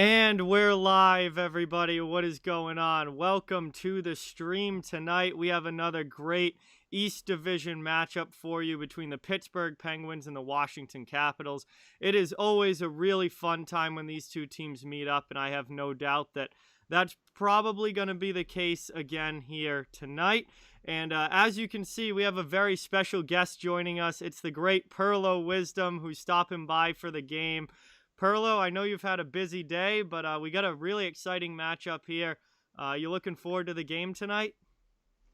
And we're live, everybody. What is going on? Welcome to the stream tonight. We have another great East Division matchup for you between the Pittsburgh Penguins and the Washington Capitals. It is always a really fun time when these two teams meet up, and I have no doubt that that's probably going to be the case again here tonight. And as you can see, we have a very special guest joining us. It's the great Perlo Wisdom, who's stopping by for the game. Perlo, I know you've had a busy day, but we got a really exciting matchup here. You looking forward to the game tonight?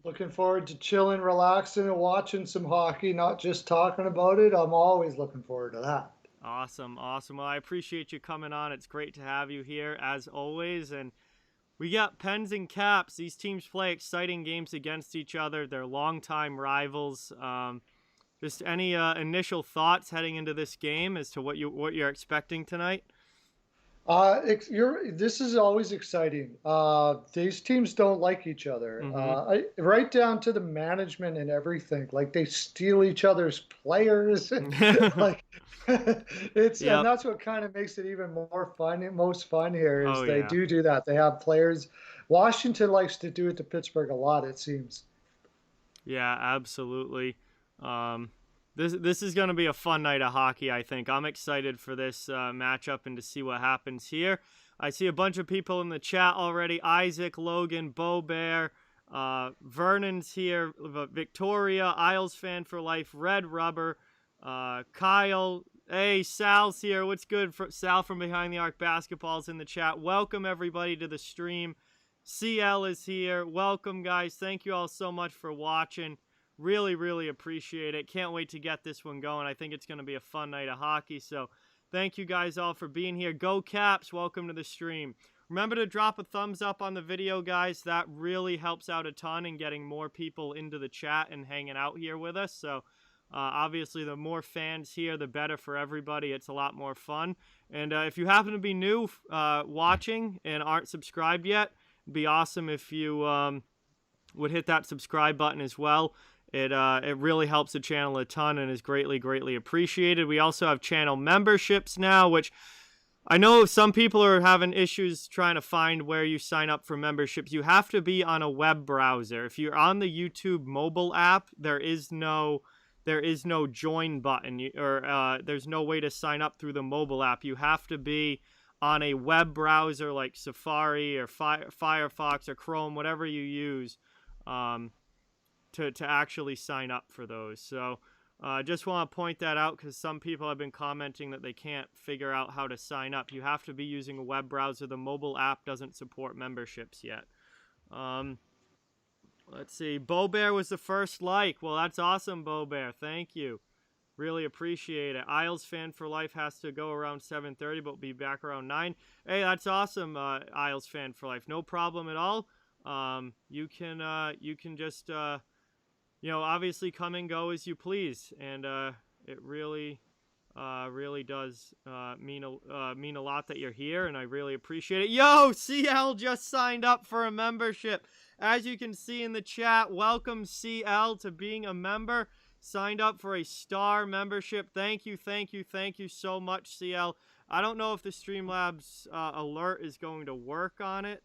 Looking forward to chilling, relaxing, and watching some hockey, not just talking about it. I'm always looking forward to that. Awesome, awesome. Well, I appreciate you coming on. It's great to have you here, as always. And we got Pens and Caps. These teams play exciting games against each other. They're longtime rivals. Just any initial thoughts heading into this game as to what you're expecting tonight? This is always exciting. These teams don't like each other, Mm-hmm. right down to the management and everything. Like they steal each other's players, like and Yep. that's what kind of makes it even more fun. Most fun here is Oh they yeah. do that. They have players. Washington likes to do it to Pittsburgh a lot, it seems. Yeah, absolutely. This is going to be a fun night of hockey, I think. I'm excited for this matchup and to see what happens here. I see a bunch of people in the chat already. Isaac, Logan, Bo Bear, Vernon's here, Victoria, Isles fan for life, Red Rubber, Kyle. Hey, Sal's here. What's good? Sal from Behind the Arc Basketball's in the chat. Welcome, everybody, to the stream. CL is here. Welcome, guys. Thank you all so much for watching. Really, really appreciate it. Can't wait to get this one going. I think it's going to be a fun night of hockey. So thank you guys all for being here. Go Caps. Welcome to the stream. Remember to drop a thumbs up on the video, guys. That really helps out a ton in getting more people into the chat and hanging out here with us. So obviously, the more fans here, the better for everybody. It's a lot more fun. And if you happen to be new watching and aren't subscribed yet, it'd be awesome if you would hit that subscribe button as well. It really helps the channel a ton and is greatly appreciated. We also have channel memberships now, which I know some people are having issues trying to find where you sign up for memberships. You have to be on a web browser. If you're on the YouTube mobile app, there is no join button, or there's no way to sign up through the mobile app. You have to be on a web browser like Safari or Firefox or Chrome, whatever you use, to actually sign up for those. So just want to point that out because some people have been commenting that they can't figure out how to sign up. You have to be using a web browser. The mobile app doesn't support memberships yet. Let's see. Bo Bear was the first like. Well, that's awesome, Bo Bear. Thank you. Really appreciate it. Isles fan for life has to go around 7:30, but will be back around 9. Hey, that's awesome, Isles fan for life. No problem at all. You can just obviously come and go as you please, and it really does mean a lot that you're here, and I really appreciate it. Yo, CL just signed up for a membership. As you can see in the chat, welcome CL to being a member. Signed up for a star membership. Thank you so much, CL. I don't know if the Streamlabs alert is going to work on it.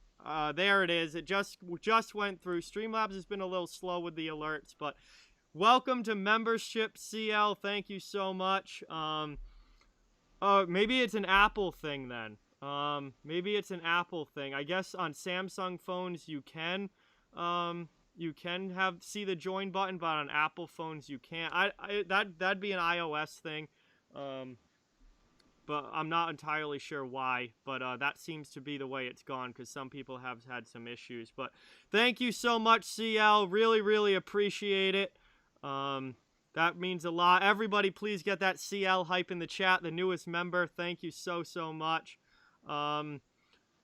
There it is. It just went through. Streamlabs has been a little slow with the alerts, but welcome to membership, CL. Thank you so much. Maybe it's an Apple thing then. Maybe it's an Apple thing. I guess on Samsung phones you can see the join button, but on Apple phones you can't. That'd be an iOS thing. But I'm not entirely sure why. But that seems to be the way it's gone because some people have had some issues. But thank you so much, CL. Really appreciate it. That means a lot. Everybody, please get that CL hype in the chat. The newest member. Thank you so much.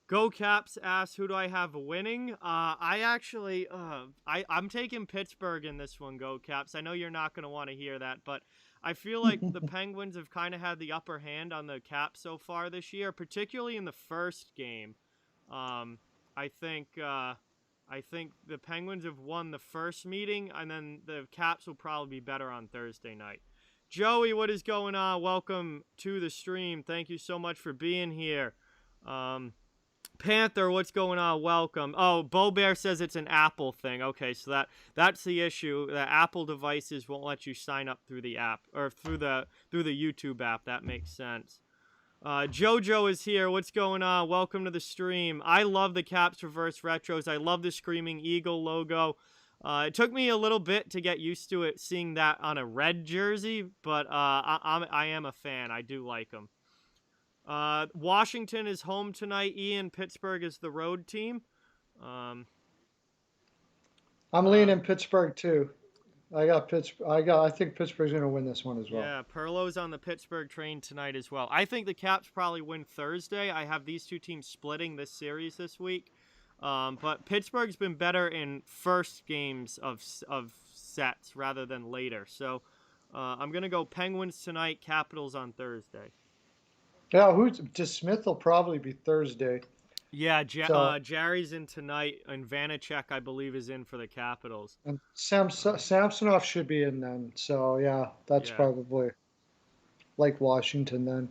Go Caps asks, who do I have winning? I'm taking Pittsburgh in this one, Go Caps. I know you're not going to want to hear that, but I feel like the Penguins have kind of had the upper hand on the Caps so far this year, particularly in the first game. I think the Penguins have won the first meeting, and then the Caps will probably be better on Thursday night. Joey, what is going on? Welcome to the stream. Thank you so much for being here. Panther, what's going on? Welcome. Oh, Bo Bear says it's an Apple thing. Okay, so that's the issue. The Apple devices won't let you sign up through the app or through the YouTube app. That makes sense. Jojo is here. What's going on? Welcome to the stream. I love the Caps Reverse Retros. I love the Screaming Eagle logo. It took me a little bit to get used to it, seeing that on a red jersey, but I am a fan. I do like them. Washington is home tonight. Ian, Pittsburgh is the road team. I'm leaning Pittsburgh too. I think Pittsburgh's going to win this one as well. Yeah, Perlo's on the Pittsburgh train tonight as well. I think the Caps probably win Thursday. I have these two teams splitting this series this week. But Pittsburgh's been better in first games of sets rather than later. So I'm going to go Penguins tonight, Capitals on Thursday. Yeah, Smith will probably be Thursday. Yeah, Jarry's in tonight, and Vanacek, I believe, is in for the Capitals. And Samsonov should be in then. So, yeah, that's probably like Washington then.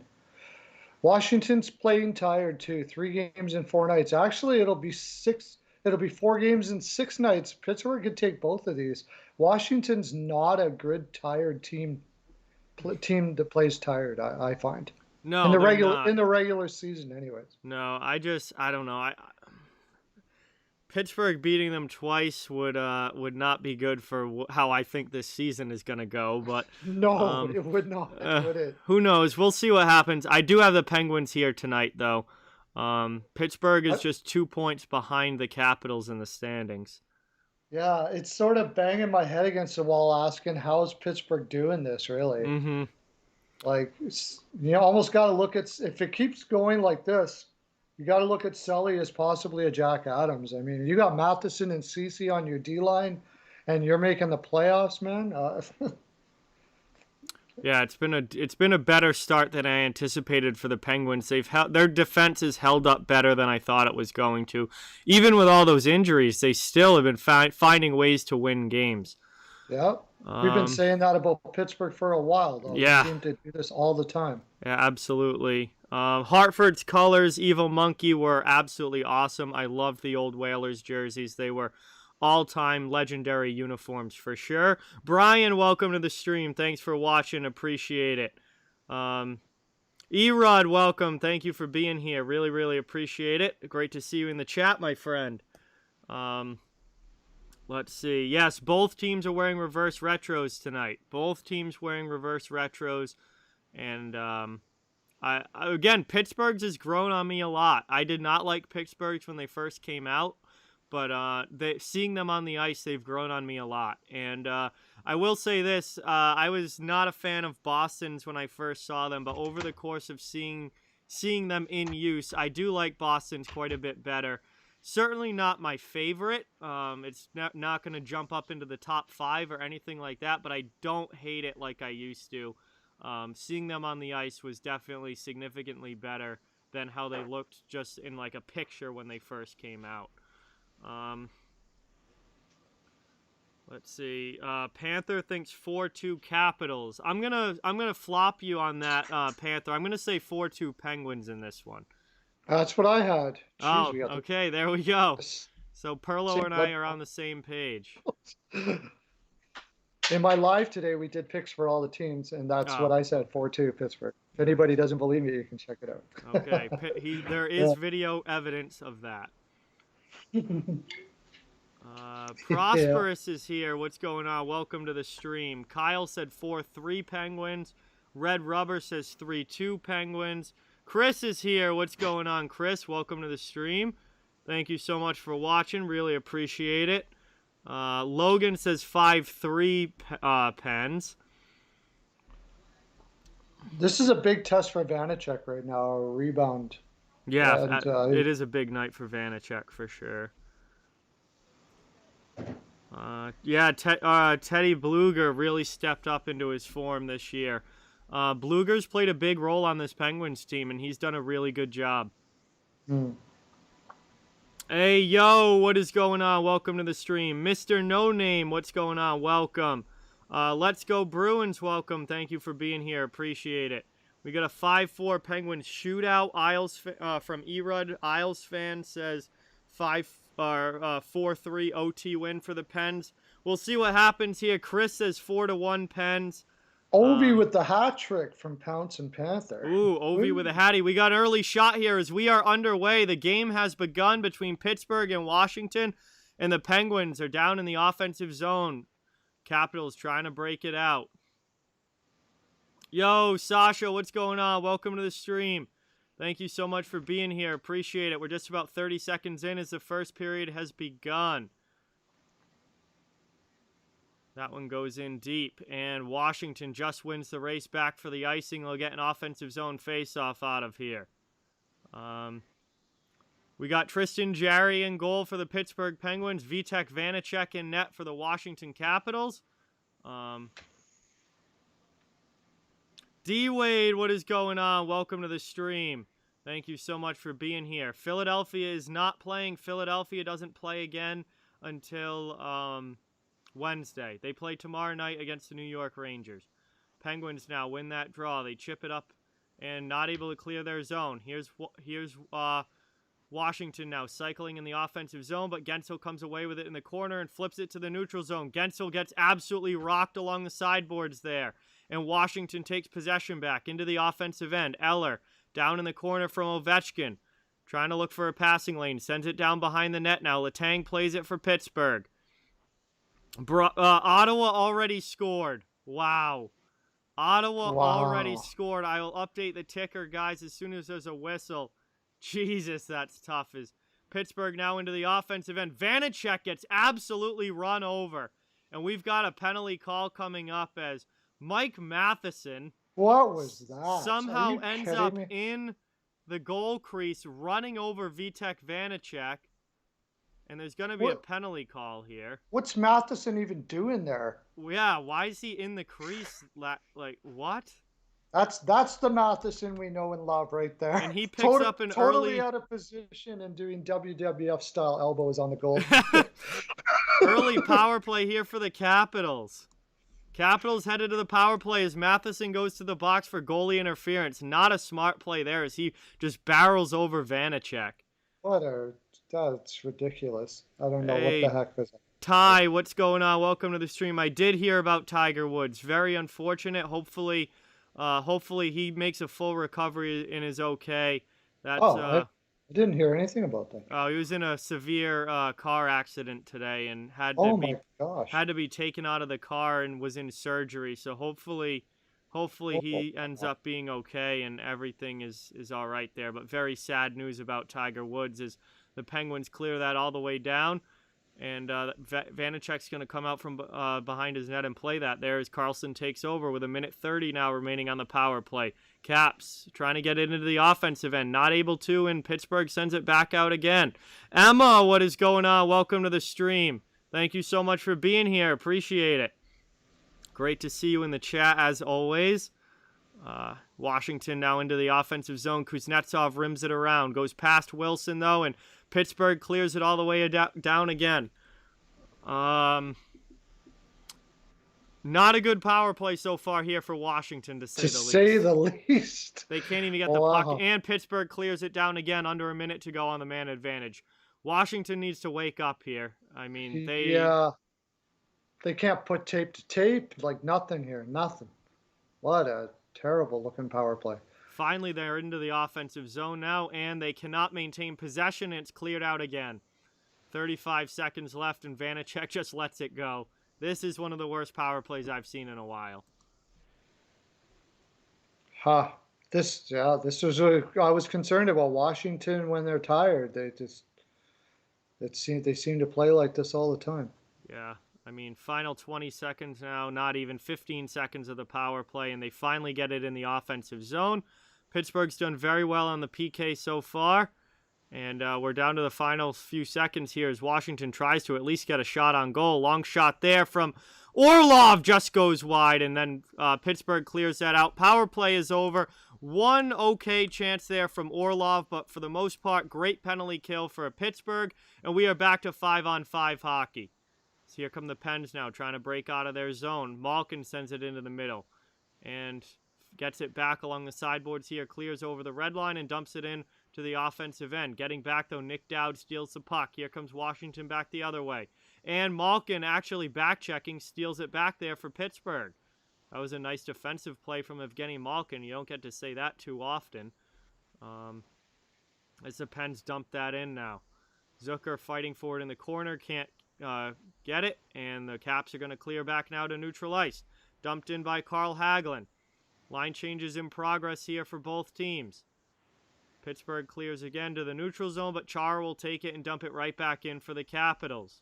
Washington's playing tired, too. 3 games in 4 nights. Actually, it'll be 4 games in 6 nights. Pittsburgh could take both of these. Washington's not a good, tired team that plays tired, I find. No, in the regular season, anyways. No, I don't know. Pittsburgh beating them twice would not be good for how I think this season is going to go. But no, it would not. Would it? Who knows? We'll see what happens. I do have the Penguins here tonight, though. Pittsburgh is just 2 points behind the Capitals in the standings. Yeah, it's sort of banging my head against the wall, asking how is Pittsburgh doing this, really? Mm-hmm. Like, you almost got to look at, if it keeps going like this, you got to look at Sully as possibly a Jack Adams. I mean, you got Matheson and Ceci on your D-line, and you're making the playoffs, man. Yeah, it's been a better start than I anticipated for the Penguins. Their defense has held up better than I thought it was going to. Even with all those injuries, they still have been finding ways to win games. Yeah. We've been saying that about Pittsburgh for a while, though. Yeah. They seem to do this all the time. Yeah, absolutely. Hartford's colors, Evil Monkey, were absolutely awesome. I loved the old Whalers jerseys. They were all-time legendary uniforms for sure. Brian, welcome to the stream. Thanks for watching. Appreciate it. Erod, welcome. Thank you for being here. Really, really appreciate it. Great to see you in the chat, my friend. Let's see. Yes, both teams are wearing reverse retros tonight. Both teams wearing reverse retros. And again, Pittsburgh's has grown on me a lot. I did not like Pittsburgh's when they first came out, but seeing them on the ice, they've grown on me a lot. And I will say this, I was not a fan of Boston's when I first saw them, but over the course of seeing them in use, I do like Boston's quite a bit better. Certainly not my favorite. It's not going to jump up into the top 5 or anything like that, but I don't hate it like I used to. Seeing them on the ice was definitely significantly better than how they looked just in like a picture when they first came out. Let's see. Panther thinks 4-2 Capitals. I'm gonna flop you on that, Panther. I'm gonna say 4-2 Penguins in this one. That's what I had. Jeez, okay, there we go. So Perlo and I are on the same page. In my live today, we did picks for all the teams, and that's what I said, 4-2 Pittsburgh. If anybody doesn't believe me, you can check it out. Okay, there is video evidence of that. Prosperous is here. What's going on? Welcome to the stream. Kyle said 4-3 Penguins. Red Rubber says 3-2 Penguins. Chris is here. What's going on, Chris? Welcome to the stream. Thank you so much for watching. Really appreciate it. Logan says 5-3 Pens. This is a big test for Vanacek right now, a rebound. Yeah, it is a big night for Vanacek for sure. Teddy Bluger really stepped up into his form this year. Bluger's played a big role on this Penguins team, and he's done a really good job. Hey, yo, what is going on? Welcome to the stream. Mr. No Name, what's going on? Welcome. Let's Go Bruins, welcome. Thank you for being here. Appreciate it. We got a 5-4 Penguins shootout. Isles from Erud Isles fan says 4-3 OT win for the Pens. We'll see what happens here. Chris says 4-1 Pens. Ovi with the hat trick from Pounce and Panther. Ooh, Ovi with a hattie. We got an early shot here as we are underway. The game has begun between Pittsburgh and Washington, and the Penguins are down in the offensive zone. Capitals trying to break it out. Yo, Sasha, what's going on? Welcome to the stream. Thank you so much for being here. Appreciate it. We're just about 30 seconds in as the first period has begun. That one goes in deep, and Washington just wins the race back for the icing. They'll get an offensive zone faceoff out of here. We got Tristan Jarry in goal for the Pittsburgh Penguins. Vitek Vanacek in net for the Washington Capitals. D-Wade, what is going on? Welcome to the stream. Thank you so much for being here. Philadelphia is not playing. Philadelphia doesn't play again until Wednesday. They play tomorrow night against the New York Rangers. Penguins now win that draw. They chip it up and not able to clear their zone. Here's Washington now cycling in the offensive zone, but Gensel comes away with it in the corner and flips it to the neutral zone. Gensel gets absolutely rocked along the sideboards there, and Washington takes possession back into the offensive end. Eller down in the corner from Ovechkin, trying to look for a passing lane, sends it down behind the net now. Letang plays it for Pittsburgh. Ottawa already scored. Wow. Ottawa already scored. I will update the ticker, guys, as soon as there's a whistle. Jesus, that's tough. As Pittsburgh now into the offensive end. Vanacek gets absolutely run over. And we've got a penalty call coming up as Mike Matheson What was that? somehow ends up in the goal crease running over Vitek Vanacek. And there's going to be a penalty call here. What's Matheson even doing there? Yeah, why is he in the crease? Like, what? That's the Matheson we know and love right there. And he picks up an totally out of position and doing WWF style elbows on the goal. Early power play here for the Capitals. Capitals headed to the power play as Matheson goes to the box for goalie interference. Not a smart play there as he just barrels over Vanacek. That's ridiculous. I don't know what the heck was that. Ty, what's going on? Welcome to the stream. I did hear about Tiger Woods. Very unfortunate. Hopefully he makes a full recovery and is okay. I didn't hear anything about that. He was in a severe car accident today and had to be taken out of the car and was in surgery. So hopefully he ends up being okay and everything is all right there. But very sad news about Tiger Woods as the Penguins clear that all the way down. And Vanacek's going to come out from behind his net and play that there as Carlson takes over with 1:30 now remaining on the power play. Caps trying to get it into the offensive end. Not able to, and Pittsburgh sends it back out again. Emma, what is going on? Welcome to the stream. Thank you so much for being here. Appreciate it. Great to see you in the chat as always. Washington now into the offensive zone. Kuznetsov rims it around. Goes past Wilson, though, and Pittsburgh clears it all the way down again. Not a good power play so far here for Washington, to say the least. They can't even get the puck. And Pittsburgh clears it down again under a minute to go on the man advantage. Washington needs to wake up here. I mean, they can't put tape to tape. Like nothing here. Nothing. What a terrible looking power play. Finally, they're into the offensive zone now, and they cannot maintain possession, and it's cleared out again. 35 seconds left, and Vanacek just lets it go. This is one of the worst power plays I've seen in a while. This was I was concerned about Washington when they're tired. They seem to play like this all the time. Yeah. I mean, final 20 seconds now, not even 15 seconds of the power play, and they finally get it in the offensive zone. Pittsburgh's done very well on the PK so far, and we're down to the final few seconds here as Washington tries to at least get a shot on goal. Long shot there from Orlov, just goes wide, and then Pittsburgh clears that out. Power play is over. One okay chance there from Orlov, but for the most part, great penalty kill for Pittsburgh, and we are back to 5-on-5 hockey. So here come the Pens now, trying to break out of their zone. Malkin sends it into the middle. And Gets it back along the sideboards here, clears over the red line and dumps it in to the offensive end. Getting back, though, Nick Dowd steals the puck. Here comes Washington back the other way. And Malkin actually back-checking, steals it back there for Pittsburgh. That was a nice defensive play from Evgeny Malkin. You don't get to say that too often. As the Pens dump that in now. Zucker fighting for it in the corner, can't get it, and the Caps are going to clear back now to neutral ice. Dumped in by Carl Hagelin. Line changes in progress here for both teams. Pittsburgh clears again to the neutral zone, but Chara will take it and dump it right back in for the Capitals.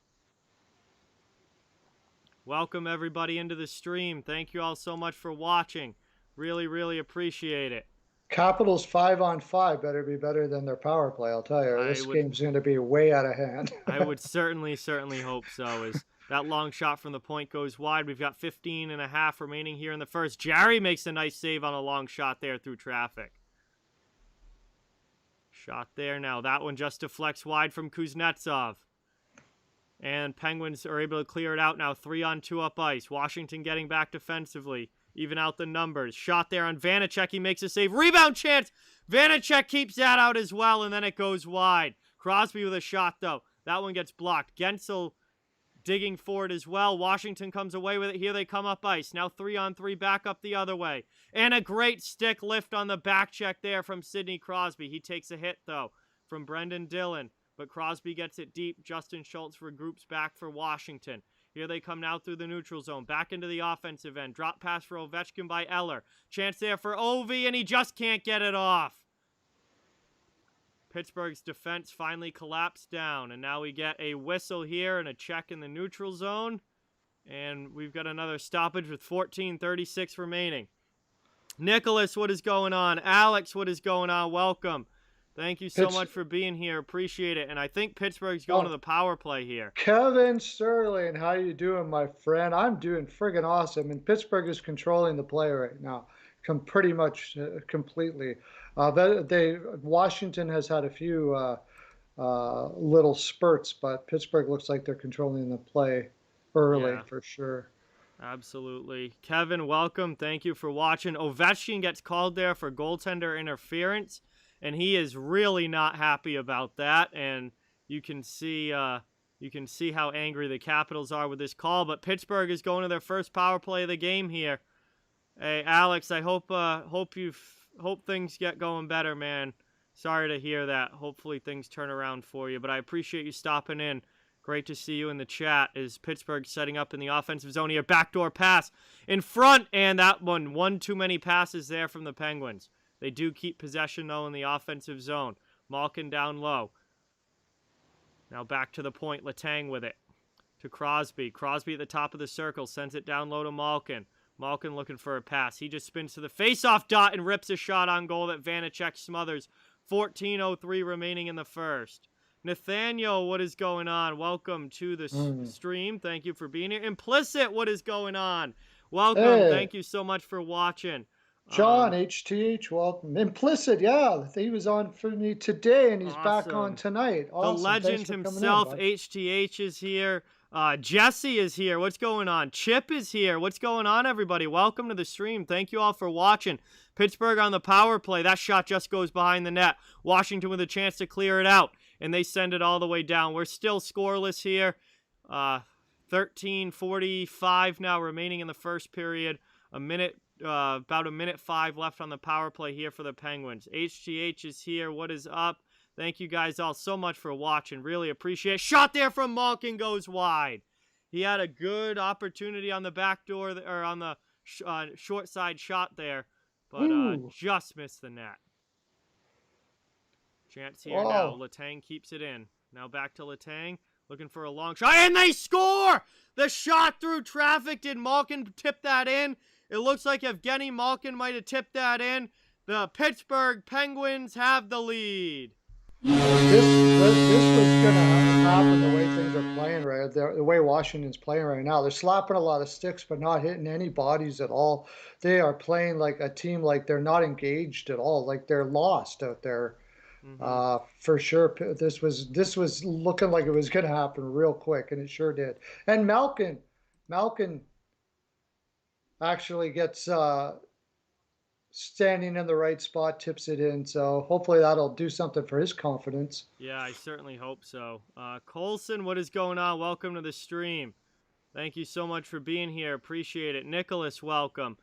Welcome everybody into the stream. Thank you all so much for watching. Really, really appreciate it. Capitals 5-on-5 better be better than their power play, I'll tell you. This game's going to be way out of hand. I would certainly hope so. As that long shot from the point goes wide. We've got 15 and a half remaining here in the first. Jarry makes a nice save on a long shot there through traffic. Shot there now. That one just deflects wide from Kuznetsov. And Penguins are able to clear it out now. 3-on-2 up ice. Washington getting back defensively. Even out the numbers. Shot there on Vanacek. He makes a save. Rebound chance. Vanacek keeps that out as well, and then it goes wide. Crosby with a shot, though. That one gets blocked. Gensel digging for it as well. Washington comes away with it. Here they come up ice. Now 3-on-3 back up the other way. And a great stick lift on the back check there from Sidney Crosby. He takes a hit, though, from Brendan Dillon. But Crosby gets it deep. Justin Schultz regroups back for Washington. Here they come now through the neutral zone. Back into the offensive end. Drop pass for Ovechkin by Eller. Chance there for Ovi, and he just can't get it off. Pittsburgh's defense finally collapsed down, and now we get a whistle here and a check in the neutral zone. And we've got another stoppage with 14:36 remaining. Nicholas, what is going on? Alex, what is going on? Welcome. Thank you so much for being here. Appreciate it. And I think Pittsburgh's going to the power play here. Kevin Sterling, how you doing, my friend? I'm doing friggin' awesome. And Pittsburgh is controlling the play right now, pretty much completely. Washington has had a few little spurts, but Pittsburgh looks like they're controlling the play early for sure. Absolutely. Kevin, welcome. Thank you for watching. Ovechkin gets called there for goaltender interference. And he is really not happy about that, and you can see how angry the Capitals are with this call. But Pittsburgh is going to their first power play of the game here. Hey, Alex, I hope things get going better, man. Sorry to hear that. Hopefully things turn around for you, but I appreciate you stopping in. Great to see you in the chat. Is Pittsburgh setting up in the offensive zone here? Backdoor pass in front, and that one too many passes there from the Penguins. They do keep possession, though, in the offensive zone. Malkin down low. Now back to the point. Letang with it. To Crosby. Crosby at the top of the circle. Sends it down low to Malkin. Malkin looking for a pass. He just spins to the face-off dot and rips a shot on goal that Vanacek smothers. 14:03 remaining in the first. Nathaniel, what is going on? Welcome to the stream. Thank you for being here. Implicit, what is going on? Welcome. Hey. Thank you so much for watching. John, HTH, welcome. Implicit, yeah. He was on for me today, and he's back on tonight. Awesome. The legend himself, HTH, is here. Jesse is here. What's going on? Chip is here. What's going on, everybody? Welcome to the stream. Thank you all for watching. Pittsburgh on the power play. That shot just goes behind the net. Washington with a chance to clear it out, and they send it all the way down. We're still scoreless here. 13:45 now remaining in the first period. About a minute 5 left on the power play here for the Penguins. HGH is here. What is up? Thank you guys all so much for watching. Really appreciate it. Shot there from Malkin goes wide. He had a good opportunity on the back door, or on the short side shot there, but just missed the net. Chance here now. Letang keeps it in. Now back to Letang. Looking for a long shot, and they score! The shot through traffic. Did Malkin tip that in? It looks like Evgeny Malkin might have tipped that in. The Pittsburgh Penguins have the lead. This was going to happen the way things are playing right, the way Washington's playing right now. They're slapping a lot of sticks, but not hitting any bodies at all. They are playing like a team, like they're not engaged at all, like they're lost out there. For sure, this was looking like it was going to happen real quick, and it sure did. And Malkin actually gets standing in the right spot, tips it in. So hopefully that'll do something for his confidence. Yeah, I certainly hope so. Colson, what is going on? Welcome to the stream. Thank you so much for being here. Appreciate it. Nicholas, welcome.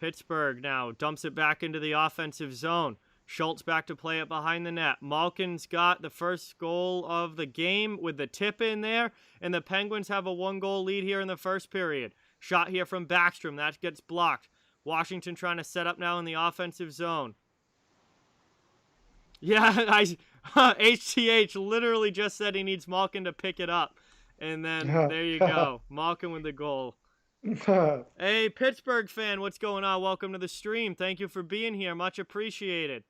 Pittsburgh now dumps it back into the offensive zone. Schultz back to play it behind the net. Malkin's got the first goal of the game with the tip in there, and the Penguins have a 1-goal lead here in the first period. Shot here from Backstrom. That gets blocked. Washington trying to set up now in the offensive zone. Yeah, HTH literally just said he needs Malkin to pick it up. And then there you go. Malkin with the goal. Hey, Pittsburgh fan, what's going on? Welcome to the stream. Thank you for being here. Much appreciated.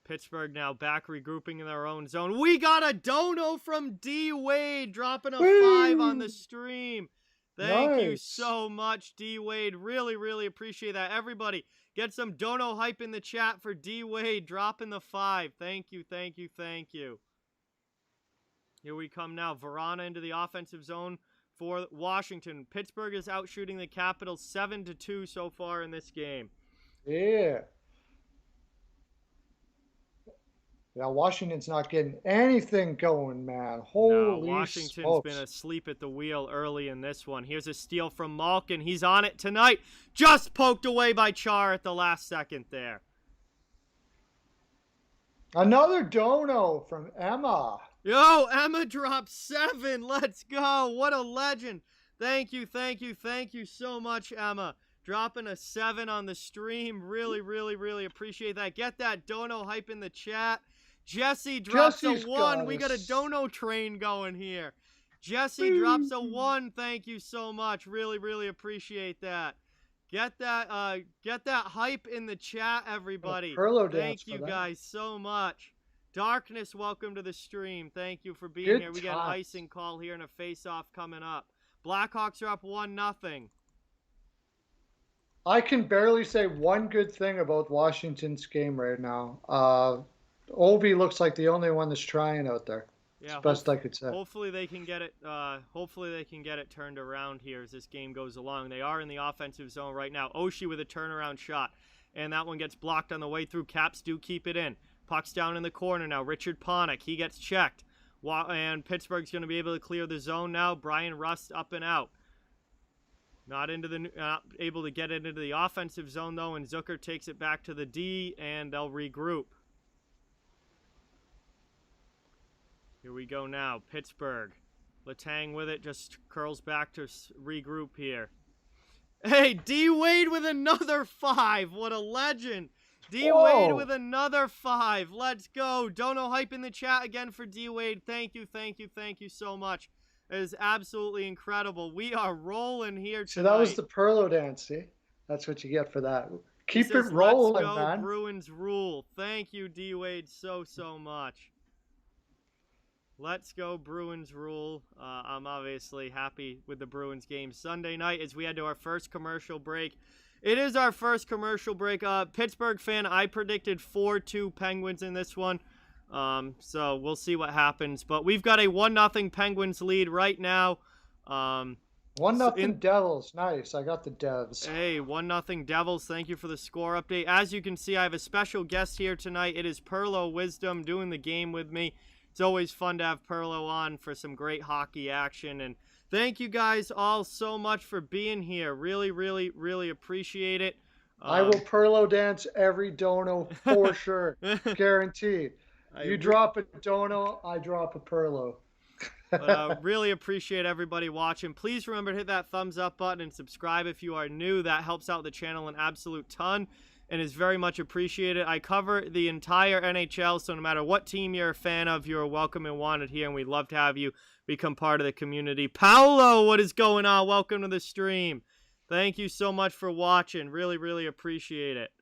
Pittsburgh now back regrouping in their own zone. We got a dono from D. Wade dropping a 5 on the stream. Thank you so much, D. Wade. Really, really appreciate that. Everybody, get some dono hype in the chat for D. Wade dropping the 5. Thank you, thank you, thank you. Here we come now. Verana into the offensive zone for Washington. Pittsburgh is out shooting the Capitals 7-2 so far in this game. Yeah. Yeah, Washington's not getting anything going, man. Holy Washington's smokes. been asleep at the wheel early in this one. Here's a steal from Malkin. He's on it tonight. Just poked away by Char at the last second there. Another dono from Emma. Yo, Emma dropped 7. Let's go. What a legend. Thank you, thank you, thank you so much, Emma. Dropping a 7 on the stream. Really, really, really appreciate that. Get that dono hype in the chat. Jesse drops a 1. We got a dono train going here. Jesse drops a 1. Thank you so much. Really, really appreciate that. Get that hype in the chat, everybody. Thank you guys so much. Darkness, welcome to the stream. Thank you for being here. We got an icing call here and a face-off coming up. Blackhawks are up 1-0. I can barely say one good thing about Washington's game right now. Ovi looks like the only one that's trying out there. Yeah, that's best I could say. Hopefully they can get it. Hopefully they can get it turned around here as this game goes along. They are in the offensive zone right now. Oshie with a turnaround shot, and that one gets blocked on the way through. Caps do keep it in. Puck's down in the corner now. Richard Panik, he gets checked, and Pittsburgh's going to be able to clear the zone now. Brian Rust up and out. Not able to get it into the offensive zone though, and Zucker takes it back to the D, and they'll regroup. Here we go now. Pittsburgh. Letang with it. Just curls back to regroup here. Hey, D. Wade with another 5. What a legend. D. Wade with another 5. Let's go. Dono hype in the chat again for D. Wade. Thank you, thank you, thank you so much. It is absolutely incredible. We are rolling here tonight. So that was the Perlo dance, see? That's what you get for that. Keep it rolling, man. Let's go, Bruins rule. Thank you, D. Wade, so much. Let's go, Bruins rule. I'm obviously happy with the Bruins game Sunday night as we head to our first commercial break. It is our first commercial break. Pittsburgh fan, I predicted 4-2 Penguins in this one. So we'll see what happens. But we've got a 1-0 Penguins lead right now. 1-0 Devils. Nice. I got the Devs. Hey, 1-0 Devils. Thank you for the score update. As you can see, I have a special guest here tonight. It is Perlo Wisdom doing the game with me. It's always fun to have Perlo on for some great hockey action. And thank you guys all so much for being here. Really, really, really appreciate it. I will Perlo dance every dono for sure. Guaranteed. You drop a dono, I drop a Perlo. But really appreciate everybody watching. Please remember to hit that thumbs up button and subscribe if you are new. That helps out the channel an absolute ton and is very much appreciated. I cover the entire NHL, so no matter what team you're a fan of, you're welcome and wanted here, and we'd love to have you become part of the community. Paolo, what is going on? Welcome to the stream. Thank you so much for watching. Really, really appreciate it.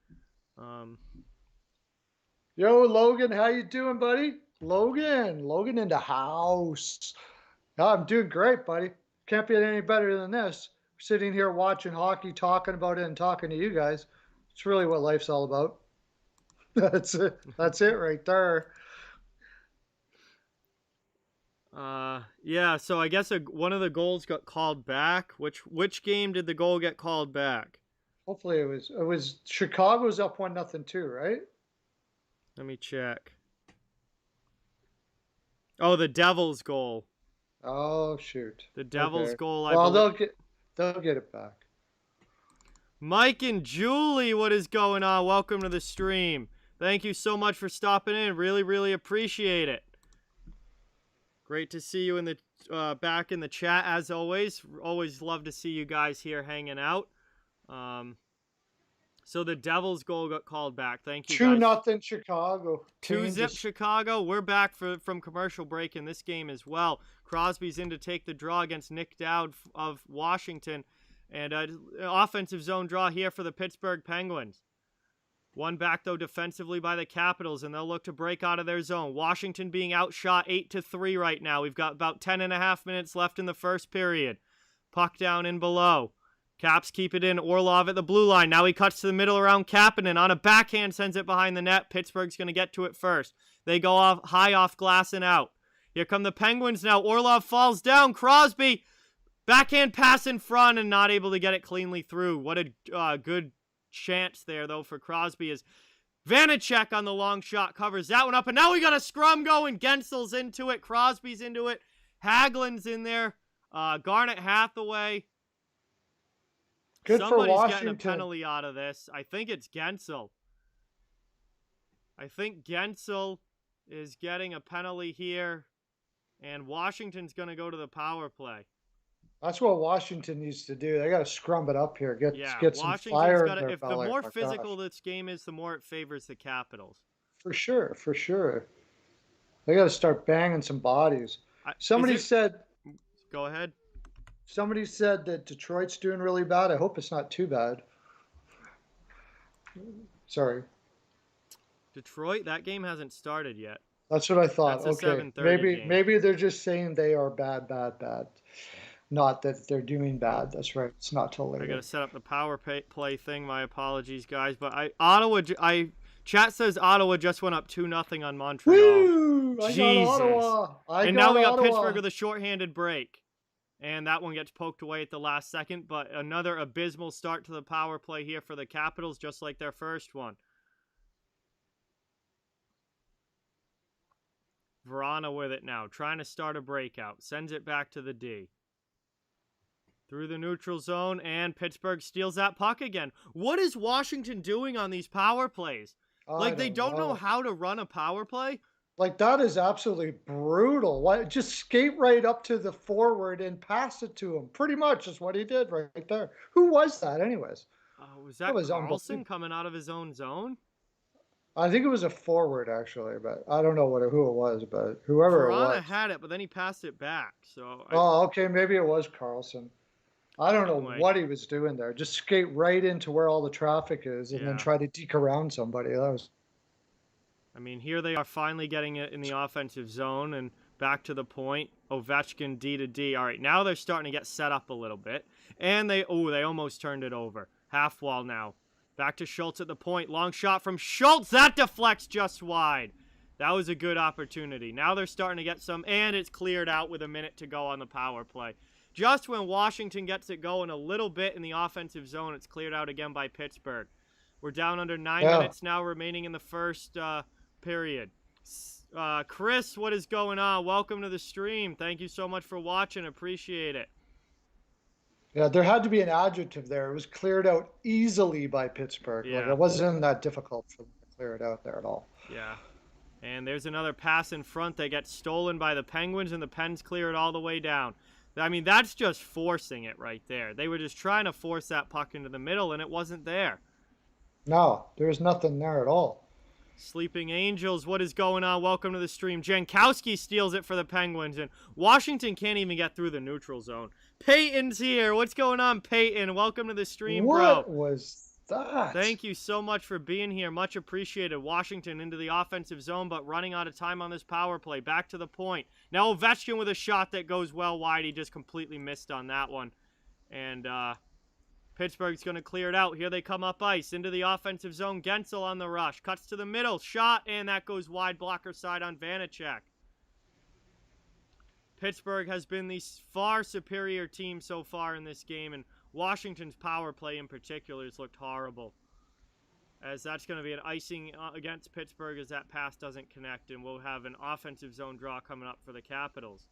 Yo, Logan, how you doing, buddy? Logan in the house. Oh, I'm doing great, buddy. Can't be any better than this. Sitting here watching hockey, talking about it, and talking to you guys. It's really what life's all about. That's it. That's it right there. Yeah, so I guess one of the goals got called back. Which game did the goal get called back? Hopefully it was Chicago's up 1-0 too, right? Let me check. Oh, the Devils goal. Oh shoot. The Devils Okay. goal, I Well, believe. they'll get it back. Mike and Julie, what is going on? Welcome to the stream. Thank you so much for stopping in. Really, really appreciate it. Great to see you in the back in the chat as always. Always love to see you guys here hanging out. So the Devils goal got called back. Thank you guys. 2-0 Chicago. 2-0 Chicago. We're back from commercial break in this game as well. Crosby's in to take the draw against Nick Dowd of Washington. And an offensive zone draw here for the Pittsburgh Penguins. One back, though, defensively by the Capitals, and they'll look to break out of their zone. Washington being outshot 8-3 right now. We've got about 10.5 minutes left in the first period. Puck down in below. Caps keep it in. Orlov at the blue line. Now he cuts to the middle around Kapanen. On a backhand, sends it behind the net. Pittsburgh's going to get to it first. They go high off glass and out. Here come the Penguins now. Orlov falls down. Crosby, backhand pass in front and not able to get it cleanly through. What a good chance there, though, for Crosby as Vanacek on the long shot covers that one up. And now we got a scrum going. Gensel's into it. Crosby's into it. Hagelin's in there. Garnet Hathaway. Good for Washington. Somebody's getting a penalty out of this. I think it's Gensel. I think Gensel is getting a penalty here. And Washington's going to go to the power play. That's what Washington needs to do. They got to scrum it up here. Get some Washington's fire gotta, in their if belly. the more physical this game is, the more it favors the Capitals. For sure. They got to start banging some bodies. Somebody said. Go ahead. Somebody said that Detroit's doing really bad. I hope it's not too bad. Sorry. Detroit, that game hasn't started yet. That's what I thought. That's a okay. 7:30 game. Maybe they're just saying they are bad. Not that they're doing bad. That's right. It's not till later. I got to set up the power play thing. My apologies, guys. But chat says Ottawa just went up 2-0 on Montreal. Woo! Jesus. I got Ottawa. And now we got Pittsburgh with a shorthanded break. And that one gets poked away at the last second. But another abysmal start to the power play here for the Capitals, just like their first one. Verana with it now, trying to start a breakout. Sends it back to the D. Through the neutral zone, and Pittsburgh steals that puck again. What is Washington doing on these power plays? They don't know how to run a power play? Like, that is absolutely brutal. Why just skate right up to the forward and pass it to him? Pretty much is what he did right there. Who was that, anyways? Was that Carlson coming out of his own zone? I think it was a forward, actually, but I don't know who it was, but whoever it was. Verana had it, but then he passed it back. Okay, maybe it was Carlson. I don't know what he was doing there. Just skate right into where all the traffic is and then try to deke around somebody. Here they are finally getting it in the offensive zone and back to the point. Ovechkin D to D. All right, now they're starting to get set up a little bit. And they almost turned it over. Half wall now. Back to Schultz at the point. Long shot from Schultz. That deflects just wide. That was a good opportunity. Now they're starting to get some, and it's cleared out with a minute to go on the power play. Just when Washington gets it going a little bit in the offensive zone, it's cleared out again by Pittsburgh. We're down under 9 minutes now remaining in the first period. Chris, what is going on? Welcome to the stream. Thank you so much for watching. Appreciate it. Yeah, there had to be an adjective there. It was cleared out easily by Pittsburgh. Yeah. It wasn't that difficult for them to clear it out there at all. Yeah. And there's another pass in front. They get stolen by the Penguins, and the Pens clear it all the way down. That's just forcing it right there. They were just trying to force that puck into the middle, and it wasn't there. No, there was nothing there at all. Sleeping Angels, what is going on? Welcome to the stream. Jankowski steals it for the Penguins, and Washington can't even get through the neutral zone. Peyton's here. What's going on, Peyton? Welcome to the stream, bro. What was that? Thank you so much for being here. Much appreciated. Washington into the offensive zone, but running out of time on this power play. Back to the point. Now Ovechkin with a shot that goes well wide. He just completely missed on that one. And Pittsburgh's going to clear it out. Here they come up ice into the offensive zone. Gensel on the rush. Cuts to the middle. Shot, and that goes wide blocker side on Vanacek. Pittsburgh has been the far superior team so far in this game, and Washington's power play in particular has looked horrible. As that's going to be an icing against Pittsburgh as that pass doesn't connect, and we'll have an offensive zone draw coming up for the Capitals.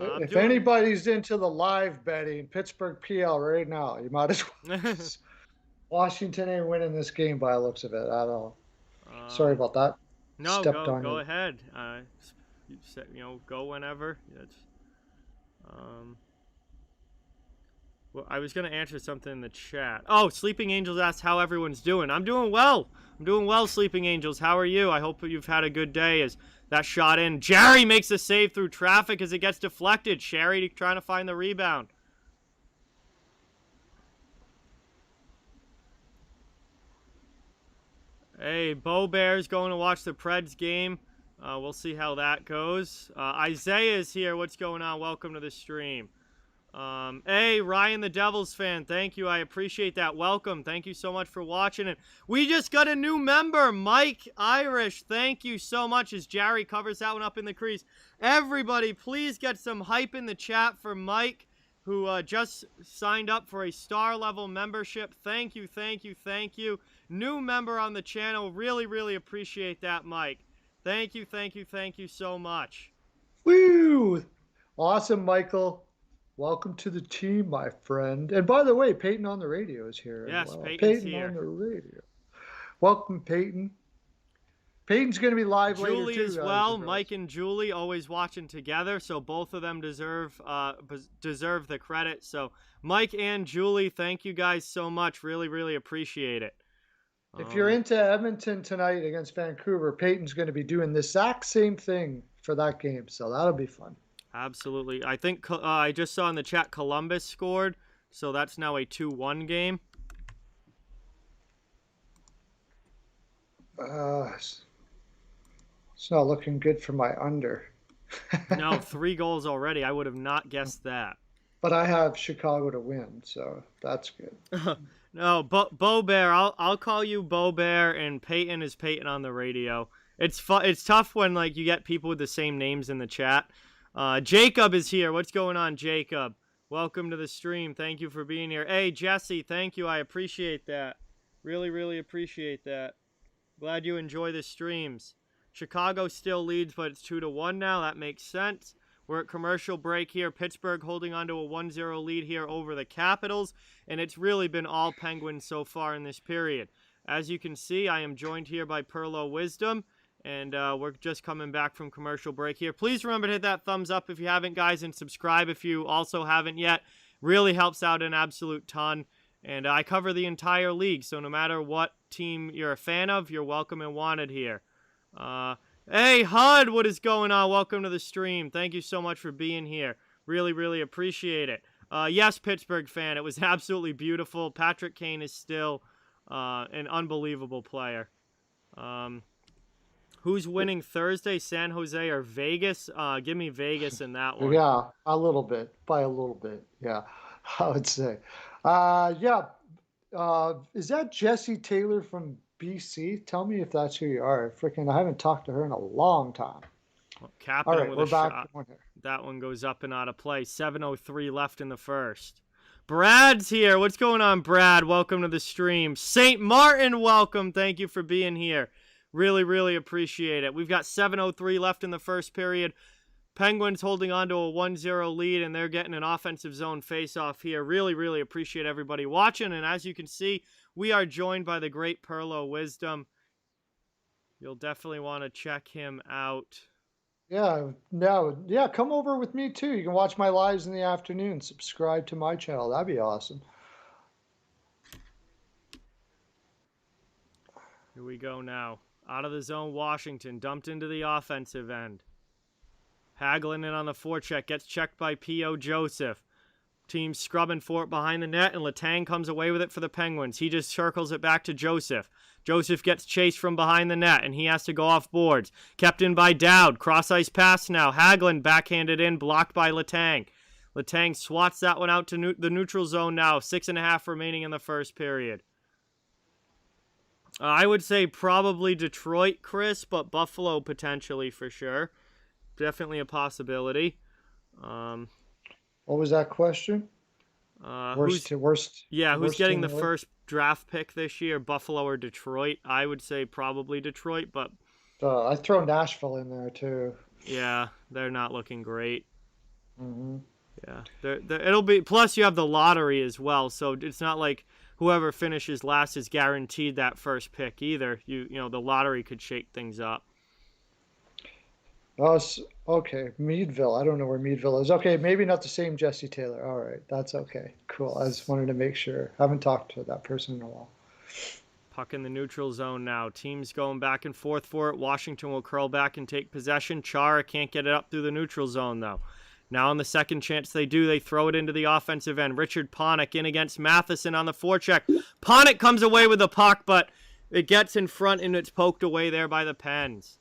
If anybody's into the live betting, Pittsburgh PL right now, you might as well. Washington ain't winning this game by the looks of it at all. Sorry about that. No, go ahead. Go whenever. Well, I was going to answer something in the chat. Oh, Sleeping Angels asked how everyone's doing. I'm doing well. Sleeping Angels. How are you? I hope you've had a good day as that shot in. Jerry makes a save through traffic as it gets deflected. Sherry trying to find the rebound. Hey, Bo Bear's going to watch the Preds game. We'll see how that goes. Isaiah's here. What's going on? Welcome to the stream. Hey, Ryan the Devils fan. Thank you. I appreciate that. Welcome. Thank you so much for watching. And we just got a new member, Mike Irish. Thank you so much as Jerry covers that one up in the crease. Everybody, please get some hype in the chat for Mike, who just signed up for a star-level membership. Thank you, thank you, thank you. New member on the channel. Really, really appreciate that, Mike. Thank you, thank you, thank you so much. Woo! Awesome, Michael. Welcome to the team, my friend. And by the way, Peyton on the radio is here. Yes, as well. Peyton's Peyton here. on the radio. Welcome, Peyton. Peyton's going to be live Julie later, too. As well. Mike and Julie always watching together, so both of them deserve the credit. So Mike and Julie, thank you guys so much. Really, really appreciate it. If you're into Edmonton tonight against Vancouver, Peyton's going to be doing the exact same thing for that game, so that'll be fun. Absolutely. I think I just saw in the chat Columbus scored, so that's now a 2-1 game. It's not looking good for my under. No, 3 goals already. I would have not guessed that. But I have Chicago to win, so that's good. No, Bo Bear, I'll call you Bo Bear, and Peyton is Peyton on the radio. It's tough when you get people with the same names in the chat. Jacob is here. What's going on, Jacob? Welcome to the stream. Thank you for being here. Hey, Jesse, thank you. I appreciate that. Really, really appreciate that. Glad you enjoy the streams. Chicago still leads, but it's 2-1 now. That makes sense. We're at commercial break here. Pittsburgh holding on to a 1-0 lead here over the Capitals, and it's really been all Penguins so far in this period. As you can see, I am joined here by Perlo Wisdom, and we're just coming back from commercial break here. Please remember to hit that thumbs up if you haven't, guys, and subscribe if you also haven't yet. Really helps out an absolute ton. And I cover the entire league, so no matter what team you're a fan of, you're welcome and wanted here. Hey, HUD, what is going on? Welcome to the stream. Thank you so much for being here. Really, really appreciate it. Yes, Pittsburgh fan, it was absolutely beautiful. Patrick Kane is still an unbelievable player. Who's winning Thursday, San Jose or Vegas? Give me Vegas in that one. Yeah, a little bit. By a little bit, yeah, I would say. Is that Jessie Taylor from BC? Tell me if that's who you are. I haven't talked to her in a long time. Well, All right, we're back. That one goes up and out of play. 7:03 left in the first. Brad's here. What's going on, Brad? Welcome to the stream. St. Martin, welcome. Thank you for being here. Really, really appreciate it. We've got 7:03 left in the first period. Penguins holding on to a 1-0 lead, and they're getting an offensive zone face-off here. Really, really appreciate everybody watching. And as you can see, we are joined by the great Perlo Wisdom. You'll definitely want to check him out. Yeah, come over with me too. You can watch my lives in the afternoon. Subscribe to my channel. That'd be awesome. Here we go now. Out of the zone, Washington. Dumped into the offensive end. Hagelin in on the forecheck. Gets checked by P.O. Joseph. Team scrubbing for it behind the net, and Letang comes away with it for the Penguins. He just circles it back to Joseph. Joseph gets chased from behind the net, and he has to go off boards. Kept in by Dowd. Cross-ice pass now. Hagelin backhanded in, blocked by Letang. Letang swats that one out to the neutral zone now. 6.5 remaining in the first period. I would say probably Detroit, Chris, but Buffalo potentially for sure. Definitely a possibility. Um, What was that question? who's who's Worst getting team the in the league? first draft pick this year, Buffalo or Detroit? I would say probably Detroit, but I throw Nashville in there too. yeah, they're not looking great. Hmm. Yeah, it'll be. Plus, you have the lottery as well, so it's not like whoever finishes last is guaranteed that first pick either. You know the lottery could shake things up. Oh, okay. Meadville. I don't know where Meadville is. Okay, maybe not the same Jesse Taylor. All right, that's okay. Cool. I just wanted to make sure. Haven't talked to that person in a while. Puck in the neutral zone now. Teams going back and forth for it. Washington will curl back and take possession. Chara can't get it up through the neutral zone though. Now on the second chance they do, they throw it into the offensive end. Richard Panik in against Matheson on the forecheck. Panik comes away with the puck, but it gets in front and it's poked away there by the Pens.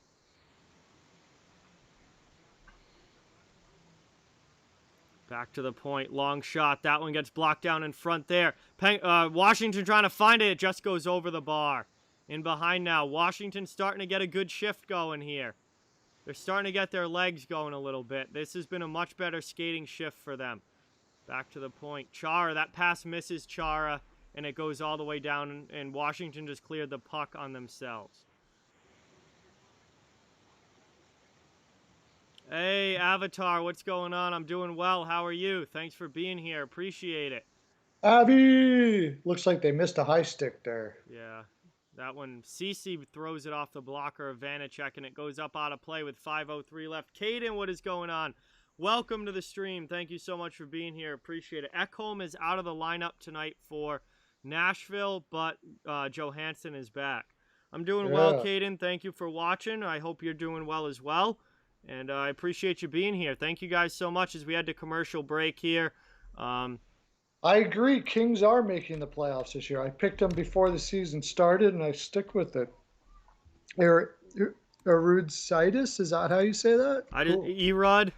Back to the point, long shot. That one gets blocked down in front there. Washington trying to find it. It just goes over the bar. In behind now. Washington starting to get a good shift going here. They're starting to get their legs going a little bit. This has been a much better skating shift for them. Back to the point. Chara, that pass misses Chara, and it goes all the way down, and Washington just cleared the puck on themselves. Hey, Avatar, what's going on? I'm doing well. How are you? Thanks for being here. Appreciate it. Abby! Looks like they missed a high stick there. Yeah, that one. Cece throws it off the blocker of Vanacek, and it goes up out of play with 5:03 left. Caden, what is going on? Welcome to the stream. Thank you so much for being here. Appreciate it. Ekholm is out of the lineup tonight for Nashville, but Johansson is back. I'm doing well, Yeah. Caden. Thank you for watching. I hope you're doing well as well. And I appreciate you being here. Thank you guys so much as we had to commercial break here. I agree. Kings are making the playoffs this year. I picked them before the season started, and I stick with it. Erudsitis, is that how you say that? Cool. Erod.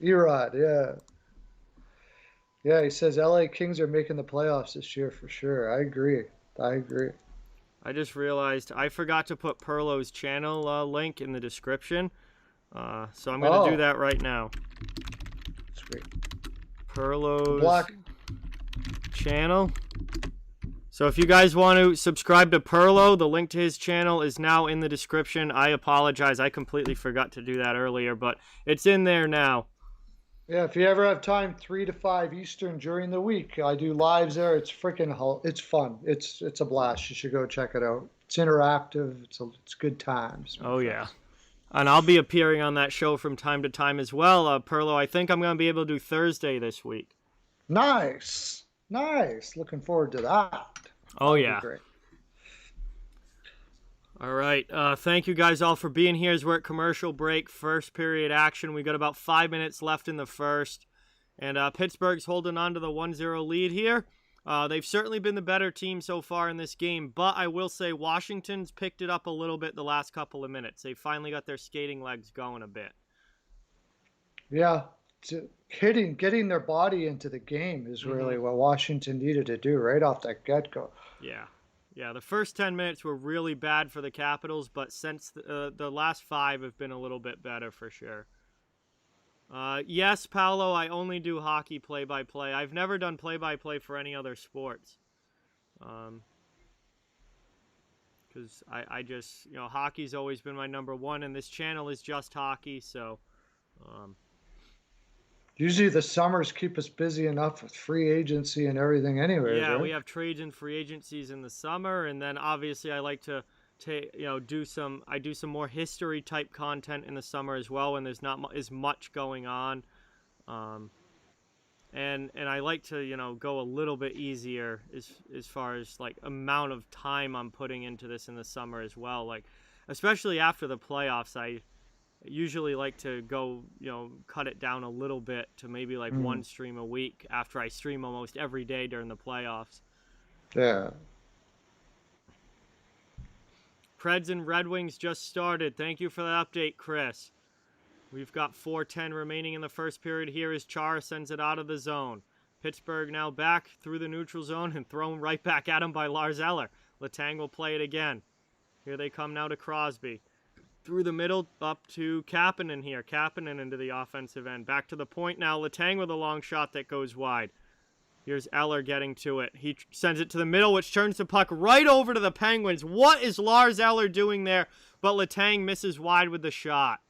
Erod, yeah. Yeah, he says LA Kings are making the playoffs this year for sure. I agree. I agree. I just realized I forgot to put Perlo's channel link in the description. So I'm going to do that right now. Sweet. Perlo's channel. So if you guys want to subscribe to Perlo, the link to his channel is now in the description. I apologize. I completely forgot to do that earlier, but it's in there now. Yeah, if you ever have time, 3 to 5 Eastern during the week, I do lives there. It's it's fun. It's a blast. You should go check it out. It's interactive. It's good times. Oh yeah, and I'll be appearing on that show from time to time as well. Perlo, I think I'm going to be able to do Thursday this week. Nice, nice. Looking forward to that. Oh That'll yeah. be great. All right. Thank you guys all for being here as we're at commercial break. First period action. We got about 5 minutes left in the first. And Pittsburgh's holding on to the 1-0 lead here. They've certainly been the better team so far in this game. But I will say Washington's picked it up a little bit the last couple of minutes. They finally got their skating legs going a bit. Yeah. Getting their body into the game is really what Washington needed to do right off that get-go. Yeah. Yeah, the first 10 minutes were really bad for the Capitals, but since the last 5 have been a little bit better for sure. Yes, Paolo, I only do hockey play-by-play. I've never done play-by-play for any other sports. Because I just, hockey's always been my number one, and this channel is just hockey, so... Usually the summers keep us busy enough with free agency and everything anyways, yeah, right? we have trades and free agencies in the summer, and then obviously I like to do some more history type content in the summer as well when there's not as much going on. And I like to, go a little bit easier as far as like amount of time I'm putting into this in the summer as well. Like especially after the playoffs, I usually like to go, cut it down a little bit to maybe like one stream a week after I stream almost every day during the playoffs. Yeah. Preds and Red Wings just started. Thank you for the update, Chris. We've got 4:10 remaining in the first period here as Chara sends it out of the zone. Pittsburgh now back through the neutral zone and thrown right back at him by Lars Eller. Letang will play it again. Here they come now to Crosby. through the middle up to Kapanen here. Kapanen into the offensive end. Back to the point now. Letang with a long shot that goes wide. Here's Eller getting to it. He sends it to the middle, which turns the puck right over to the Penguins. What is Lars Eller doing there? But Letang misses wide with the shot.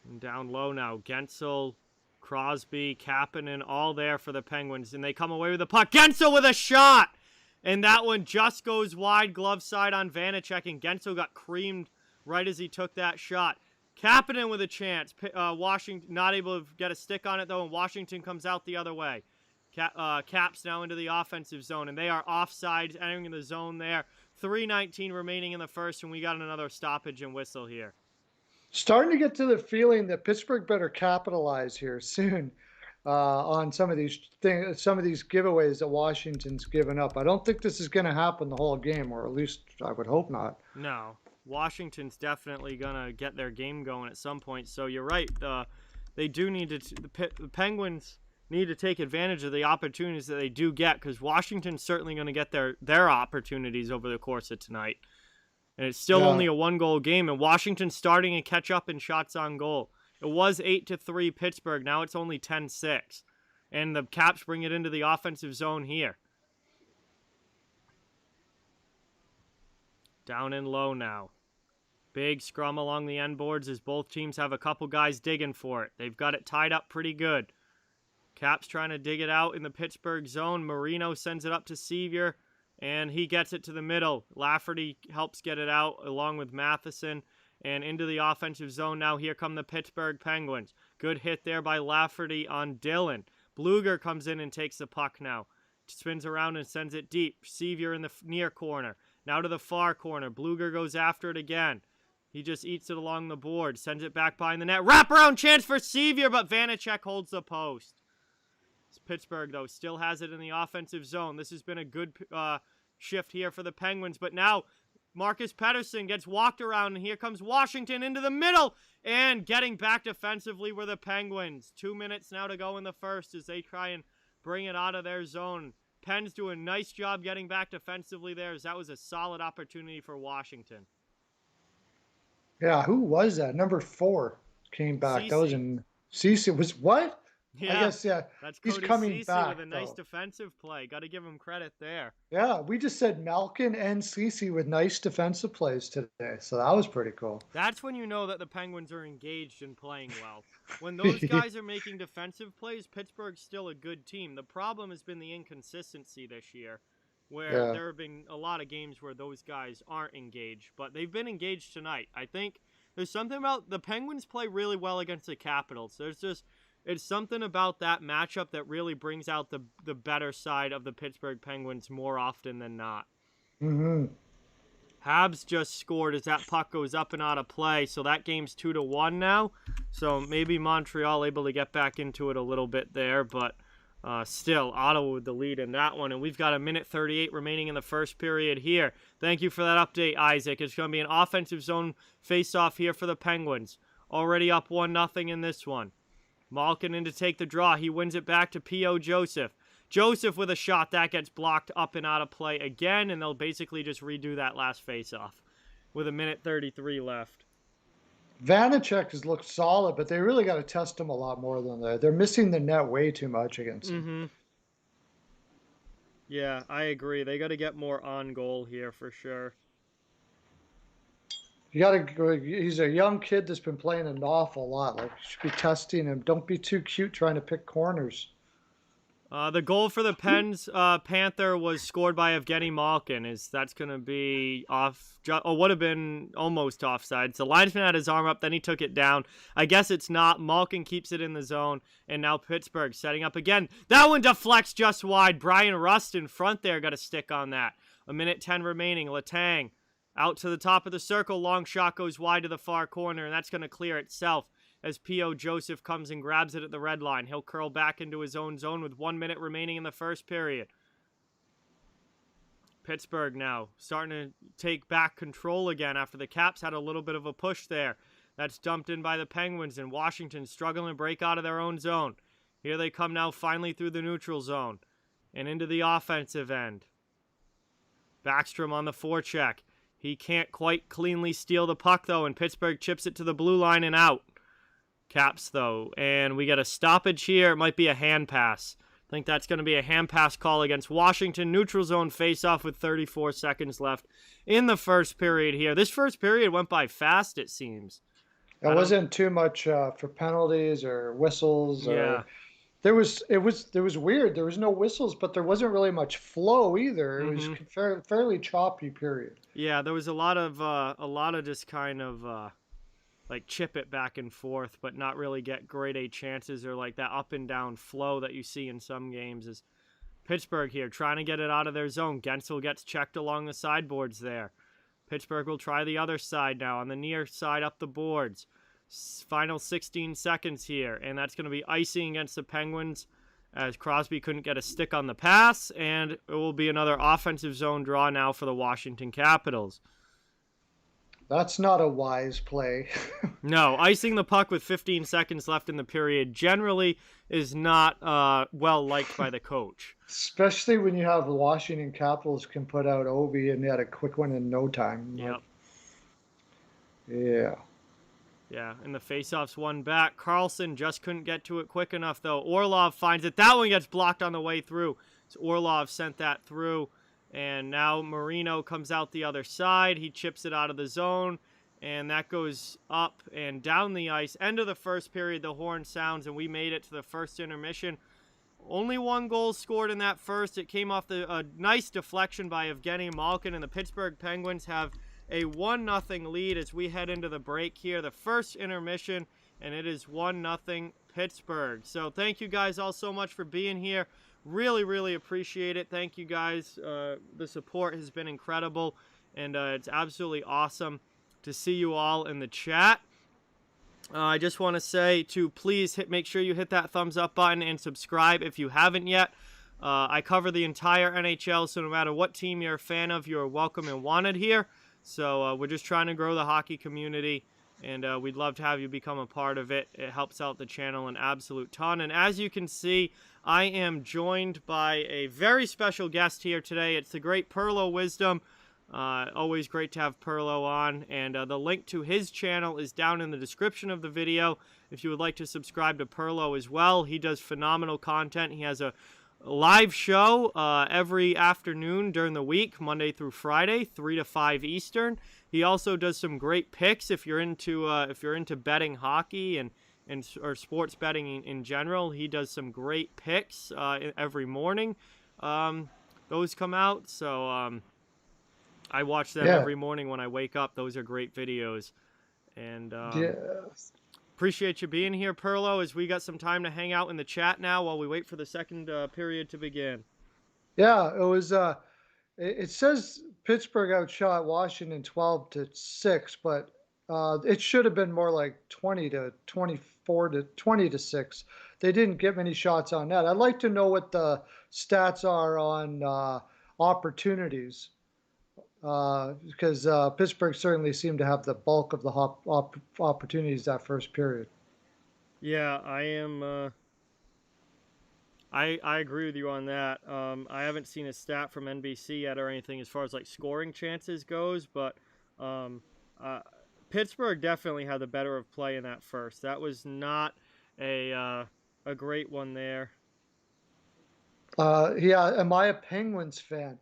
And down low now. Gensel, Crosby, Kapanen, all there for the Penguins. And they come away with the puck. Gensel with a shot! And that one just goes wide, glove side on Vanacek. And Gensel got creamed right as he took that shot. Kapanen with a chance. Washington not able to get a stick on it, though, and Washington comes out the other way. Caps now into the offensive zone, and they are offside, entering the zone there. 3:19 remaining in the first, and we got another stoppage and whistle here. Starting to get to the feeling that Pittsburgh better capitalize here soon on some of these giveaways that Washington's given up. I don't think this is going to happen the whole game, or at least I would hope not. No. Washington's definitely going to get their game going at some point. So you're right. They do need to. The Penguins need to take advantage of the opportunities that they do get, because Washington's certainly going to get their opportunities over the course of tonight. And it's still only a 1-goal game, and Washington's starting to catch up in shots on goal. It was 8-3 Pittsburgh. Now it's only 10-6. And the Caps bring it into the offensive zone here. Down and low now. Big scrum along the end boards as both teams have a couple guys digging for it. They've got it tied up pretty good. Caps trying to dig it out in the Pittsburgh zone. Marino sends it up to Sevier, and he gets it to the middle. Lafferty helps get it out along with Matheson, and into the offensive zone now. Here come the Pittsburgh Penguins. Good hit there by Lafferty on Dillon. Bluger comes in and takes the puck now. Spins around and sends it deep. Sevier in the near corner. Now to the far corner. Bluger goes after it again. He just eats it along the board. Sends it back behind the net. Wraparound chance for Sevier, but Vanacek holds the post. Pittsburgh, though, still has it in the offensive zone. This has been a good shift here for the Penguins. But now Marcus Pettersson gets walked around, and here comes Washington into the middle. And getting back defensively were the Penguins. 2 minutes now to go in the first as they try and bring it out of their zone. Penn's doing a nice job getting back defensively there, as that was a solid opportunity for Washington. Yeah, who was that? Number 4 came back. Ceci. That was in Ceci. Was what? Yeah, I guess, yeah. That's He's Cody coming Ceci back, with a nice though. defensive play. Got to give him credit there. Yeah, we just said Malkin and Ceci with nice defensive plays today, so that was pretty cool. That's when you know that the Penguins are engaged and playing well. When those guys are making defensive plays, Pittsburgh's still a good team. The problem has been the inconsistency this year, where there have been a lot of games where those guys aren't engaged, but they've been engaged tonight. I think there's something about the Penguins play really well against the Capitals. It's something about that matchup that really brings out the better side of the Pittsburgh Penguins more often than not. Mm-hmm. Habs just scored as that puck goes up and out of play, so that game's 2-1 now. So maybe Montreal able to get back into it a little bit there, but still, Ottawa with the lead in that one. And we've got 1:38 remaining in the first period here. Thank you for that update, Isaac. It's going to be an offensive zone face-off here for the Penguins. Already up 1-0 in this one. Malkin in to take the draw. He wins it back to P.O. Joseph. Joseph with a shot. That gets blocked up and out of play again, and they'll basically just redo that last face-off with 1:33 left. Vanacek has looked solid, but they really got to test him a lot more than that. They're missing the net way too much against him. Mm-hmm. Yeah, I agree. They got to get more on goal here for sure. He's a young kid that's been playing an awful lot. Like, you should be testing him. Don't be too cute trying to pick corners. The goal for the Pens Panther was scored by Evgeny Malkin. That's going to be off, would have been almost offside. So linesman had his arm up, then he took it down. I guess it's not. Malkin keeps it in the zone, and now Pittsburgh setting up again. That one deflects just wide. Brian Rust in front there got a stick on that. 1:10 remaining. Letang out to the top of the circle. Long shot goes wide to the far corner, and that's going to clear itself as P.O. Joseph comes and grabs it at the red line. He'll curl back into his own zone with 1 minute remaining in the first period. Pittsburgh now starting to take back control again after the Caps had a little bit of a push there. That's dumped in by the Penguins, and Washington struggling to break out of their own zone. Here they come now finally through the neutral zone and into the offensive end. Backstrom on the forecheck. He can't quite cleanly steal the puck, though, and Pittsburgh chips it to the blue line and out. Caps, though, and we get a stoppage here. It might be a hand pass. I think that's going to be a hand pass call against Washington. Neutral zone face-off with 34 seconds left in the first period here. This first period went by fast, it seems. It wasn't too much for penalties or whistles. Yeah. It was weird. There was no whistles, but there wasn't really much flow either. It was fairly choppy period. Yeah, there was a lot of just kind of like chip it back and forth, but not really get grade A chances or like that up and down flow that you see in some games. Is Pittsburgh here trying to get it out of their zone. Gensel gets checked along the sideboards there. Pittsburgh will try the other side now on the near side up the boards. Final 16 seconds here, and that's going to be icing against the Penguins as Crosby couldn't get a stick on the pass, and it will be another offensive zone draw now for the Washington Capitals. That's not a wise play. No, icing the puck with 15 seconds left in the period generally is not well liked by the coach. Especially when you have the Washington Capitals can put out Ovi and they had a quick one in no time. Yep. Yeah. Yeah, and the faceoff's one back. Carlson just couldn't get to it quick enough, though. Orlov finds it. That one gets blocked on the way through. So Orlov sent that through. And now Marino comes out the other side. He chips it out of the zone. And that goes up and down the ice. End of the first period, the horn sounds, and we made it to the first intermission. Only one goal scored in that first. It came off a nice deflection by Evgeny Malkin, and the Pittsburgh Penguins have a 1-0 lead as we head into the break here. The first intermission, and it is 1-0 Pittsburgh. So thank you guys all so much for being here. Really, really appreciate it. Thank you guys. The support has been incredible, and it's absolutely awesome to see you all in the chat. I just want to say to please make sure you hit that thumbs up button and subscribe if you haven't yet. I cover the entire NHL, so no matter what team you're a fan of, you're welcome and wanted here. So we're just trying to grow the hockey community, and we'd love to have you become a part of it. It helps out the channel an absolute ton. And as you can see, I am joined by a very special guest here today. It's the great Perlo Wisdom. Always great to have Perlo on. And the link to his channel is down in the description of the video. If you would like to subscribe to Perlo as well, he does phenomenal content. He has a live show every afternoon during the week, Monday through Friday, 3 to 5 Eastern. He also does some great picks if you're into betting hockey or sports betting in general. He does some great picks every morning. Those come out, so I watch them every morning when I wake up. Those are great videos, and appreciate you being here, Perlo, as we got some time to hang out in the chat now while we wait for the second period to begin. Yeah, it was. It says Pittsburgh outshot Washington 12-6, but it should have been more like 20-24 to 20-6. They didn't get many shots on net. I'd like to know what the stats are on opportunities. Because Pittsburgh certainly seemed to have the bulk of the opportunities that first period. Yeah, I am. I agree with you on that. I haven't seen a stat from NBC yet or anything as far as like scoring chances goes, but Pittsburgh definitely had the better of play in that first. That was not a great one there. Yeah, am I a Penguins fan?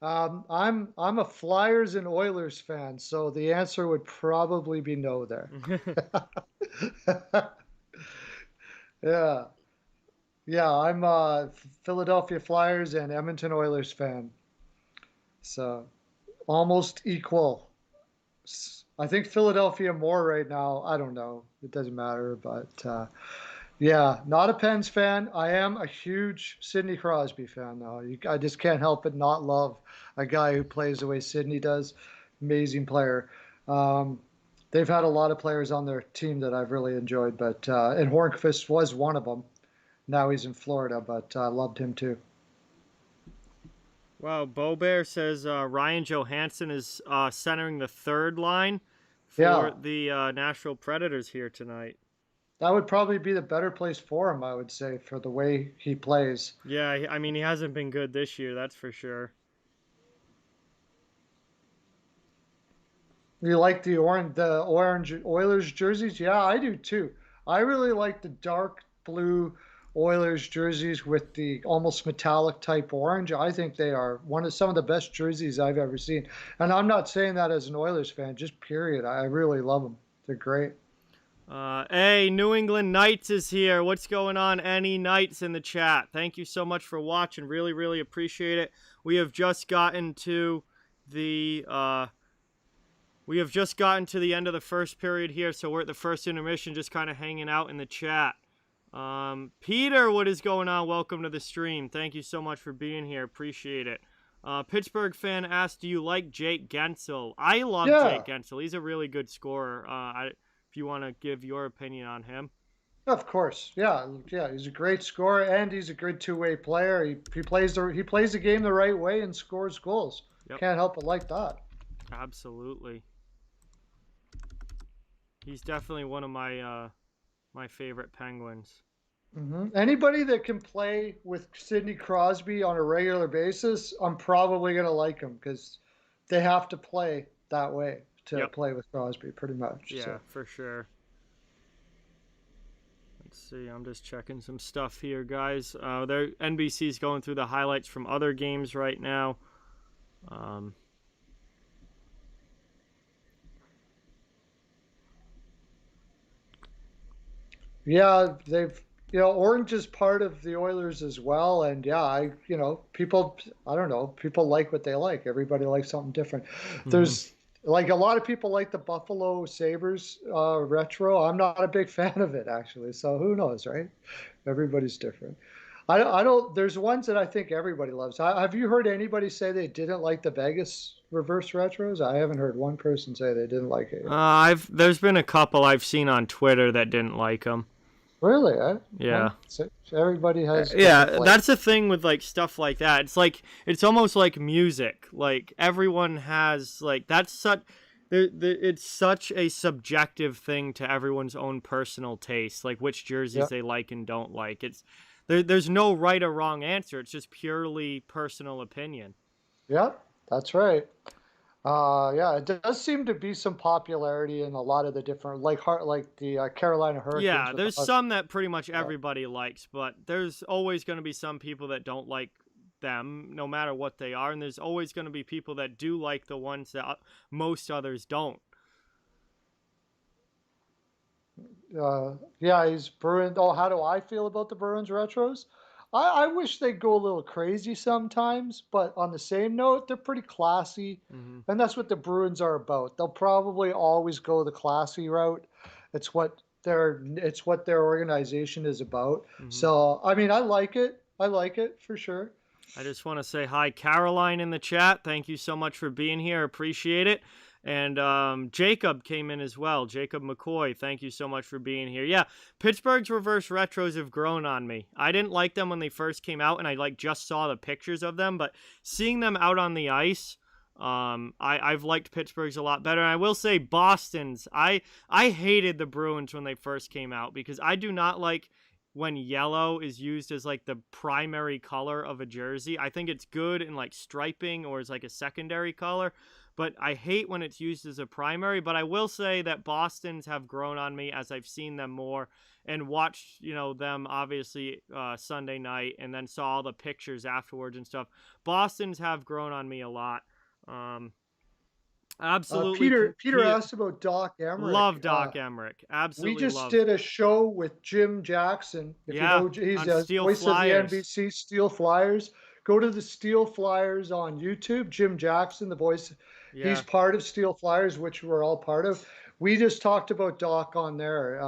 I'm a Flyers and Oilers fan, so the answer would probably be no there. Yeah, I'm a Philadelphia Flyers and Edmonton Oilers fan. So almost equal. I think Philadelphia more right now. I don't know. It doesn't matter, but yeah, not a Pens fan. I am a huge Sidney Crosby fan, though. I just can't help but not love a guy who plays the way Sidney does. Amazing player. They've had a lot of players on their team that I've really enjoyed, but and Hornqvist was one of them. Now he's in Florida, but I loved him too. Wow, Bo Bear says Ryan Johansson is centering the third line for the Nashville Predators here tonight. That would probably be the better place for him, I would say, for the way he plays. Yeah, I mean, he hasn't been good this year, that's for sure. You like the orange Oilers jerseys? Yeah, I do too. I really like the dark blue Oilers jerseys with the almost metallic type orange. I think they are some of the best jerseys I've ever seen. And I'm not saying that as an Oilers fan, just period. I really love them. They're great. Hey, New England Knights is here. What's going on? Any Knights in the chat? Thank you so much for watching. Really, really appreciate it. We have just gotten to the end of the first period here, so we're at the first intermission, just kind of hanging out in the chat. Peter, what is going on? Welcome to the stream. Thank you so much for being here. Appreciate it. Pittsburgh fan asked, do you like Jake Gensel? I love Jake Gensel. He's a really good scorer. If you want to give your opinion on him. Of course, yeah. He's a great scorer and he's a good two-way player. He plays the game the right way and scores goals. Yep. Can't help but like that. Absolutely. He's definitely one of my my favorite Penguins. Mm-hmm. Anybody that can play with Sidney Crosby on a regular basis, I'm probably going to like him because they have to play that way to play with Crosby, pretty much. Yeah, so. For sure. Let's see. I'm just checking some stuff here, guys. NBC's going through the highlights from other games right now. Yeah, Orange is part of the Oilers as well, and people like what they like. Everybody likes something different. Mm-hmm. There's like a lot of people like the Buffalo Sabres retro. I'm not a big fan of it actually, so who knows, right? Everybody's different. I don't. There's ones that I think everybody loves. Have you heard anybody say they didn't like the Vegas reverse retros? I haven't heard one person say they didn't like it. There's been a couple I've seen on Twitter that didn't like them. Really? Yeah. So everybody has. Yeah, that's the thing with like stuff like that. It's almost like music. Like everyone has like it's such a subjective thing to everyone's own personal taste, like which jerseys they like and don't like. There's no right or wrong answer. It's just purely personal opinion. Yep, that's right. It does seem to be some popularity in a lot of the different, like the Carolina Hurricanes. Yeah, there's some that pretty much everybody likes, but there's always going to be some people that don't like them, no matter what they are, and there's always going to be people that do like the ones that most others don't. He's Bruins. Oh, how do I feel about the Bruins retros? I wish they'd go a little crazy sometimes, but on the same note, they're pretty classy, and that's what the Bruins are about. They'll probably always go the classy route. It's what their organization is about. So, I mean, I like it. I like it for sure. I just want to say hi, Caroline, in the chat. Thank you so much for being here. Appreciate it. And Jacob came in as well. Jacob McCoy, thank you so much for being here. Yeah, Pittsburgh's reverse retros have grown on me. I didn't like them when they first came out, and I just saw the pictures of them. But seeing them out on the ice, I've liked Pittsburgh's a lot better. And I will say Boston's. I hated the Bruins when they first came out because I do not like when yellow is used as like the primary color of a jersey. I think it's good in like striping or as like a secondary color. But I hate when it's used as a primary. But I will say that Boston's have grown on me as I've seen them more and watched, them obviously Sunday night and then saw all the pictures afterwards and stuff. Boston's have grown on me a lot. Absolutely. Peter asked about Doc Emrick. Love Doc Emrick. Absolutely. We just did a show with Jim Jackson. If you know, he's the voice Flyers. of the NBC Steel Flyers. Go to the Steel Flyers on YouTube. Jim Jackson, the voice. Yeah. He's part of Steel Flyers, which we're all part of. We just talked about Doc on there.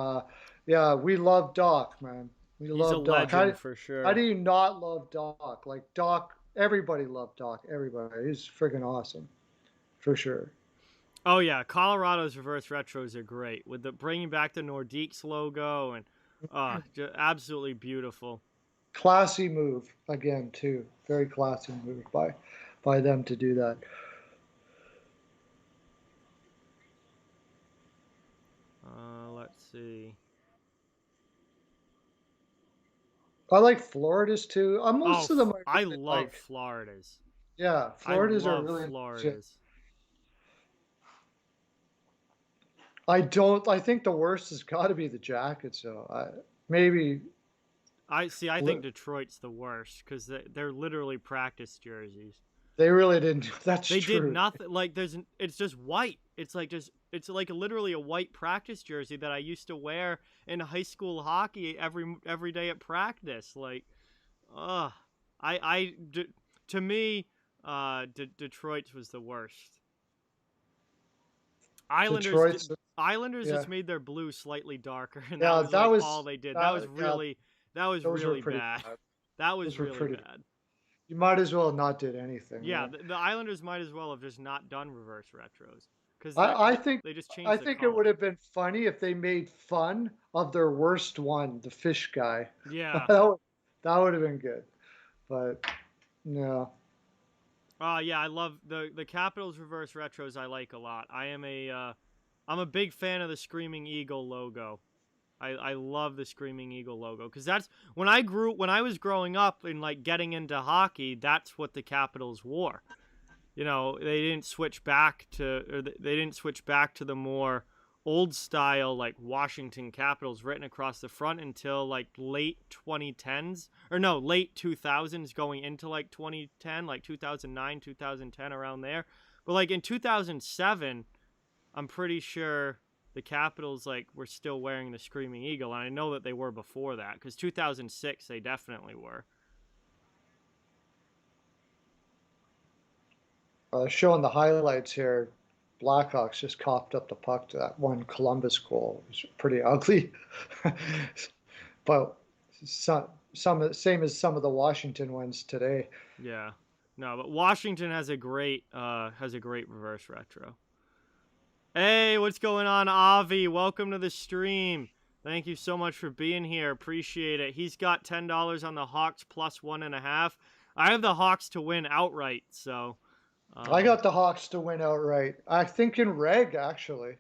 We love Doc, man. He's love Doc. Legend, for sure. How do you not love Doc? Like Doc, everybody loved Doc. Everybody. He's freaking awesome, for sure. Oh yeah, Colorado's reverse retros are great with bringing back the Nordiques logo and just absolutely beautiful. Classy move again too. Very classy move by them to do that. Let's see. I like Florida's too. Most of them. I love Florida's. Yeah, Florida's are really Florida's. I think the worst has got to be the Jackets. So maybe. I think Detroit's the worst because they're literally practice jerseys. They really didn't. That's They did true. nothing. Like it's just white. It's like literally a white practice jersey that I used to wear in high school hockey every day at practice. Like, ugh, to me, Detroit's was the worst. Islanders Detroit's. Islanders Yeah. just made their blue slightly darker, and that Yeah. was That like all was. they did. Yeah. That was Those were really pretty bad. bad. That was Those were really pretty. bad. You might as well not did anything. Yeah, Yeah. the Islanders might as well have just not done reverse retros because I think they just I changed the think it would color. have been funny if they made fun of their worst one, the fish guy. Yeah. That would have been good. But no. Yeah, I love the Capitals reverse retros. I like a lot. I'm a big fan of the Screaming Eagle logo. I love the Screaming Eagle logo because that's when I was growing up and like getting into hockey. That's what the Capitals wore. You know, they didn't switch back to the more old style like Washington Capitals written across the front until like late 2010s or no, late 2000s going into like 2010, like 2009, 2010 around there. But like in 2007, I'm pretty sure the Capitals like were still wearing the Screaming Eagle, and I know that they were before that cuz 2006 they definitely were. Showing the highlights here, Blackhawks just coughed up the puck to that one Columbus goal. It was pretty ugly, but same as some of the Washington ones today. Yeah. No, but Washington has a great reverse retro. Hey, what's going on, Avi? Welcome to the stream. Thank you so much for being here. Appreciate it. He's got $10 on the Hawks plus 1.5. I have the Hawks to win outright, so I got the Hawks to win outright. I think in reg, actually.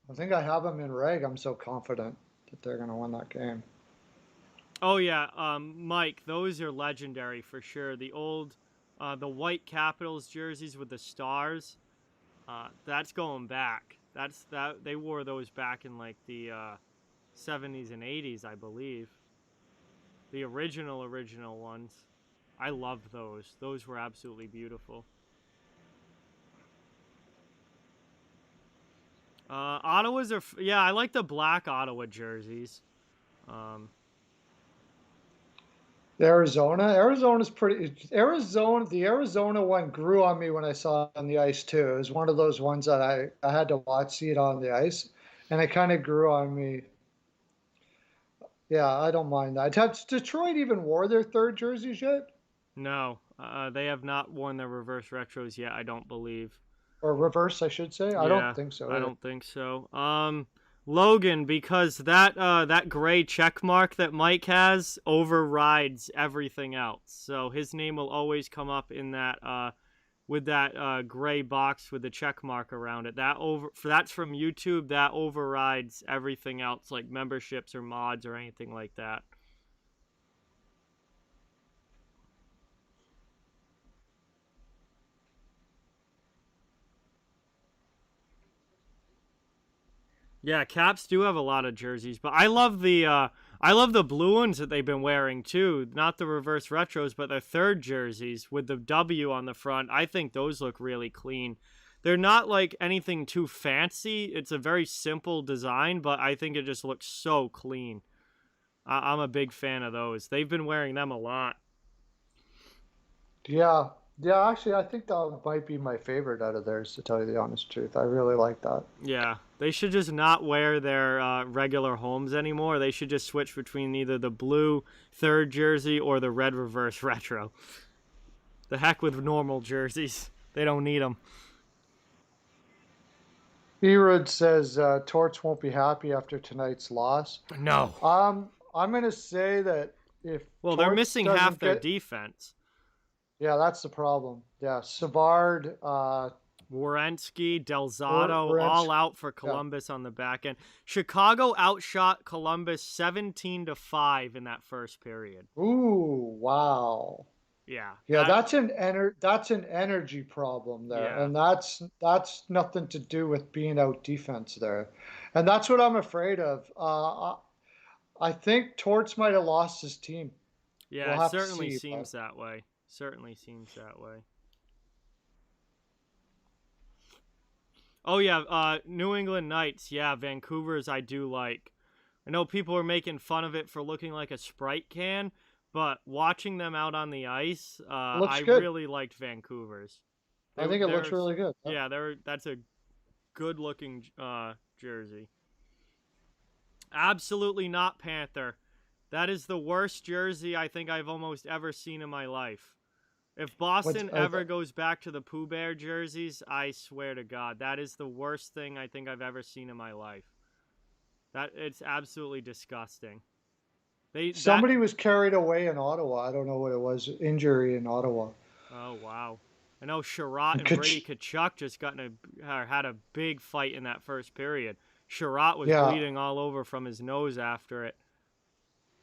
I think I have them in reg. I'm so confident that they're going to win that game. Oh yeah, Mike, those are legendary for sure. The old, the white Capitals jerseys with the stars, that's going back. That they wore those back in like the 70s and 80s, I believe. The original ones. I loved those. Those were absolutely beautiful. Ottawa's are yeah, I like the black Ottawa jerseys. Arizona's pretty. The Arizona one grew on me when I saw it on the ice too. It was one of those ones that I had to see it on the ice, and it kind of grew on me. Yeah, I don't mind that. Has Detroit even wore their third jerseys yet? No, they have not worn their reverse retros yet. I don't believe. Or reverse, I should say. I don't Yeah, think so. I Either. don't think so. Logan, because that gray check mark that Mike has overrides everything else. So his name will always come up in that with that gray box with the check mark around it. That's from YouTube. That overrides everything else like memberships or mods or anything like that. Yeah, Caps do have a lot of jerseys, but I love the blue ones that they've been wearing too. Not the reverse retros, but their third jerseys with the W on the front. I think those look really clean. They're not like anything too fancy. It's a very simple design, but I think it just looks so clean. I'm a big fan of those. They've been wearing them a lot. Yeah, yeah. Actually, I think that might be my favorite out of theirs. To tell you the honest truth, I really like that. Yeah, they should just not wear their regular homes anymore. They should just switch between either the blue third jersey or the red reverse retro. The heck with normal jerseys. They don't need them. Erud says Torts won't be happy after tonight's loss. No. I'm gonna say that if they're Torts missing doesn't half their get, defense. yeah, that's the problem. Yeah, Savard, Werenski, Delzato, Werenski, all out for yeah. Columbus on the back end. Chicago outshot Columbus 17-5 in that first period. Ooh, wow. Yeah. Yeah, that's an energy problem there, Yeah. and that's nothing to do with being out defense there. And that's what I'm afraid of. I think Torts might have lost his team. Yeah, We'll it have to certainly see. But seems that way. Certainly seems that way. Oh yeah, New England Knights. Yeah, Vancouver's I do like. I know people are making fun of it for looking like a Sprite can, but watching them out on the ice, it looks I good. really liked Vancouver's. I think it looks They're really good. Yeah. yeah, that's a good looking jersey. Absolutely not Panther. That is the worst jersey I think I've almost ever seen in my life. If What's Boston ever goes back to the Pooh Bear jerseys, I swear to God, that is the worst thing I think I've ever seen in my life. That it's absolutely disgusting. They that Somebody was carried away in Ottawa. I don't know what it was. Injury in Ottawa. Oh wow. I know Sherratt and Brady Kach- Kachuk just got in had a big fight in that first period. Sherratt was Yeah, bleeding all over from his nose after it.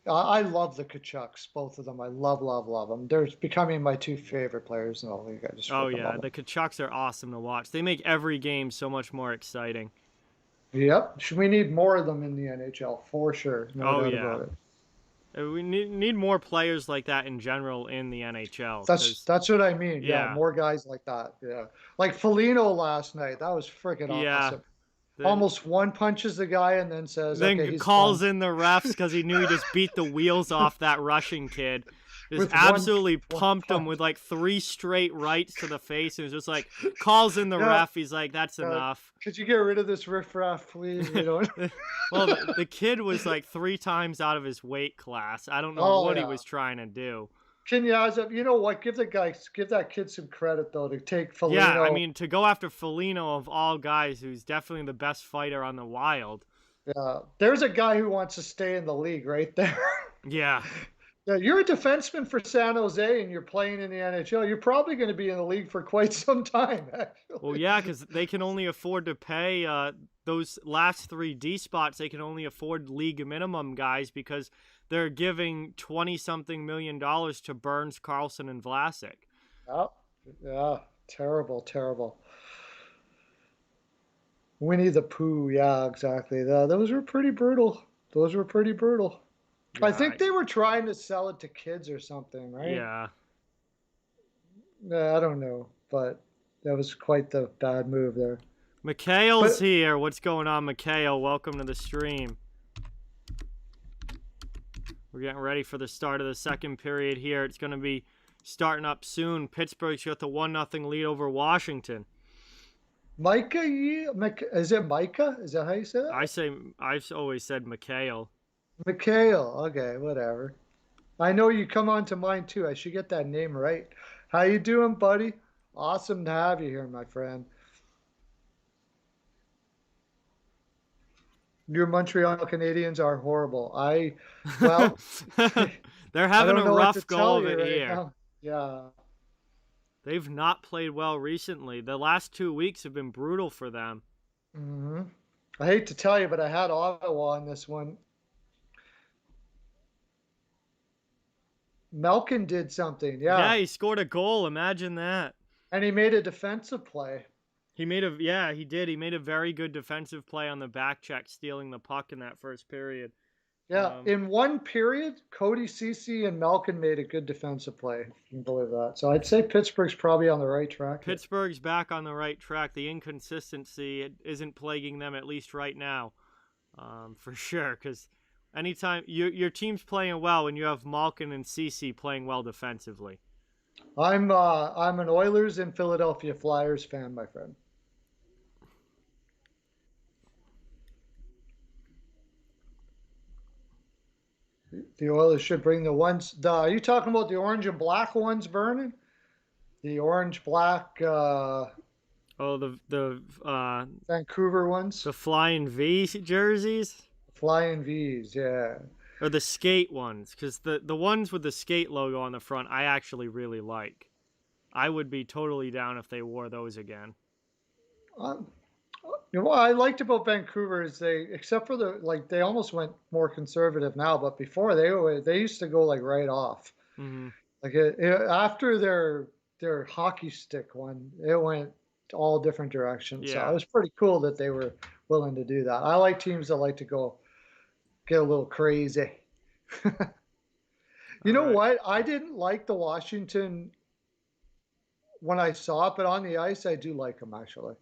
I love the Kachucks, both of them. I love, love, love them. They're becoming my two favorite players in the league. I just Oh freaking yeah, love the them. Kachucks are awesome to watch. They make every game so much more exciting. Yep, we need more of them in the NHL for sure, no Oh doubt yeah. about it. We need more players like that in general in the NHL That's cuz that's what I mean. Yeah, yeah. more guys like that. Yeah, like Foligno last night. That was freaking Yeah. awesome. The, Almost one punches the guy and then says, "Okay, then he's calls done." in the refs because he knew he just beat the wheels off that Russian kid. Just With absolutely one pumped him punch. with like 3 straight rights to the face, and was just like calls in the Yeah, ref. He's like, "That's enough." could you get rid of this riffraff, please? We don't. Well, the kid was like 3 times out of his weight class. I don't know Oh what he yeah. was trying to do. Kenyaza, you know what? Give that kid some credit though to take Yeah, I Foligno. mean, to go after Felino of all guys, who's definitely the best fighter on the Wild. Yeah, there's a guy who wants to stay in the league right there. Yeah. Yeah, you're a defenseman for San Jose and you're playing in the NHL. You're probably going to be in the league for quite some time, Well, actually. yeah, because they can only afford to pay those last 3D spots. They can only afford league minimum guys because they're giving 20-something million dollars to Burns, Carlson, and Vlasic. Yeah, yeah, terrible, terrible. Winnie the Pooh, yeah, exactly. Those were pretty brutal. Those were pretty brutal. I Yeah, think they were trying to sell it to kids or something, right? yeah. I don't know, but that was quite the bad move there. Mikhail's But here. What's going on, Mikhail? Welcome to the stream. We're getting ready for the start of the second period here. It's going to be starting up soon. Pittsburgh's got the 1-0 lead over Washington. Micah, is it Micah? Is that how you say that? I've always said Mikhail. Mikhail. Okay, whatever. I know you come on to mine too. I should get that name right. How you doing, buddy? Awesome to have you here, my friend. Your Montreal Canadiens are horrible. Well, They're I having don't a know what to rough go tell of you it right here. now. Yeah. They've not played well recently. The last 2 weeks have been brutal for them. hmm I hate to tell you, but I had Ottawa on this one. Malkin did something, Yeah, yeah, he scored a goal. Imagine that. and he made a defensive play. He did. He made a very good defensive play on the back check, stealing the puck in that first period. Yeah, in one period, Cody Cece and Malkin made a good defensive play. If you can believe that. So I'd say Pittsburgh's probably on the right track here. Pittsburgh's back on the right track. The inconsistency isn't plaguing them, at least right now, for sure. Because anytime your team's playing well when you have Malkin and Cece playing well defensively. I'm an Oilers and Philadelphia Flyers fan, my friend. The Oilers should bring the ones. Are you talking about the orange and black ones burning? The orange black Oh, Vancouver ones, the Flying V jerseys. flying V's. Yeah. Or the skate ones, because the ones with the skate logo on the front, I actually really like. I would be totally down if they wore those again. Um, what I liked about Vancouver is except for they almost went more conservative now, but before they used to go like right off. Mm-hmm. Like after their hockey stick one, it went all different directions. So it Yeah. was pretty cool that they were willing to do that. I like teams that like to go get a little crazy. You All know right. what? I didn't like the Washington when I saw it, but on the ice, I do like them actually.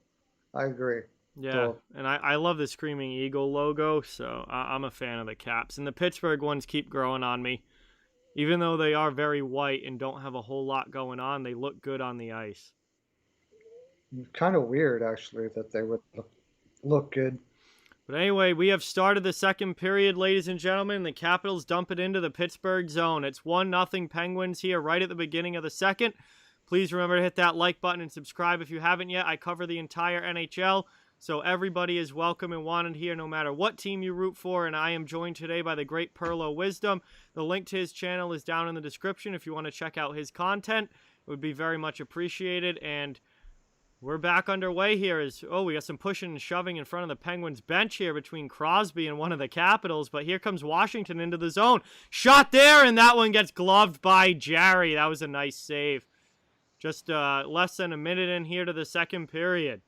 I agree. Yeah, So and I love the Screaming Eagle logo, so I'm a fan of the Caps. And the Pittsburgh ones keep growing on me. Even though they are very white and don't have a whole lot going on, they look good on the ice. kind of weird actually that they would look good. But anyway, we have started the second period, ladies and gentlemen. The Capitals dump it into the Pittsburgh zone. It's 1-0 Penguins here right at the beginning of the second. Please remember to hit that like button and subscribe if you haven't yet. I cover the entire NHL, so everybody is welcome and wanted here no matter what team you root for, and I am joined today by the great Perlo Wisdom. The link to his channel is down in the description if you want to check out his content. It would be very much appreciated, and we're back underway here. We got some pushing and shoving in front of the Penguins bench here between Crosby and one of the Capitals, but here comes Washington into the zone. Shot there, and that one gets gloved by Jarry. That was a nice save. Just less than a minute in here to the second period.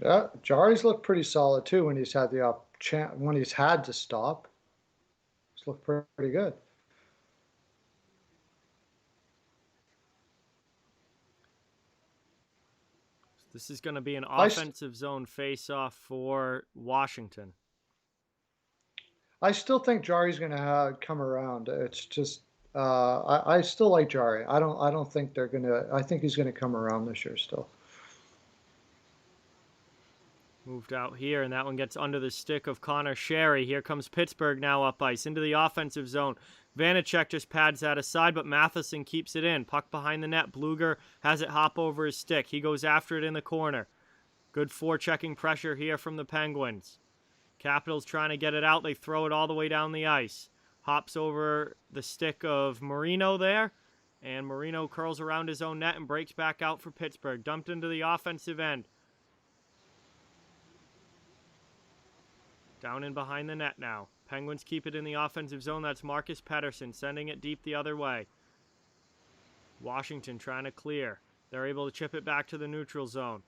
Yeah, Jarry's looked pretty solid too when he's had the when he's had to stop. He's looked pretty good. This is going to be an offensive zone face-off for Washington. I still think Jarry's going to come around. It's just I still like Jarry. I don't think they're going to. I think he's going to come around this year still. Moved out here, and that one gets under the stick of Connor Sherry. Here comes Pittsburgh now up ice into the offensive zone. Vanacek just pads that aside, but Matheson keeps it in. Puck behind the net. Bluger has it hop over his stick. He goes after it in the corner. Good forechecking pressure here from the Penguins. Capitals trying to get it out. They throw it all the way down the ice. Hops over the stick of Marino there, and Marino curls around his own net and breaks back out for Pittsburgh. Dumped into the offensive end. Down in behind the net now. Penguins keep it in the offensive zone. That's Marcus Pettersson sending it deep the other way. Washington trying to clear. They're able to chip it back to the neutral zone.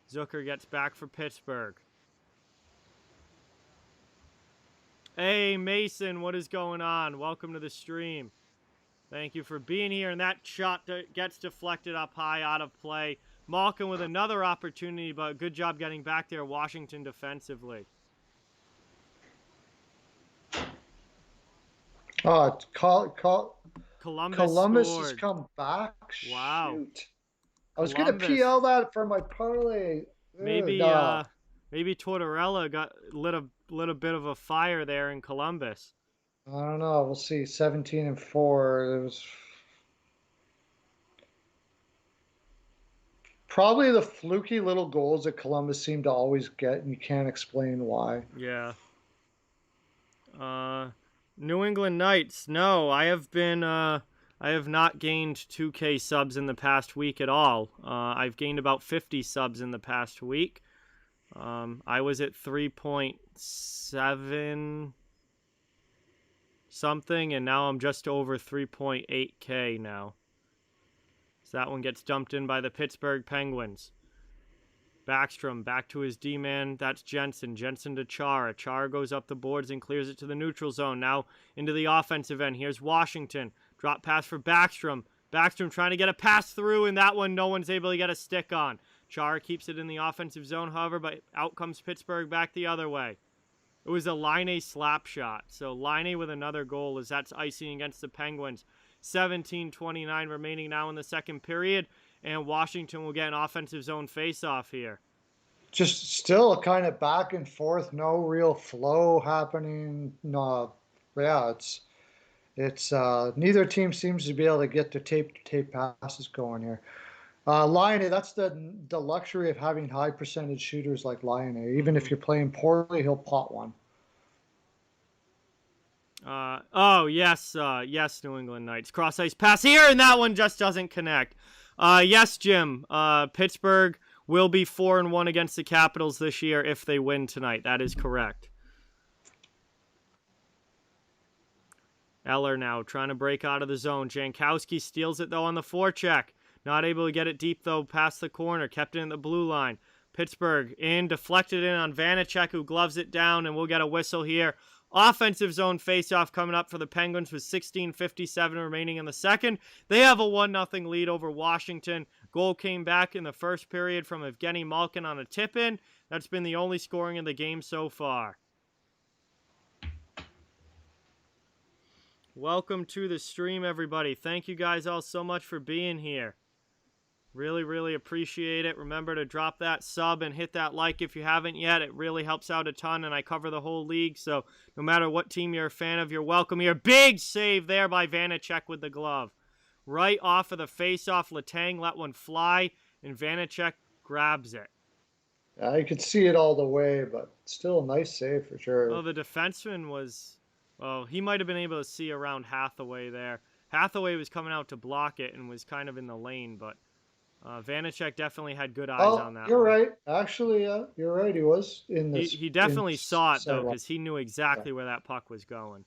Zucker gets back for Pittsburgh. Hey, Mason, what is going on? Welcome to the stream. Thank you for being here. And that shot gets deflected up high, out of play. Malkin with another opportunity, but good job getting back there, Washington defensively. Oh, Columbus scored. has come back. Wow. Shoot. I was going to PL that for my parlay. Maybe Tortorella lit a bit of a fire there in Columbus. I don't know. We'll see. 17-4. It was probably the fluky little goals that Columbus seemed to always get, and you can't explain why. Yeah. New England Knights. No, I have not gained 2K subs in the past week at all. I've gained about 50 subs in the past week. I was at 3.7 something, and now I'm just over 3.8K now. So that one gets dumped in by the Pittsburgh Penguins. Backstrom back to his D-man. That's Jensen. Jensen to Chara. Chara goes up the boards and clears it to the neutral zone. Now into the offensive end. Here's Washington. Drop pass for Backstrom. Backstrom trying to get a pass through, and that one no one's able to get a stick on. Chara keeps it in the offensive zone, however, but out comes Pittsburgh back the other way. It was a Laine slap shot. So Laine with another goal as that's icing against the Penguins. 17:29 remaining now in the second period, and Washington will get an offensive zone face-off here. Just still kind of back and forth, no real flow happening. No, yeah, it's neither team seems to be able to get the tape passes going here. Laine, that's the luxury of having high percentage shooters like Laine. Even if you're playing poorly, he'll pot one. Yes, New England Knights. Cross ice pass here, and that one just doesn't connect. Yes, Jim. Pittsburgh will be 4-1 against the Capitals this year if they win tonight. That is correct. Eller now trying to break out of the zone. Jankowski steals it, though, on the forecheck. Not able to get it deep, though, past the corner. Kept it in the blue line. Pittsburgh in, deflected in on Vanacek, who gloves it down, and we'll get a whistle here. Offensive zone faceoff coming up for the Penguins with 16:57 remaining in the second. They have a 1-0 lead over Washington. Goal came back in the first period from Evgeny Malkin on a tip-in. That's been the only scoring in the game so far. Welcome to the stream, everybody. Thank you guys all so much for being here. Really, really appreciate it. Remember to drop that sub and hit that like if you haven't yet. It really helps out a ton, and I cover the whole league, so no matter what team you're a fan of, you're welcome here. Big save there by Vanacek with the glove. Right off of the face-off, Letang let one fly, and Vanacek grabs it. I could see it all the way, but still a nice save for sure. Oh, the defenseman was... Well, he might have been able to see around Hathaway there. Hathaway was coming out to block it and was kind of in the lane, but... Vanacek definitely had good eyes on that. You're right. Actually, you're right. He was in this. He definitely saw it, though, because he knew exactly where that puck was going.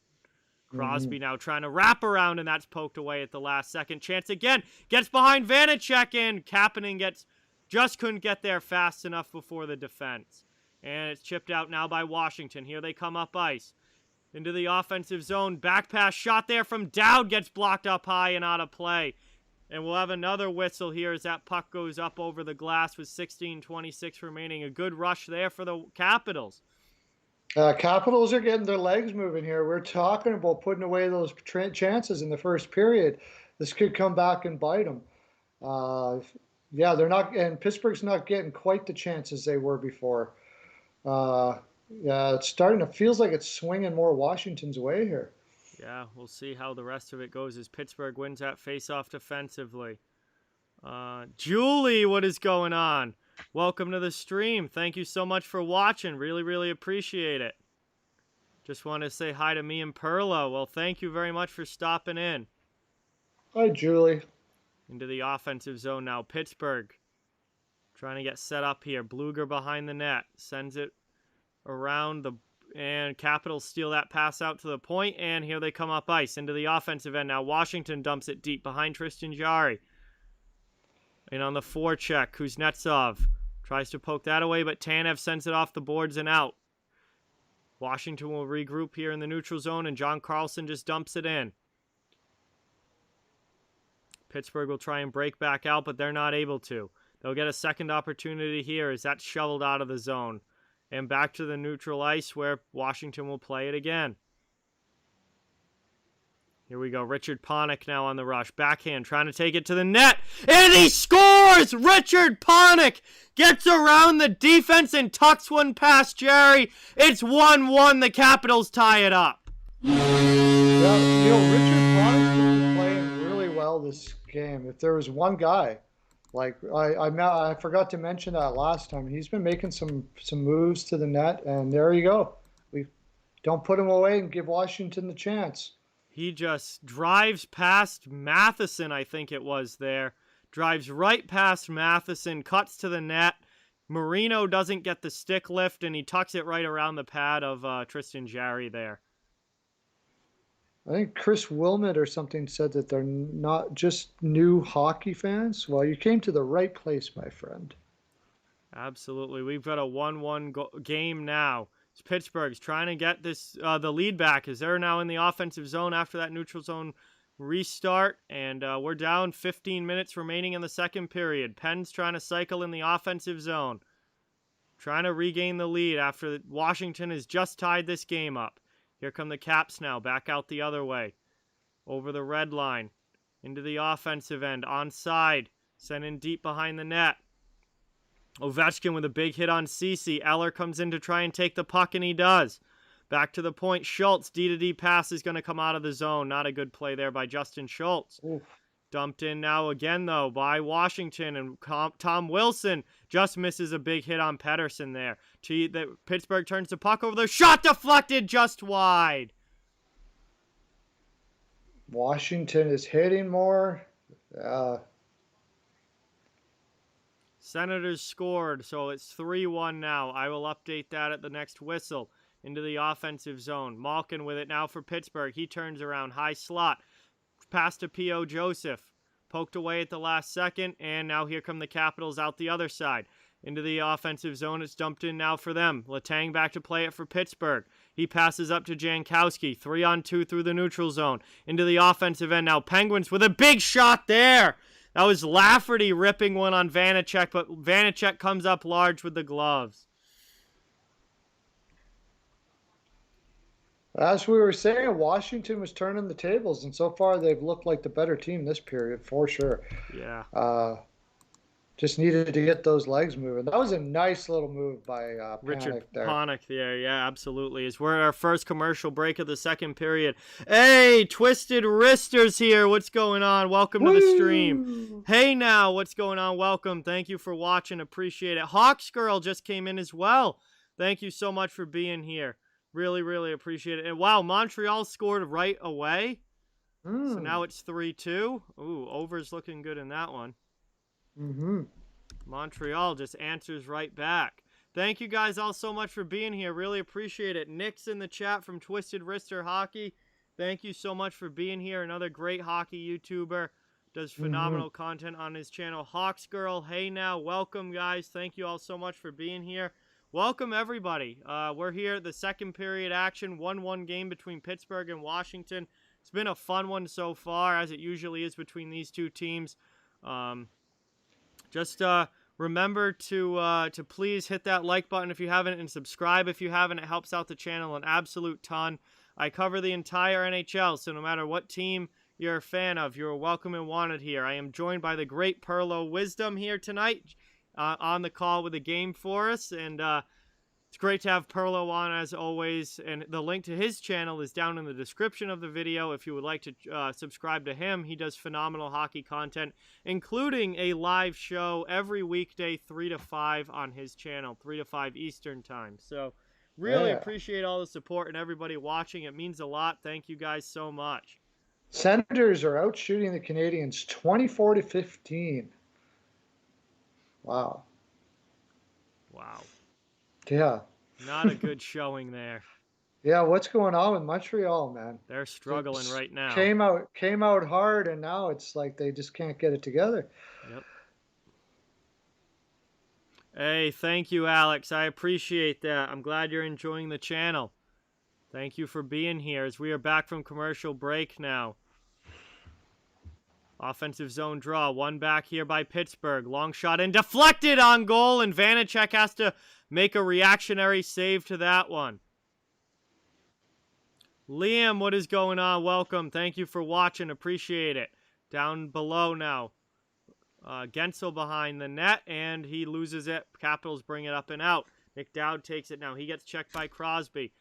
Crosby now trying to wrap around, and that's poked away at the last second. Chance again. Gets behind Vanacek, and Kapanen just couldn't get there fast enough before the defense. And it's chipped out now by Washington. Here they come up ice. Into the offensive zone. Back pass shot there from Dowd. Gets blocked up high and out of play. And we'll have another whistle here as that puck goes up over the glass with 16:26 remaining. A good rush there for the Capitals. Capitals are getting their legs moving here. We're talking about putting away those chances in the first period. This could come back and bite them. Yeah, they're not, and Pittsburgh's not getting quite the chances they were before. Yeah, it's starting to feels like it's swinging more Washington's way here. Yeah, we'll see how the rest of it goes as Pittsburgh wins that face-off defensively. Julie, what is going on? Welcome to the stream. Thank you so much for watching. Really, really appreciate it. Just want to say hi to me and Perlo. Well, thank you very much for stopping in. Hi, Julie. Into the offensive zone now. Pittsburgh trying to get set up here. Bluger behind the net. Sends it around the... And Capitals steal that pass out to the point, and here they come up ice into the offensive end. Now Washington dumps it deep behind Tristan Jarry. And on the forecheck, Kuznetsov tries to poke that away, but Tanev sends it off the boards and out. Washington will regroup here in the neutral zone, and John Carlson just dumps it in. Pittsburgh will try and break back out, but they're not able to. They'll get a second opportunity here as that's shoveled out of the zone. And back to the neutral ice where Washington will play it again. Here we go. Richard Panik now on the rush. Backhand trying to take it to the net. And he scores! Richard Panik gets around the defense and tucks one past Jerry. It's 1-1. The Capitals tie it up. Yeah, Richard Panik's been playing really well this game. If there was one guy... Like I forgot to mention that last time. He's been making some moves to the net, and there you go. We don't put him away and give Washington the chance. He just drives past Matheson, I think it was there. Drives right past Matheson, cuts to the net. Marino doesn't get the stick lift, and he tucks it right around the pad of Tristan Jarry there. I think Chris Wilmot or something said that they're not just new hockey fans. Well, you came to the right place, my friend. Absolutely. We've got a 1-1 game now. Pittsburgh's trying to get this the lead back as they're now in the offensive zone after that neutral zone restart. And we're down 15 minutes remaining in the second period. Penn's trying to cycle in the offensive zone. Trying to regain the lead after Washington has just tied this game up. Here come the Caps now, back out the other way. Over the red line. Into the offensive end, onside. Sent in deep behind the net. Ovechkin with a big hit on Ceci. Eller comes in to try and take the puck, and he does. Back to the point, Schultz. D-to-D pass is going to come out of the zone. Not a good play there by Justin Schultz. Oof. Dumped in now again, though, by Washington. And Tom Wilson just misses a big hit on Pettersson there. Pittsburgh turns the puck over there. Shot deflected just wide. Washington is hitting more. Senators scored, so it's 3-1 now. I will update that at the next whistle. Into the offensive zone. Malkin with it now for Pittsburgh. He turns around. High slot. Pass to P.O. Joseph. poked away at the last second, and now here come the Capitals out the other side. Into the offensive zone, it's dumped in now for them. Letang back to play it for Pittsburgh. He passes up to Jankowski, 3-on-2 through the neutral zone. Into the offensive end now, Penguins with a big shot there. That was Lafferty ripping one on Vanacek, but Vanacek comes up large with the gloves. As we were saying, Washington was turning the tables, and so far they've looked like the better team this period, for sure. Yeah. Just needed to get those legs moving. That was a nice little move by Richard Panik there. Panik there. Yeah, absolutely. As we're at our first commercial break of the second period. Hey, Twisted Wristers here. What's going on? Welcome to the stream. Hey now, what's going on? Welcome. Thank you for watching. Appreciate it. Hawks Girl just came in as well. Thank you so much for being here. Really, really appreciate it. And wow, Montreal scored right away. So now it's 3-2. Ooh, over's looking good in that one. Montreal just answers right back. Thank you guys all so much for being here. Really appreciate it. Nick's in the chat from Twisted Wrister Hockey. Thank you so much for being here. Another great hockey YouTuber. Does phenomenal content on his channel. Hawks Girl, hey now. Welcome, guys. Thank you all so much for being here. Welcome, everybody. We're here at the second period action. 1-1 game between Pittsburgh and Washington. It's been a fun one so far, as it usually is between these two teams. Just remember to please hit that like button if you haven't, and subscribe if you haven't. It helps out the channel an absolute ton. I cover the entire NHL, so no matter what team you're a fan of, you're welcome and wanted here. I am joined by the great Perlo Wisdom here tonight on the call with a game for us, and it's great to have Perlo on as always, and the link to his channel is down in the description of the video if you would like to subscribe to him. He does phenomenal hockey content, including a live show every weekday 3 to 5 on his channel, 3 to 5 Eastern time. So really appreciate all the support and everybody watching. It means a lot. Thank you guys so much. Senators are out shooting the Canadiens 24-15. Wow. Wow. Yeah. Not a good showing there. Yeah, what's going on with Montreal, man? They're struggling right now. Came out hard, and now it's like they just can't get it together. Yep. Hey, thank you, Alex. I appreciate that. I'm glad you're enjoying the channel. Thank you for being here as we are back from commercial break now. Offensive zone draw. One back here by Pittsburgh. Long shot and deflected on goal, and Vanacek has to make a reactionary save to that one. Liam, what is going on? Welcome. Thank you for watching. Appreciate it. Down below now. Gensel behind the net, and he loses it. Capitals bring it up and out. Nick Dowd takes it now. He gets checked by Crosby.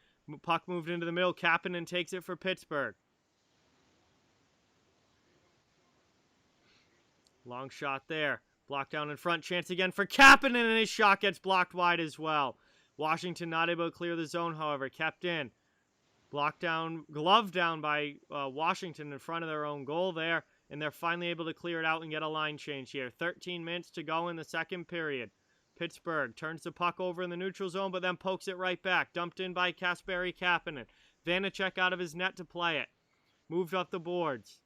Puck moved into the middle. Kapanen takes it for Pittsburgh. Long shot there. Blocked down in front. Chance again for Kapanen, and his shot gets blocked wide as well. Washington not able to clear the zone, however. Kept in. Blocked down, gloved down by Washington in front of their own goal there. And they're finally able to clear it out and get a line change here. 13 minutes to go in the second period. Pittsburgh turns the puck over in the neutral zone, but then pokes it right back. Dumped in by Kasperi Kapanen. Vanacek out of his net to play it. Moved up the boards.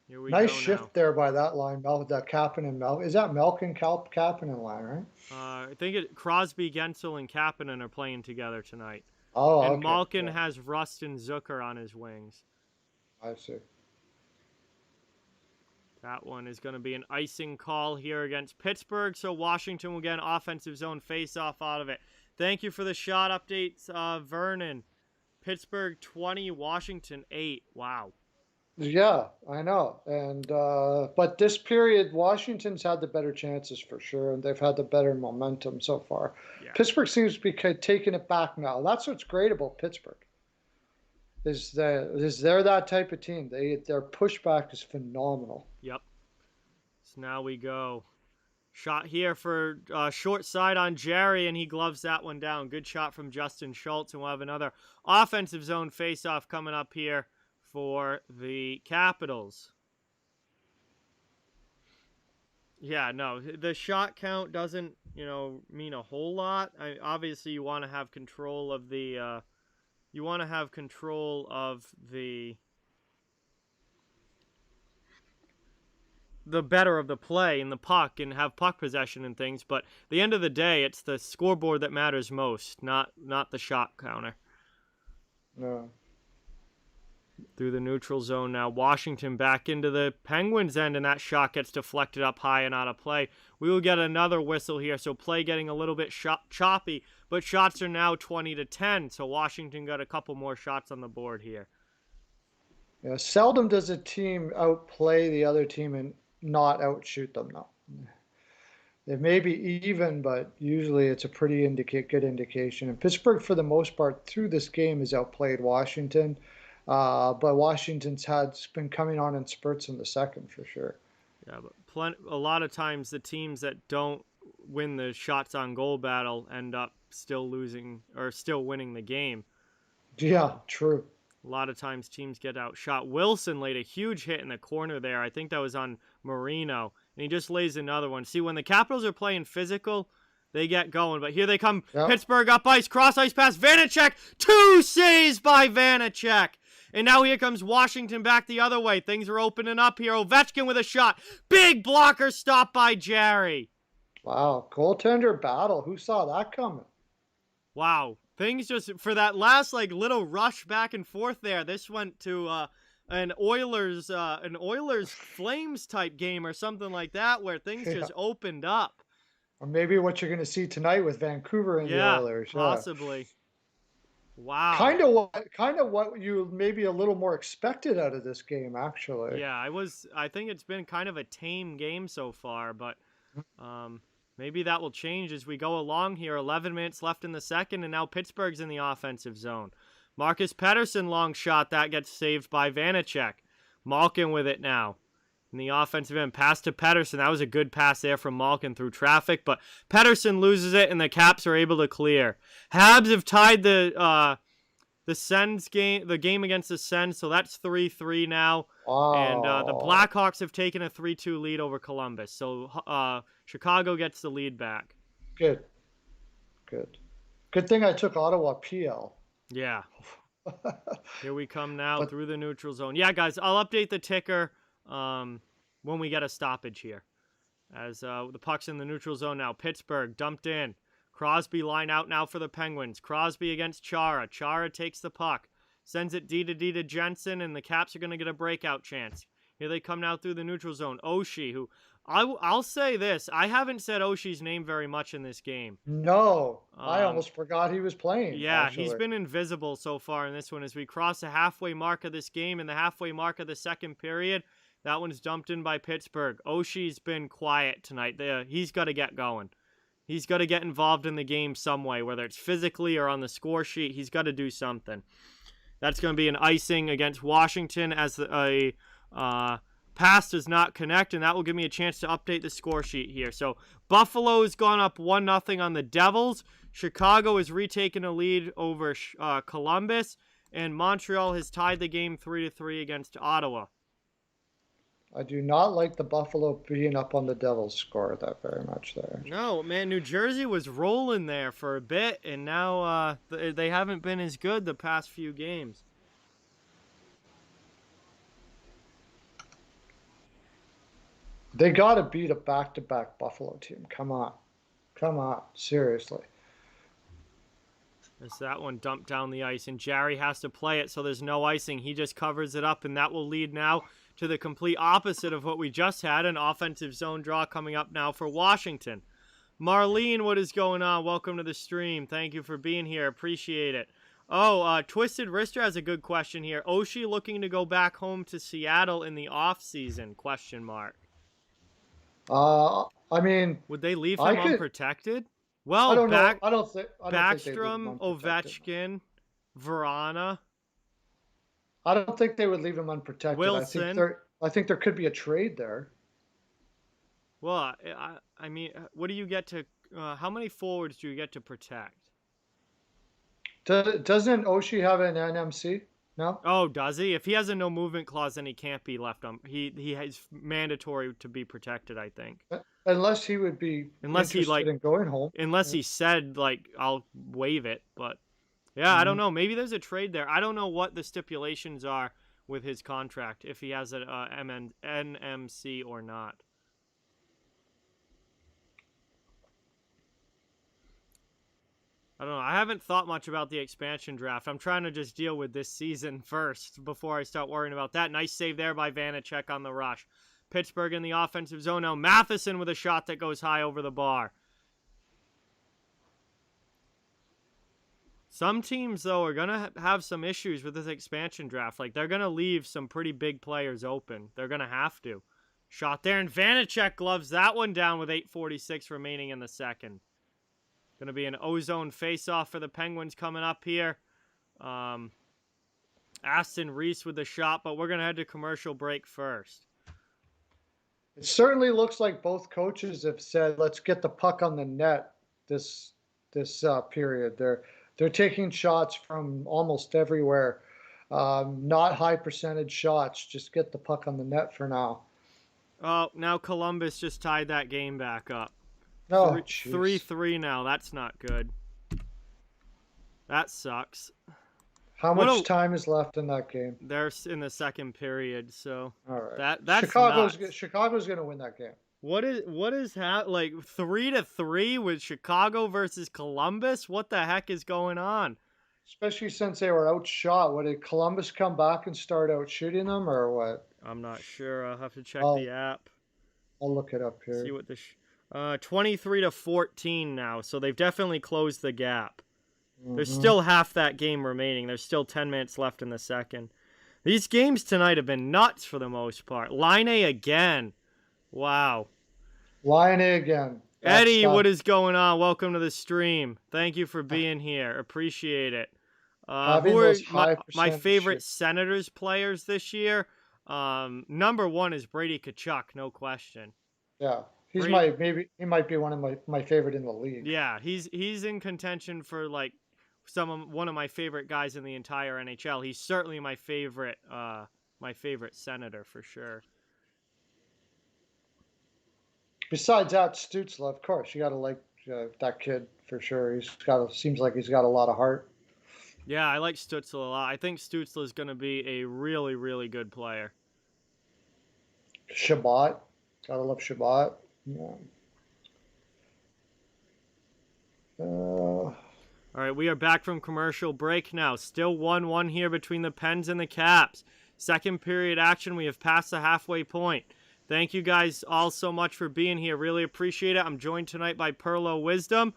Here we nice go shift now. There by that line, that Kapanen Melk. Is that Melk and Kapanen line, right? I think Crosby, Gensel, and Kapanen are playing together tonight. Oh, and okay. Malkin has Rust and Zucker on his wings. I see. That one is going to be an icing call here against Pittsburgh, so Washington will get an offensive zone face-off out of it. Thank you for the shot updates, Vernon. Pittsburgh 20, Washington 8. Wow. Yeah, I know. And but this period, Washington's had the better chances for sure, and they've had the better momentum so far. Yeah. Pittsburgh seems to be taking it back now. That's what's great about Pittsburgh. They're that type of team. Their pushback is phenomenal. Yep. So now we go. Shot here for short side on Jerry, and he gloves that one down. Good shot from Justin Schultz, and we'll have another offensive zone face-off coming up here for the Capitals. Yeah, no, the shot count doesn't, mean a whole lot. Obviously, you want to have control of the You want to have control of the better of the play and the puck and have puck possession and things, but at the end of the day, it's the scoreboard that matters most, not the shot counter. No. Through the neutral zone now, Washington back into the Penguins' end, and that shot gets deflected up high and out of play. We will get another whistle here, so play getting a little bit choppy, but shots are now 20-10, so Washington got a couple more shots on the board here. Yeah, seldom does a team outplay the other team and not outshoot them, though. It may be even, but usually it's a pretty good indication. And Pittsburgh, for the most part, through this game, has outplayed Washington. But Washington's been coming on in spurts in the second for sure. Yeah, but a lot of times the teams that don't win the shots on goal battle end up still losing or still winning the game. Yeah, true. A lot of times teams get outshot. Wilson laid a huge hit in the corner there. I think that was on Marino, and he just lays another one. See, when the Capitals are playing physical, they get going. But here they come. Yep. Pittsburgh up ice, cross ice pass, Vanacek. 2 saves by Vanacek. And now here comes Washington back the other way. Things are opening up here. Ovechkin with a shot. Big blocker stop by Jarry. Wow, goaltender battle. Who saw that coming? Wow. Things just, for that last little rush back and forth there, this went to an Oilers Flames type game or something like that, where things just opened up. Or maybe what you're going to see tonight with Vancouver and the Oilers. Possibly. Wow. Kind of what you maybe a little more expected out of this game, actually. Yeah, I think it's been kind of a tame game so far, but maybe that will change as we go along here. 11 minutes left in the second, and now Pittsburgh's in the offensive zone. Marcus Pettersson long shot that gets saved by Vanacek. Malkin with it now. In the offensive end, pass to Pettersson. That was a good pass there from Malkin through traffic, but Pettersson loses it, and the Caps are able to clear. Habs have tied the Sens game, the game against the Sens, so that's 3-3 now. Wow. And the Blackhawks have taken a 3-2 lead over Columbus, so Chicago gets the lead back. Good thing I took Ottawa PL. Yeah. Here we come now through the neutral zone. Yeah, guys, I'll update the ticker when we get a stoppage here. As the puck's in the neutral zone now. Pittsburgh dumped in. Crosby line out now for the Penguins. Crosby against Chara. Chara takes the puck. Sends it D to Jensen, and the Caps are going to get a breakout chance. Here they come now through the neutral zone. Oshie, who I'll say this. I haven't said Oshie's name very much in this game. No, I almost forgot he was playing. Yeah, actually. He's been invisible so far in this one. As we cross the halfway mark of this game and the halfway mark of the second period, that one's dumped in by Pittsburgh. Oshie's been quiet tonight. He's got to get going. He's got to get involved in the game some way, whether it's physically or on the score sheet. He's got to do something. That's going to be an icing against Washington as a pass does not connect, and that will give me a chance to update the score sheet here. So Buffalo has gone up 1-0 on the Devils. Chicago has retaken a lead over Columbus, and Montreal has tied the game 3-3 against Ottawa. I do not like the Buffalo being up on the Devils score that very much there. No, man, New Jersey was rolling there for a bit, and now they haven't been as good the past few games. They got to beat a back-to-back Buffalo team. Come on. Seriously. As that one dumped down the ice, and Jarry has to play it, so there's no icing. He just covers it up, and that will lead now to the complete opposite of what we just had, an offensive zone draw coming up now for Washington. Marlene, what is going on? Welcome to the stream. Thank you for being here. Appreciate it. Twisted Wrister has a good question here. Oshie looking to go back home to Seattle in the offseason? ? I mean, would they leave him unprotected? Well, I don't know. I don't think Backstrom, Ovechkin, Verana. I don't think they would leave him unprotected. Wilson. I think there could be a trade there. Well, I mean, what do you get to? How many forwards do you get to protect? Doesn't Oshie have an NMC? No. Oh, does he? If he has a no movement clause, then he can't be left on. He has mandatory to be protected, I think. Unless he would be interested in going home. Unless he said I'll waive it, but Yeah, I don't know. Maybe there's a trade there. I don't know what the stipulations are with his contract, if he has an NMC or not. I don't know. I haven't thought much about the expansion draft. I'm trying to just deal with this season first before I start worrying about that. Nice save there by Vanacek on the rush. Pittsburgh in the offensive zone now. Matheson with a shot that goes high over the bar. Some teams, though, are going to have some issues with this expansion draft. Like, they're going to leave some pretty big players open. They're going to have to. Shot there, and Vanacek gloves that one down with 8:46 remaining in the second. Going to be an ozone face-off for the Penguins coming up here. Aston Reese with the shot, but we're going to head to commercial break first. It certainly looks like both coaches have said, let's get the puck on the net this period. They're taking shots from almost everywhere. Not high percentage shots. Just get the puck on the net for now. Oh, now Columbus just tied that game back up. Oh, 3-3 now. That's not good. That sucks. How much time is left in that game? They're in the second period, so all right. That's Chicago's going to win that game. What is like 3-3 with Chicago versus Columbus? What the heck is going on? Especially since they were outshot. Did Columbus come back and start out shooting them, or what? I'm not sure. I'll have to check the app. I'll look it up here. See what the 23-14 now, so they've definitely closed the gap. There's still half that game remaining. There's still 10 minutes left in the second. These games tonight have been nuts for the most part. Line A again. Wow. Line A again. Eddie, what is going on? Welcome to the stream. Thank you for being here. Appreciate it. Who are my favorite Senators players this year? Number one is Brady Tkachuk, no question. Yeah. He might be one of my favorite in the league. Yeah, he's in contention for like one of my favorite guys in the entire NHL. He's certainly my favorite Senator for sure. Besides that, Stützle, of course, you got to like that kid for sure. Seems like he's got a lot of heart. Yeah, I like Stützle a lot. I think Stützle is going to be a really, really good player. Shabbat, gotta love Shabbat. Yeah. All right, we are back from commercial break now. Still 1-1 here between the Pens and the Caps. Second period action. We have passed the halfway point. Thank you guys all so much for being here. Really appreciate it. I'm joined tonight by Perlo Wisdom,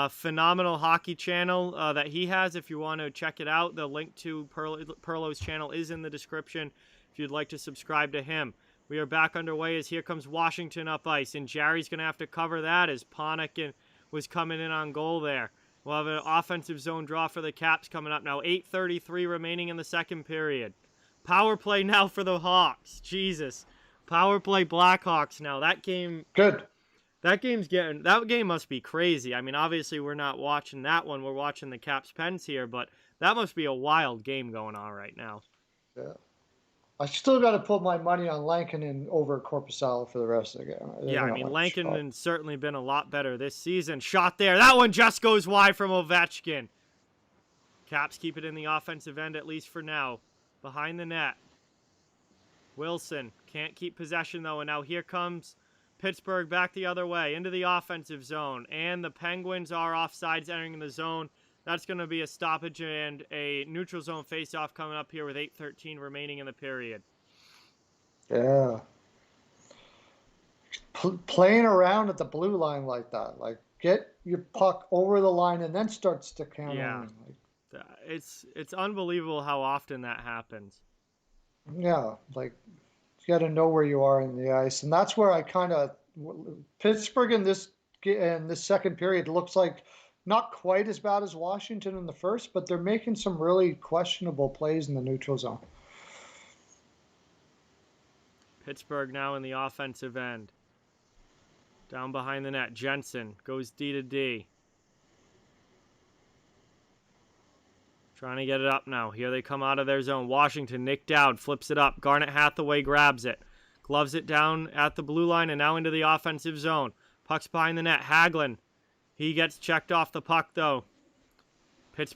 phenomenal hockey channel that he has. If you want to check it out, the link to Perlo's channel is in the description if you'd like to subscribe to him. We are back underway as here comes Washington up ice, and Jarry's going to have to cover that as Panik was coming in on goal there. We'll have an offensive zone draw for the Caps coming up now. 8:33 remaining in the second period. Power play now for the Hawks. Jesus. Power play Blackhawks now. That game... Good. That game must be crazy. I mean, obviously we're not watching that one. We're watching the Caps Pens here, but that must be a wild game going on right now. Yeah. I still got to put my money on Lankinen over Korpisalo for the rest of the game. Yeah, I mean, Lankinen's certainly been a lot better this season. Shot there. That one just goes wide from Ovechkin. Caps keep it in the offensive end, at least for now. Behind the net. Wilson can't keep possession, though, and now here comes Pittsburgh back the other way into the offensive zone, and the Penguins are offsides entering the zone. That's going to be a stoppage and a neutral zone faceoff coming up here with 8:13 remaining in the period. Yeah. Playing around at the blue line like that. Like, get your puck over the line and then start sticking on. Yeah. It's unbelievable how often that happens. Yeah. Like, you got to know where you are in the ice. And that's where I kind of... Pittsburgh in this second period looks like not quite as bad as Washington in the first, but they're making some really questionable plays in the neutral zone. Pittsburgh now in the offensive end. Down behind the net, Jensen goes D to D. Trying to get it up now. Here they come out of their zone. Washington, Nick Dowd, flips it up. Garnet Hathaway grabs it. Gloves it down at the blue line and now into the offensive zone. Puck's behind the net. Hagelin. He gets checked off the puck, though.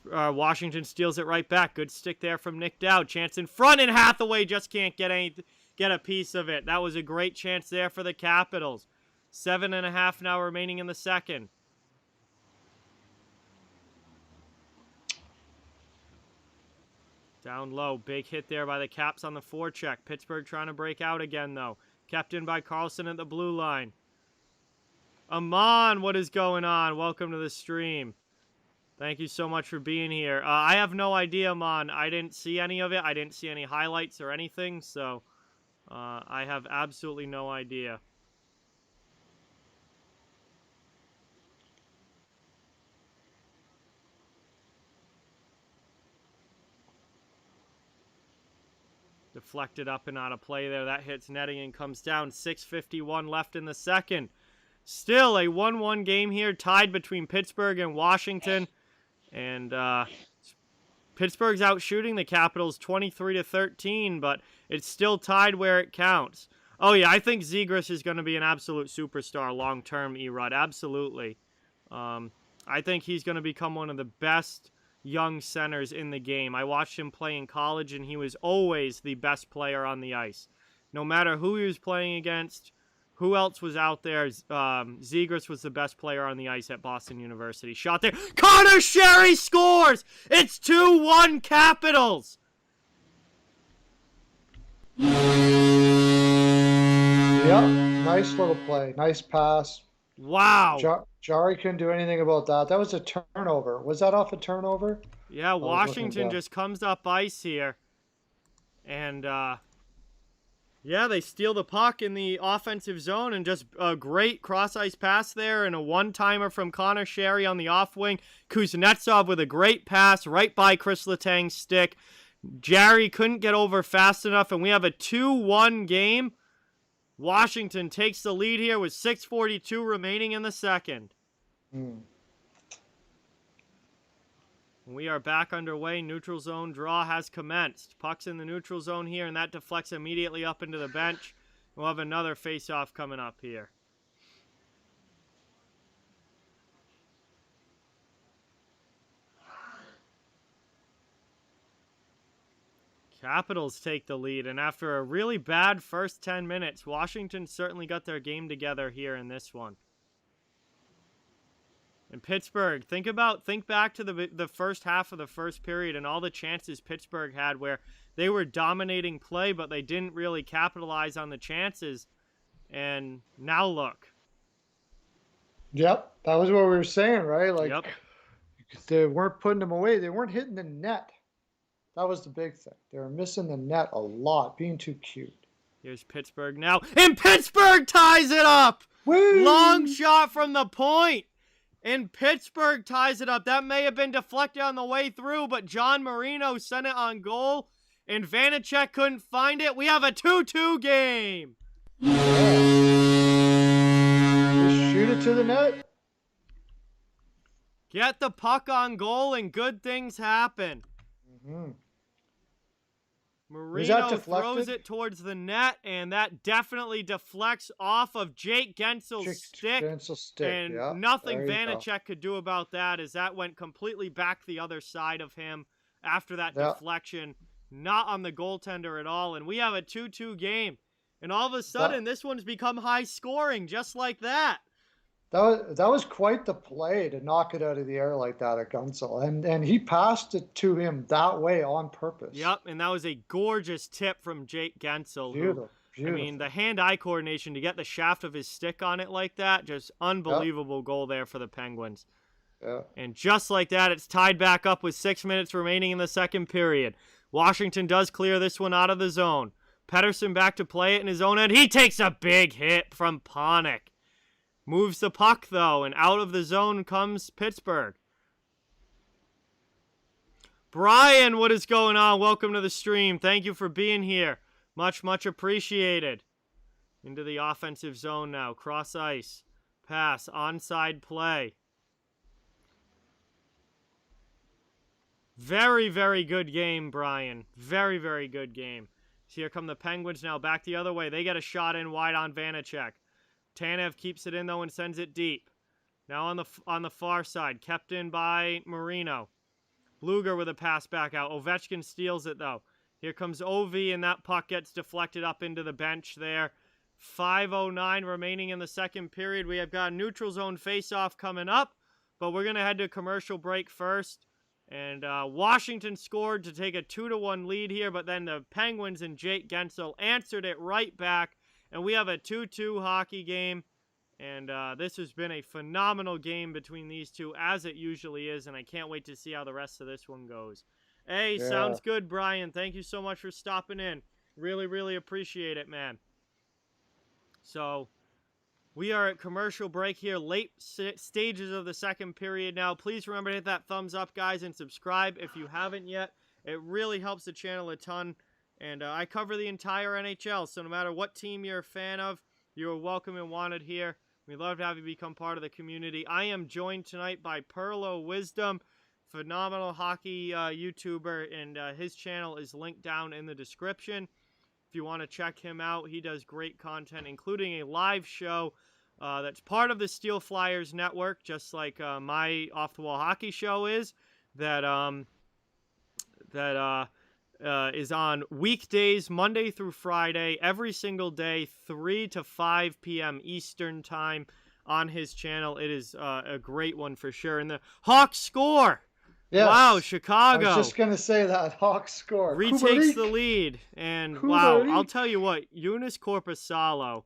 Washington steals it right back. Good stick there from Nick Dowd. Chance in front, and Hathaway just can't get a piece of it. That was a great chance there for the Capitals. 7.5 now remaining in the second. Down low. Big hit there by the Caps on the forecheck. Pittsburgh trying to break out again, though. Kept in by Carlson at the blue line. Amon, what is going on? Welcome to the stream. Thank you so much for being here. I have no idea, Amon. I didn't see any of it. I didn't see any highlights or anything, so I have absolutely no idea. Deflected up and out of play there. That hits netting and comes down. 6:51 left in the second. Still a 1-1 game here, tied between Pittsburgh and Washington. And Pittsburgh's out shooting the Capitals 23-13, but it's still tied where it counts. Oh, yeah, I think Zegras is going to be an absolute superstar long-term, Erod. Absolutely. I think he's going to become one of the best young centers in the game. I watched him play in college, and he was always the best player on the ice. No matter who he was playing against, who else was out there, Zegras was the best player on the ice at Boston University. Shot there. Connor Sherry scores! It's 2-1 Capitals! Yep, nice little play. Nice pass. Wow. Jari couldn't do anything about that. That was a turnover. Was that off a turnover? Yeah, Washington just comes up ice here. And, yeah, they steal the puck in the offensive zone, and just a great cross-ice pass there, and a one-timer from Connor Sherry on the off wing. Kuznetsov with a great pass right by Chris Letang's stick. Jari couldn't get over fast enough, and we have a 2-1 game. Washington takes the lead here with 6:42 remaining in the second. We are back underway. Neutral zone draw has commenced. Puck's in the neutral zone here, and that deflects immediately up into the bench. We'll have another face-off coming up here. Capitals take the lead, and after a really bad first 10 minutes, Washington certainly got their game together here in this one. And Pittsburgh, think back to the first half of the first period and all the chances Pittsburgh had where they were dominating play, but they didn't really capitalize on the chances. And now look. Yep, that was what we were saying, right? Like, yep. They weren't putting them away. They weren't hitting the net. That was the big thing. They were missing the net a lot, being too cute. Here's Pittsburgh now, and Pittsburgh ties it up! Woo! Long shot from the point, and Pittsburgh ties it up. That may have been deflected on the way through, but John Marino sent it on goal, and Vanacek couldn't find it. We have a 2-2 game! Yeah. Just shoot it to the net. Get the puck on goal, and good things happen. Marino throws it towards the net, and that definitely deflects off of Jake Gensel's stick. And yeah, nothing Vanacek could do about that, as that went completely back the other side of him after that deflection. Not on the goaltender at all. And we have a 2-2 game. And all of a sudden, this one's become high scoring, just like that. That was quite the play to knock it out of the air like that at Gunsel. And he passed it to him that way on purpose. Yep, and that was a gorgeous tip from Jake Gensel. Beautiful. I mean, the hand-eye coordination to get the shaft of his stick on it like that, just unbelievable goal there for the Penguins. Yeah. And just like that, it's tied back up with 6 minutes remaining in the second period. Washington does clear this one out of the zone. Pettersson back to play it in his own end. He takes a big hit from Panik. Moves the puck, though, and out of the zone comes Pittsburgh. Brian, what is going on? Welcome to the stream. Thank you for being here. Much, much appreciated. Into the offensive zone now. Cross ice. Pass. Onside play. Very, very good game, Brian. Very, very good game. So here come the Penguins now. Back the other way. They get a shot in wide on Vanacek. Tanev keeps it in, though, and sends it deep. Now on the far side, kept in by Marino. Luger with a pass back out. Ovechkin steals it, though. Here comes Ovi, and that puck gets deflected up into the bench there. 5:09 remaining in the second period. We have got a neutral zone face-off coming up, but we're going to head to commercial break first. And Washington scored to take a 2-1 lead here, but then the Penguins and Jake Gensel answered it right back, and we have a 2-2 hockey game. And this has been a phenomenal game between these two, as it usually is, and I can't wait to see how the rest of this one goes. Hey, Yeah. Sounds good, Brian. Thank you so much for stopping in. Really, really appreciate it, man. So, we are at commercial break here, late stages of the second period now. Please remember to hit that thumbs up, guys, and subscribe if you haven't yet. It really helps the channel a ton. And I cover the entire NHL, so no matter what team you're a fan of, you're welcome and wanted here. We'd love to have you become part of the community. I am joined tonight by Perlo Wisdom, phenomenal hockey YouTuber, and his channel is linked down in the description. If you want to check him out, he does great content, including a live show that's part of the Steel Flyers network, just like my Off the Wall Hockey show is, that is on weekdays, Monday through Friday, every single day, 3 to 5 p.m. Eastern time on his channel. It is a great one for sure. And the Hawks score! Yes. Wow, Chicago. I was just going to say that. Hawks score. Retakes the lead. And wow, I'll tell you what, Jonas Korpisalo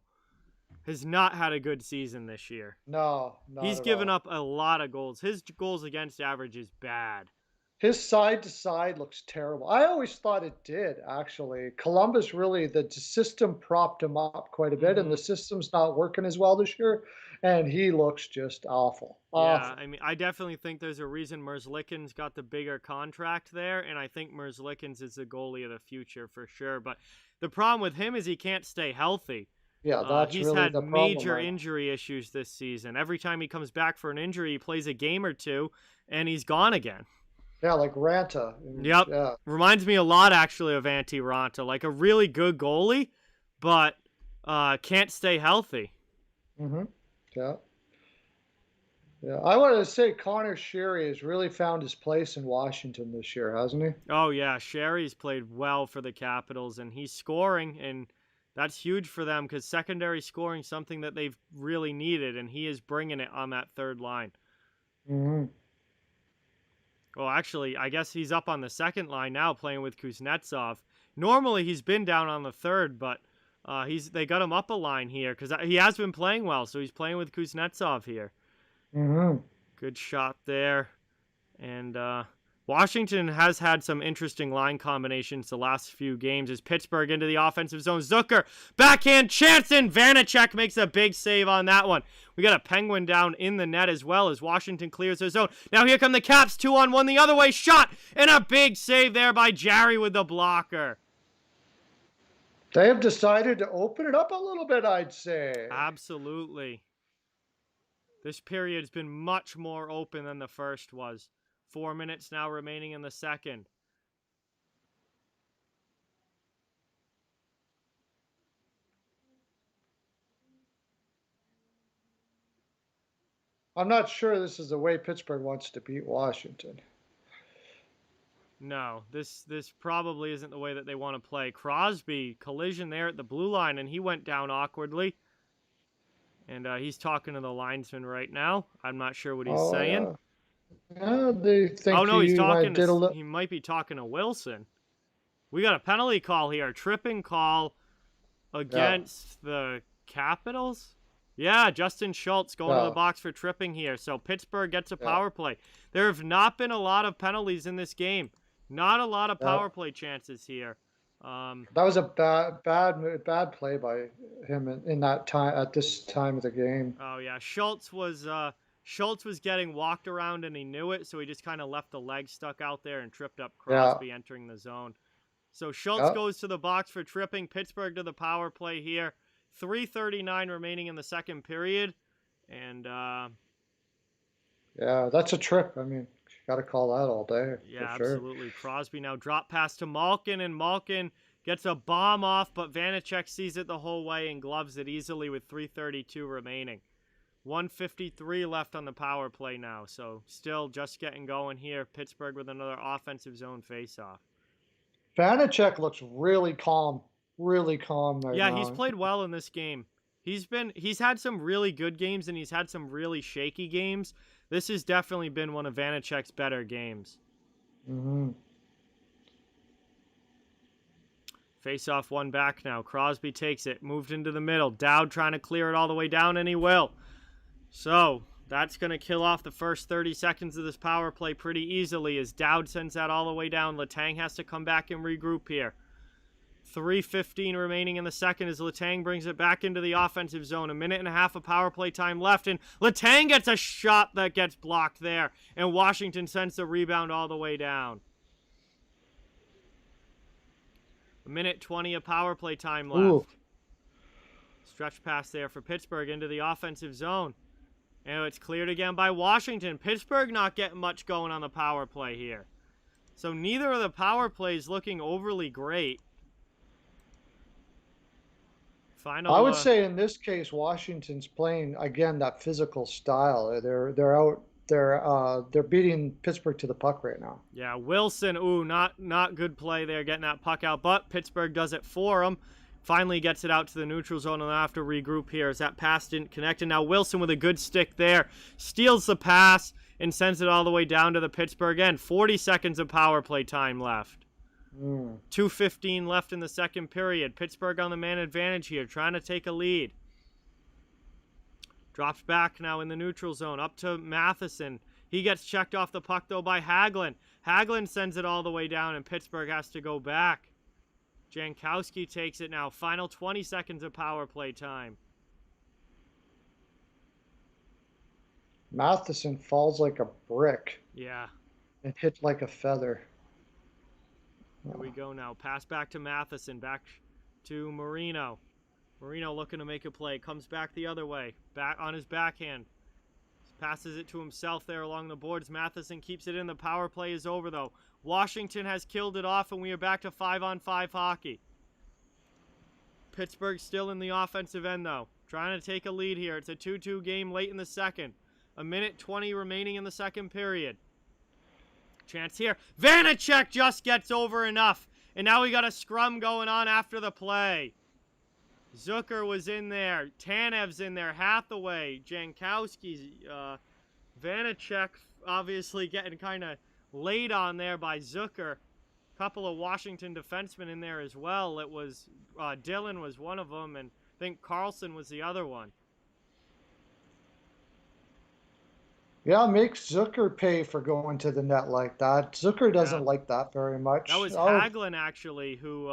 has not had a good season this year. No, he's given up a lot of goals. His goals against average is bad. His side-to-side looks terrible. I always thought it did, actually. Columbus really, the system propped him up quite a bit, and the system's not working as well this year, and he looks just awful. Yeah, I mean, I definitely think there's a reason Merzlikins got the bigger contract there, and I think Merzlikins is the goalie of the future for sure. But the problem with him is he can't stay healthy. Yeah, that's he's really had the problem, major injury issues this season. Every time he comes back for an injury, he plays a game or two, and he's gone again. Yeah, like Ranta. Yep. Yeah. Reminds me a lot, actually, of Antti Ranta. Like a really good goalie, but can't stay healthy. Mm-hmm. Yeah. Yeah. I wanted to say Connor Sherry has really found his place in Washington this year, hasn't he? Oh, yeah. Sherry's played well for the Capitals, and he's scoring, and that's huge for them because secondary scoring is something that they've really needed, and he is bringing it on that third line. Mm-hmm. Well, actually, I guess he's up on the second line now playing with Kuznetsov. Normally, he's been down on the third, but they got him up a line here because he has been playing well, so he's playing with Kuznetsov here. Mm-hmm. Good shot there. And Washington has had some interesting line combinations the last few games as Pittsburgh into the offensive zone. Zucker, backhand chance, and Vanacek makes a big save on that one. We got a Penguin down in the net as well as Washington clears their zone. Now here come the Caps, 2-on-1 the other way. Shot, and a big save there by Jarry with the blocker. They have decided to open it up a little bit, I'd say. Absolutely. This period's been much more open than the first was. 4 minutes now remaining in the second. I'm not sure this is the way Pittsburgh wants to beat Washington. No, this probably isn't the way that they want to play. Crosby, collision there at the blue line, and he went down awkwardly. And he's talking to the linesman right now. I'm not sure what he's saying. Yeah, they think he's talking to, he might be talking to Wilson. We got a penalty call here. Tripping call against the Capitals. Yeah, Justin Schultz going to the box for tripping here. So Pittsburgh gets a power play. There have not been a lot of penalties in this game. Not a lot of power play chances here. That was a bad play by him in that time at this time of the game. Oh yeah, Schultz was getting walked around and he knew it, so he just kind of left the leg stuck out there and tripped up Crosby entering the zone. So Schultz goes to the box for tripping. Pittsburgh to the power play here. 3:39 remaining in the second period, and yeah, that's a trip. I mean, you got to call that all day. Yeah, for sure. Absolutely. Crosby now drop pass to Malkin, and Malkin gets a bomb off, but Vanacek sees it the whole way and gloves it easily with 3:32 remaining. 1:53 left on the power play now, so still just getting going here. Pittsburgh with another offensive zone faceoff. Vanacek looks really calm right Yeah, he's now. played well in this game. He's had some really good games and he's had some really shaky games. This has definitely been one of Vanacek's better games. Mm-hmm. Face off one back now. Crosby takes it, moved into the middle. Dowd trying to clear it all the way down, and he will. So that's going to kill off the first 30 seconds of this power play pretty easily as Dowd sends that all the way down. Letang has to come back and regroup here. 3:15 remaining in the second as Letang brings it back into the offensive zone. 1.5 of power play time left, and Letang gets a shot that gets blocked there, and Washington sends the rebound all the way down. 1:20 of power play time left. Ooh. Stretch pass there for Pittsburgh into the offensive zone. And it's cleared again by Washington. Pittsburgh not getting much going on the power play here. So neither of the power plays looking overly great. I would say in this case, Washington's playing again that physical style. They're beating Pittsburgh to the puck right now. Yeah, Wilson, not good play there, getting that puck out, but Pittsburgh does it for him. Finally gets it out to the neutral zone, and they'll have to regroup here as that pass didn't connect. And now Wilson with a good stick there, steals the pass and sends it all the way down to the Pittsburgh end. 40 seconds of power play time left. 2:15 left in the second period. Pittsburgh on the man advantage here, trying to take a lead. Drops back now in the neutral zone, up to Matheson. He gets checked off the puck, though, by Hagelin. Hagelin sends it all the way down, and Pittsburgh has to go back. Jankowski takes it now. Final 20 seconds of power play time. Matheson falls like a brick. Yeah. And hit like a feather. Here we go now. Pass back to Matheson. Back to Marino. Marino looking to make a play. Comes back the other way. Back on his backhand. Passes it to himself there along the boards. Matheson keeps it in. The power play is over, though. Washington has killed it off, and we are back to 5-on-5 hockey. Pittsburgh still in the offensive end, though. Trying to take a lead here. It's a 2-2 game late in the second. 1:20 remaining in the second period. Chance here. Vanacek just gets over enough. And now we got a scrum going on after the play. Zucker was in there. Tanev's in there. Hathaway. Jankowski's. Vanacek obviously getting kind of laid on there by Zucker. Couple of Washington defensemen in there as well. It was Dillon was one of them, and I think Carlson was the other one. Yeah, makes Zucker pay for going to the net like that. Zucker doesn't like that very much. That was Hagelin, actually, who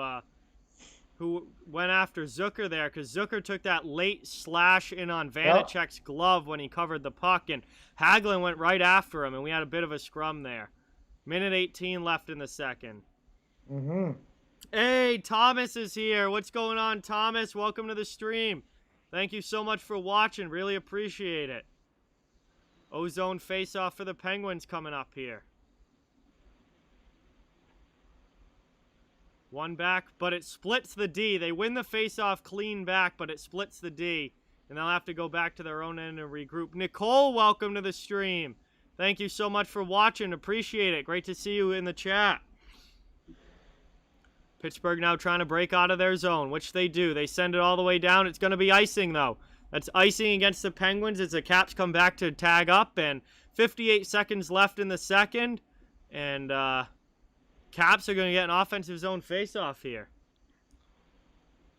went after Zucker there, because Zucker took that late slash in on Vanacek's glove when he covered the puck, and Hagelin went right after him, and we had a bit of a scrum there. 1:18 left in the second. Hey, Thomas is here. What's going on, Thomas? Welcome to the stream. Thank you so much for watching. Really appreciate it. Ozone face-off for the Penguins coming up here. One back, but it splits the D. They win the face-off clean back, but it splits the D. And they'll have to go back to their own end and regroup. Nicole, welcome to the stream. Thank you so much for watching. Appreciate it. Great to see you in the chat. Pittsburgh now trying to break out of their zone, which they do. They send it all the way down. It's going to be icing, though. That's icing against the Penguins as the Caps come back to tag up, and 58 seconds left in the second, and Caps are going to get an offensive zone face-off here.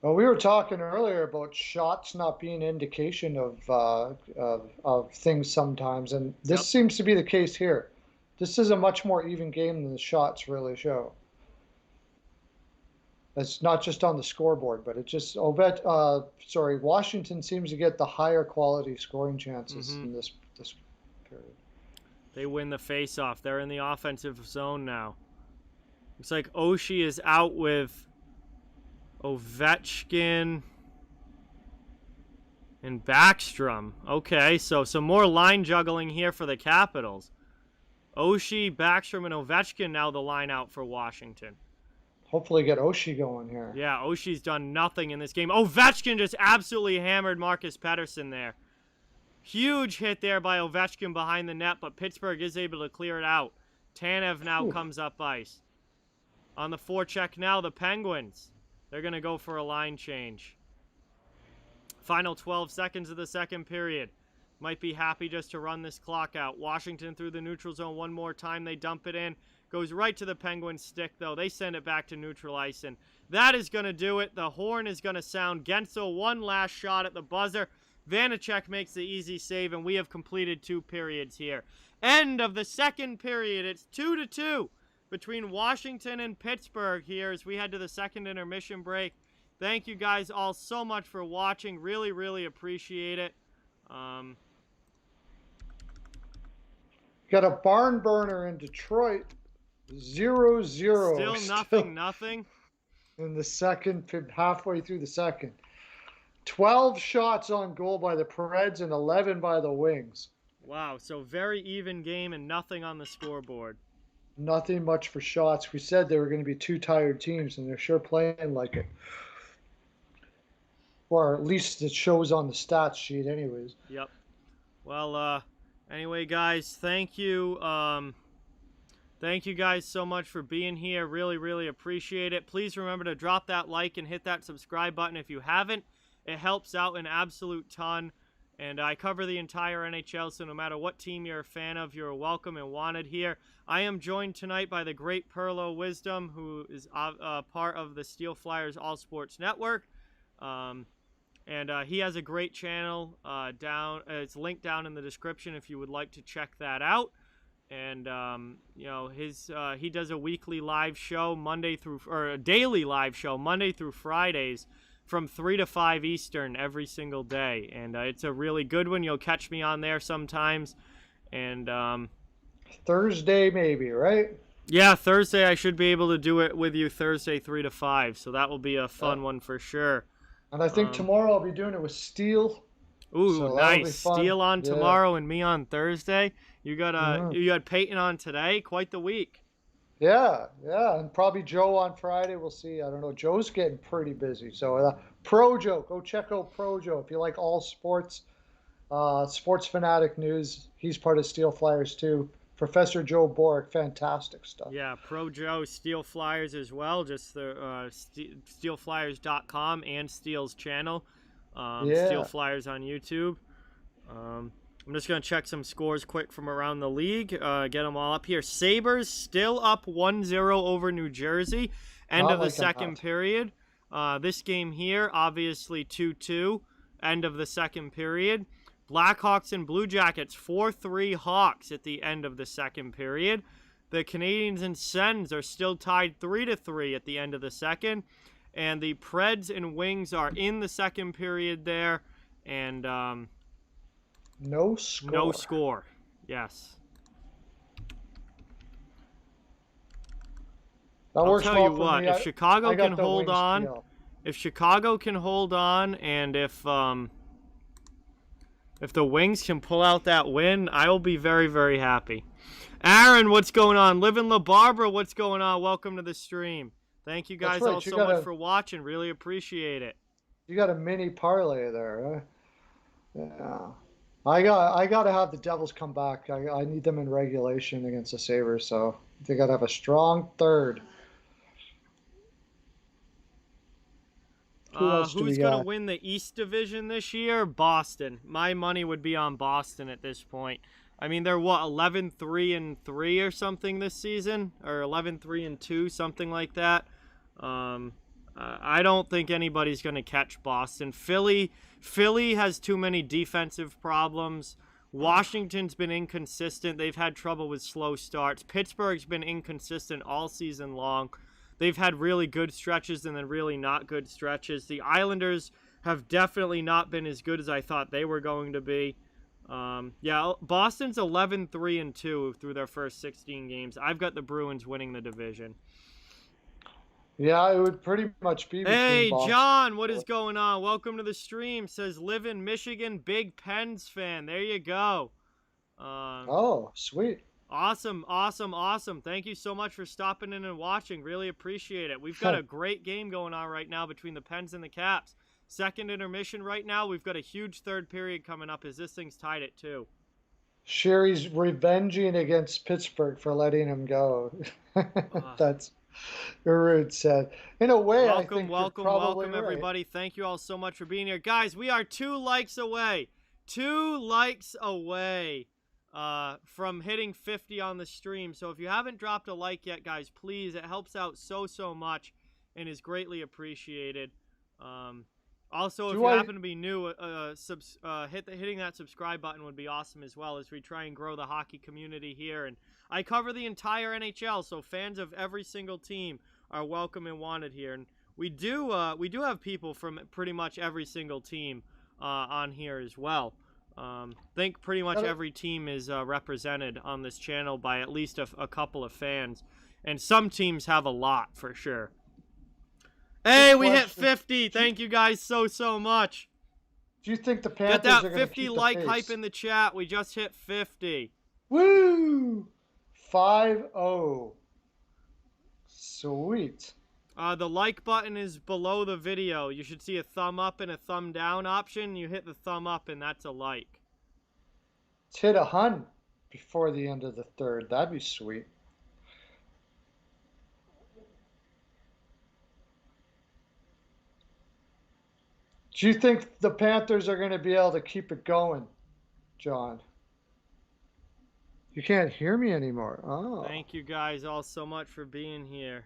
Well, we were talking earlier about shots not being an indication of things sometimes, and this seems to be the case here. This is a much more even game than the shots really show. It's not just on the scoreboard, but it just Washington seems to get the higher quality scoring chances in this period. They win the face-off. They're in the offensive zone now. Looks like Oshie is out with Ovechkin and Backstrom. Okay, so some more line juggling here for the Capitals. Oshie, Backstrom, and Ovechkin now the line out for Washington. Hopefully get Oshie going here. Yeah, Oshie's done nothing in this game. Ovechkin just absolutely hammered Marcus Pettersson there. Huge hit there by Ovechkin behind the net, but Pittsburgh is able to clear it out. Tanev now comes up ice. On the forecheck now, the Penguins. They're going to go for a line change. Final 12 seconds of the second period. Might be happy just to run this clock out. Washington through the neutral zone one more time. They dump it in. Goes right to the Penguins' stick, though. They send it back to neutral ice, and that is going to do it. The horn is going to sound. Gensel, one last shot at the buzzer. Vanacek makes the easy save, and we have completed 2 periods here. End of the second period. It's 2-2 between Washington and Pittsburgh here as we head to the second intermission break. Thank you guys all so much for watching. Really, really appreciate it. Got a barn burner in Detroit. 0-0. Still nothing. In the second, halfway through the second. 12 shots on goal by the Preds and 11 by the Wings. Wow, so very even game and nothing on the scoreboard. Nothing much for shots. We said they were going to be 2 tired teams, and they're sure playing like it. Or at least it shows on the stats sheet anyways. Yep. Well, anyway, guys, thank you. Thank you guys so much for being here. Really, really appreciate it. Please remember to drop that like and hit that subscribe button if you haven't. It helps out an absolute ton. And I cover the entire NHL, so no matter what team you're a fan of, you're welcome and wanted here. I am joined tonight by the great Perlo Wisdom, who is part of the Steel Flyers All Sports Network. And he has a great channel it's linked down in the description if you would like to check that out. And you know, he does a weekly live show a daily live show Monday through Fridays from 3 to 5 Eastern every single day. And it's a really good one. You'll catch me on there sometimes. And Thursday maybe, right? Yeah, Thursday I should be able to do it with you Thursday 3 to 5. So that will be a fun one for sure. And I think tomorrow I'll be doing it with Steel. Ooh, so nice. Steel on tomorrow and me on Thursday. You got Peyton on today. Quite the week. Yeah, and probably Joe on Friday. We'll see. I don't know. Joe's getting pretty busy. So Pro Joe, go check out Pro Joe if you like all sports, sports fanatic news. He's part of Steel Flyers too. Professor Joe Boric, fantastic stuff. Yeah, Pro Joe, Steel Flyers as well. Just the steelflyers.com and Steel's channel. Steel Flyers on YouTube. I'm just going to check some scores quick from around the league. Get them all up here. Sabres still up 1-0 over New Jersey. End of the second period. This game here, obviously 2-2. End of the second period. Blackhawks and Blue Jackets, 4-3 Hawks at the end of the second period. The Canadiens and Sens are still tied 3-3 at the end of the second. And the Preds and Wings are in the second period there. And no score. No score. Yes. That works I'll tell well you for what, me. if Chicago can hold on, if the Wings can pull out that win, I will be very, very happy. Aaron, what's going on? Live in La Barbara, what's going on? Welcome to the stream. Thank you guys all so much for watching. Really appreciate it. You got a mini parlay there, huh? Yeah. I got to have the Devils come back. I need them in regulation against the Sabres, so they got to have a strong third. Who's going to win the East Division this year? Boston. My money would be on Boston at this point. I mean, they're 11-3-3 or something this season, or 11-3-2, something like that. I don't think anybody's going to catch Boston. Philly has too many defensive problems. Washington's been inconsistent. They've had trouble with slow starts. Pittsburgh's been inconsistent all season long. They've had really good stretches and then really not good stretches. The Islanders have definitely not been as good as I thought they were going to be. Boston's 11-3-2 through their first 16 games. I've got the Bruins winning the division. Yeah, it would pretty much be. Hey, John, what is going on? Welcome to the stream. Says, live in Michigan, big Pens fan. There you go. Oh, sweet. Awesome. Thank you so much for stopping in and watching. Really appreciate it. We've got a great game going on right now between the Pens and the Caps. second intermission right now. We've got a huge third period coming up as this thing's tied at 2. Sherry's revenging against Pittsburgh for letting him go. That's rude said. In a way, I think you're probably right. Everybody. Thank you all so much for being here. Guys, we are 2 likes away. 2 likes away from hitting 50 on the stream. So if you haven't dropped a like yet, guys, please. It helps out so much and is greatly appreciated. Also, if you happen to be new, hitting that subscribe button would be awesome as well as we try and grow the hockey community here. And I cover the entire NHL, so fans of every single team are welcome and wanted here. And we do have people from pretty much every single team on here as well. I think pretty much every team is represented on this channel by at least a couple of fans. And some teams have a lot for sure. Hey, we hit 50. Thank you guys so much. Do you think the Panthers are going to keep the pace? Get that 50 like hype in the chat. We just hit 50. Woo! 5-0. Sweet. The like button is below the video. You should see a thumb up and a thumb down option. You hit the thumb up and that's a like. Let's hit 100 before the end of the third. That'd be sweet. Do you think the Panthers are going to be able to keep it going, John? You can't hear me anymore. Oh. Thank you guys all so much for being here.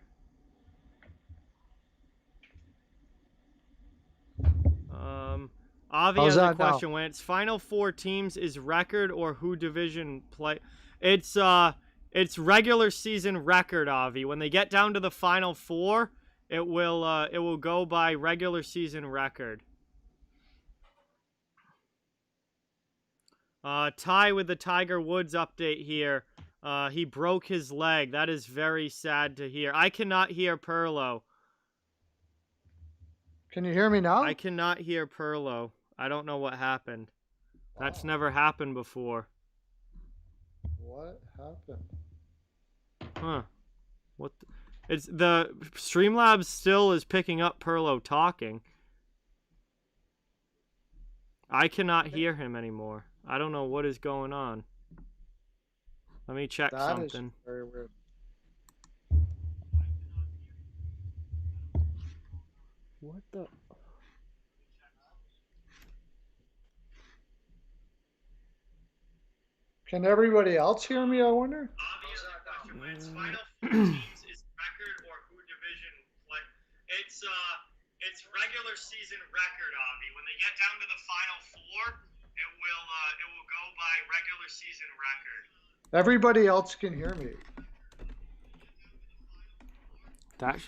Avi has a question. When it's final 4 teams, is record or who division play? It's regular season record, Avi. When they get down to the final 4, it will go by regular season record. Ty with the Tiger Woods update here. He broke his leg. That is very sad to hear. I cannot hear Perlo. Can you hear me now? I cannot hear Perlo. I don't know what happened. That's never happened before. What happened? Huh. What? It's the Streamlabs still is picking up Perlo talking. I cannot hear him anymore. I don't know what is going on. Let me check something. That is very weird. What the? Can everybody else hear me, I wonder? It's final 4 teams is record or who division play. It's regular season record, Avi. When they get down to the final 4, it will go by regular season record. Everybody else can hear me.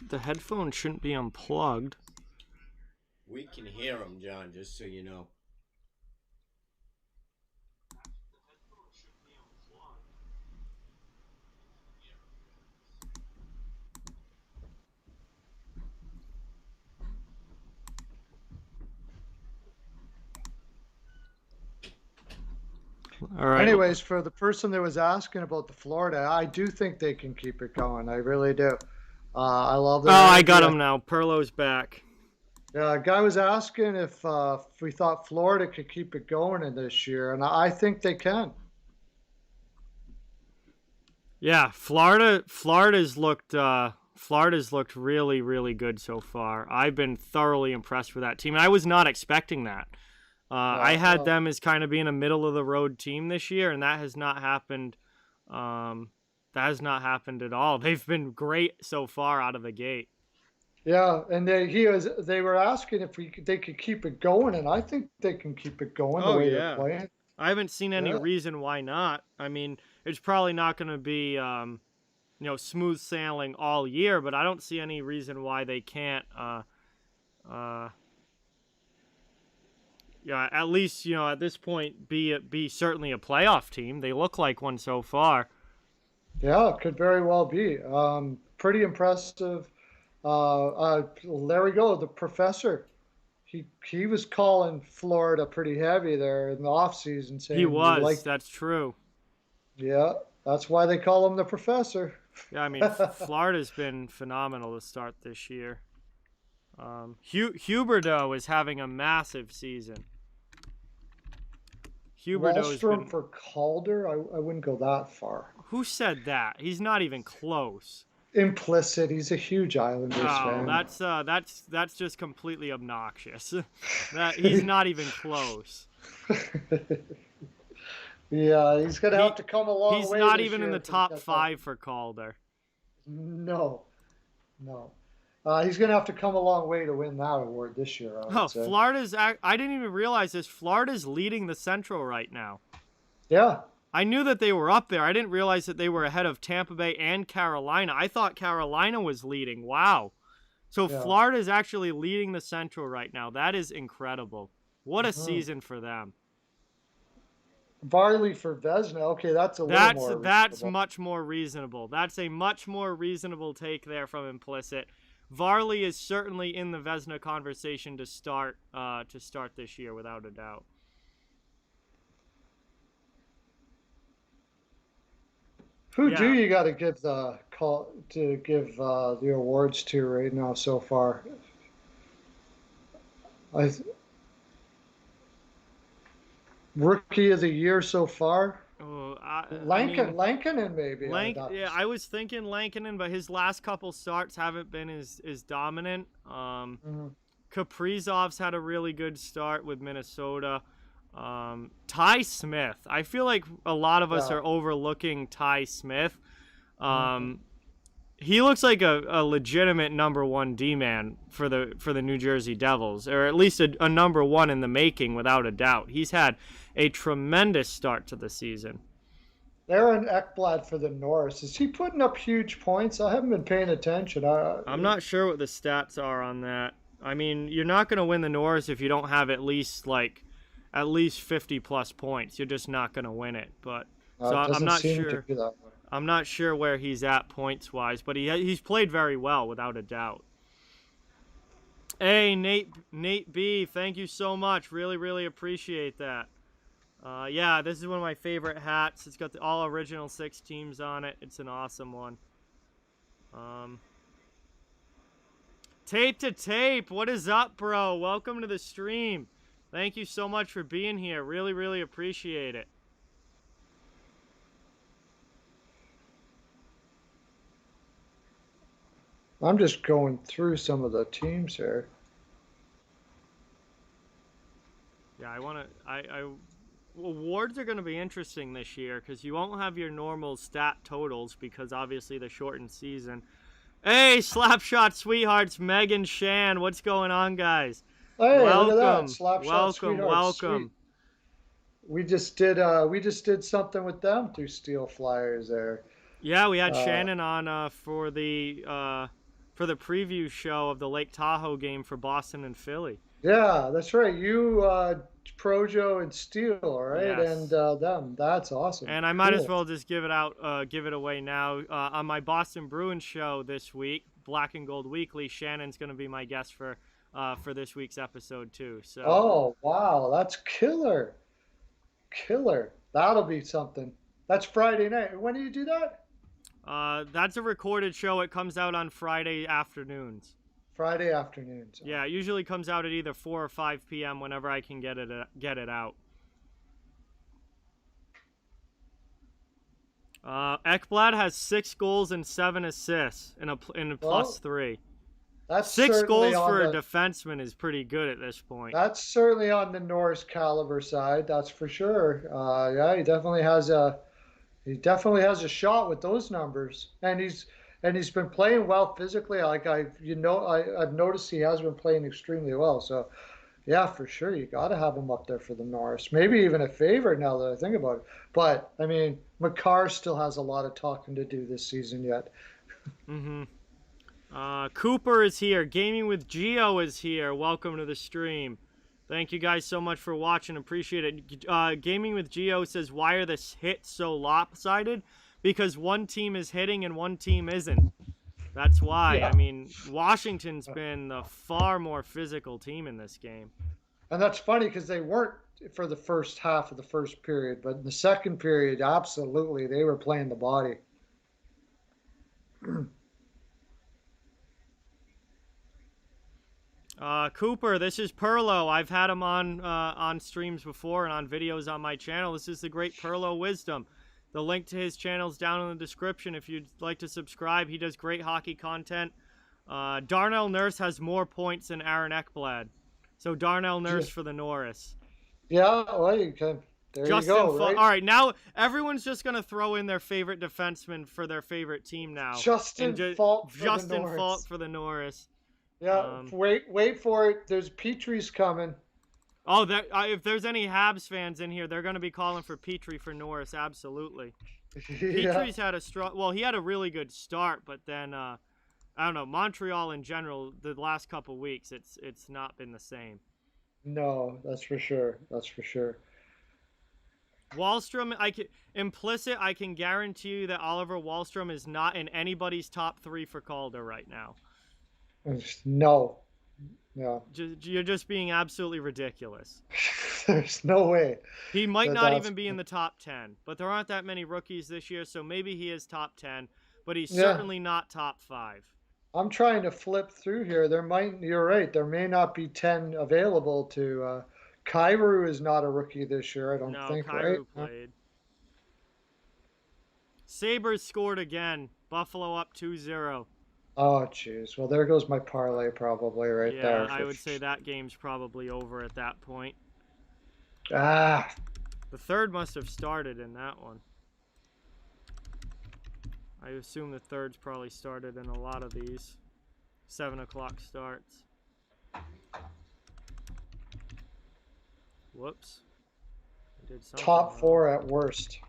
The headphone shouldn't be unplugged. We can hear him, John, just so you know. All right. Anyways, for the person that was asking about the Florida, I do think they can keep it going. I really do. I love that. Oh, I got him now. Perlo's back. Yeah, a guy was asking if we thought Florida could keep it going in this year, and I think they can. Yeah, Florida's looked really, really good so far. I've been thoroughly impressed with that team, and I was not expecting that. I had them as kind of being a middle of the road team this year, and that has not happened. That has not happened at all. They've been great so far out of the gate. Yeah, and they were asking if they could keep it going, and I think they can keep it going the way they're playing. I haven't seen any reason why not. I mean, it's probably not going to be smooth sailing all year, but I don't see any reason why they can't. Yeah, at least at this point, be certainly a playoff team. They look like one so far. Yeah, it could very well be. Pretty impressive. There we go. The professor, he was calling Florida pretty heavy there in the offseason. Saying he was. That's true. Yeah, that's why they call him the professor. Yeah, I mean, Florida's been phenomenal to start this year. Huberdeau is having a massive season. Huberdeau's Wallstrom been... for Calder? I wouldn't go that far. Who said that? He's not even close. Implicit. He's a huge Islanders fan. That's just completely obnoxious. He's not even close. Yeah, he's gonna have to come a long way. He's not even in the top 5 for Calder. No. He's gonna have to come a long way to win that award this year. Florida's. I didn't even realize this. Florida's leading the Central right now. Yeah. I knew that they were up there. I didn't realize that they were ahead of Tampa Bay and Carolina. I thought Carolina was leading. Wow. So yeah. Florida is actually leading the Central right now. That is incredible. What a season for them. Varley for Vezina. Okay, that's a little more reasonable. That's much more reasonable. That's a much more reasonable take there from Implicit. Varley is certainly in the Vezina conversation to start this year without a doubt. Who do you got to give the awards to right now so far? Rookie of the year so far? Lankinen maybe. I was thinking Lankinen, but his last couple starts haven't been as dominant. Kaprizov's had a really good start with Minnesota. Ty Smith. I feel like a lot of us are overlooking Ty Smith. He looks like a legitimate number 1 D-man for the New Jersey Devils, or at least a number 1 in the making, without a doubt. He's had a tremendous start to the season. Aaron Ekblad for the Norris. Is he putting up huge points? I haven't been paying attention. I'm not sure what the stats are on that. I mean, you're not going to win the Norris if you don't have at least 50 plus points. You're just not going to win it. But so I'm not sure. I'm not sure where he's at points wise, but he's played very well without a doubt. Hey, Nate B, thank you so much. Really, really appreciate that. Yeah, this is one of my favorite hats. It's got the all original 6 teams on it. It's an awesome one. Tape to Tape, what is up, bro? Welcome to the stream. Thank you so much for being here. Really, really appreciate it. I'm just going through some of the teams here. Yeah, awards are going to be interesting this year because you won't have your normal stat totals because obviously the shortened season. Hey, Slapshot Sweethearts, Megan Shan, what's going on, guys? Hey, welcome, look at that. Slapshot welcome. Sweet. We just did something with them through Steel Flyers there. Yeah, we had Shannon on for the preview show of the Lake Tahoe game for Boston and Philly. Yeah, that's right. You, Projo, and Steel, right? Yes. And them. That's awesome. And I might as well just give it away now. On my Boston Bruins show this week, Black and Gold Weekly, Shannon's going to be my guest for this week's episode too. So. Oh wow, that's killer! That'll be something. That's Friday night. When do you do that? That's a recorded show. It comes out on Friday afternoons. Friday afternoons. Yeah, it usually comes out at either 4 or 5 p.m. whenever I can get it out. Ekblad has 6 goals and 7 assists in a +3. That's 6 goals for a defenseman is pretty good at this point. That's certainly on the Norris caliber side. That's for sure. Yeah, he definitely has a shot with those numbers, and he's been playing well physically. Like I've noticed he has been playing extremely well. So, yeah, for sure, you got to have him up there for the Norris. Maybe even a favorite now that I think about it. But I mean, Makar still has a lot of talking to do this season yet. Cooper is here. Gaming with Geo is here. Welcome to the stream. Thank you guys so much for watching. Appreciate it. Gaming with Geo says, why are the hits so lopsided? Because one team is hitting and one team isn't. That's why. Yeah. I mean, Washington's been the far more physical team in this game. And that's funny because they weren't for the first half of the first period, but in the second period, absolutely, they were playing the body. Cooper, this is Perlo. I've had him on streams before and on videos on my channel. This is the great Perlo Wisdom. The link to his channel is down in the description if you'd like to subscribe. He does great hockey content. Darnell Nurse has more points than Aaron Ekblad. So Darnell Nurse for the Norris. Yeah, well, you can. There Justin you go, right? All right, now everyone's just going to throw in their favorite defenseman for their favorite team now. Justin Falk for the Norris. Yeah, wait for it. There's Petrie's coming. Oh, if there's any Habs fans in here, they're going to be calling for Petrie for Norris, absolutely. Petrie's had a strong... Well, he had a really good start, but then, I don't know, Montreal in general, the last couple weeks, it's not been the same. No, that's for sure. That's for sure. Wahlstrom, I can guarantee you that Oliver Wahlstrom is not in anybody's top 3 for Calder right now. No. Yeah. You're just being absolutely ridiculous. There's no way. He might not even be in the top 10, but there aren't that many rookies this year, so maybe he is top 10, but he's certainly not top 5. I'm trying to flip through here. You're right, there may not be 10 available to Kyrou is not a rookie this year, I don't think, right? No, Kyrou played. Sabres scored again. Buffalo up 2-0. Oh, jeez. Well, there goes my parlay probably right there. Yeah, I would say that game's probably over at that point. The third must have started in that one. I assume the third's probably started in a lot of these. 7 o'clock starts. Whoops. I did something Top wrong. 4 at worst.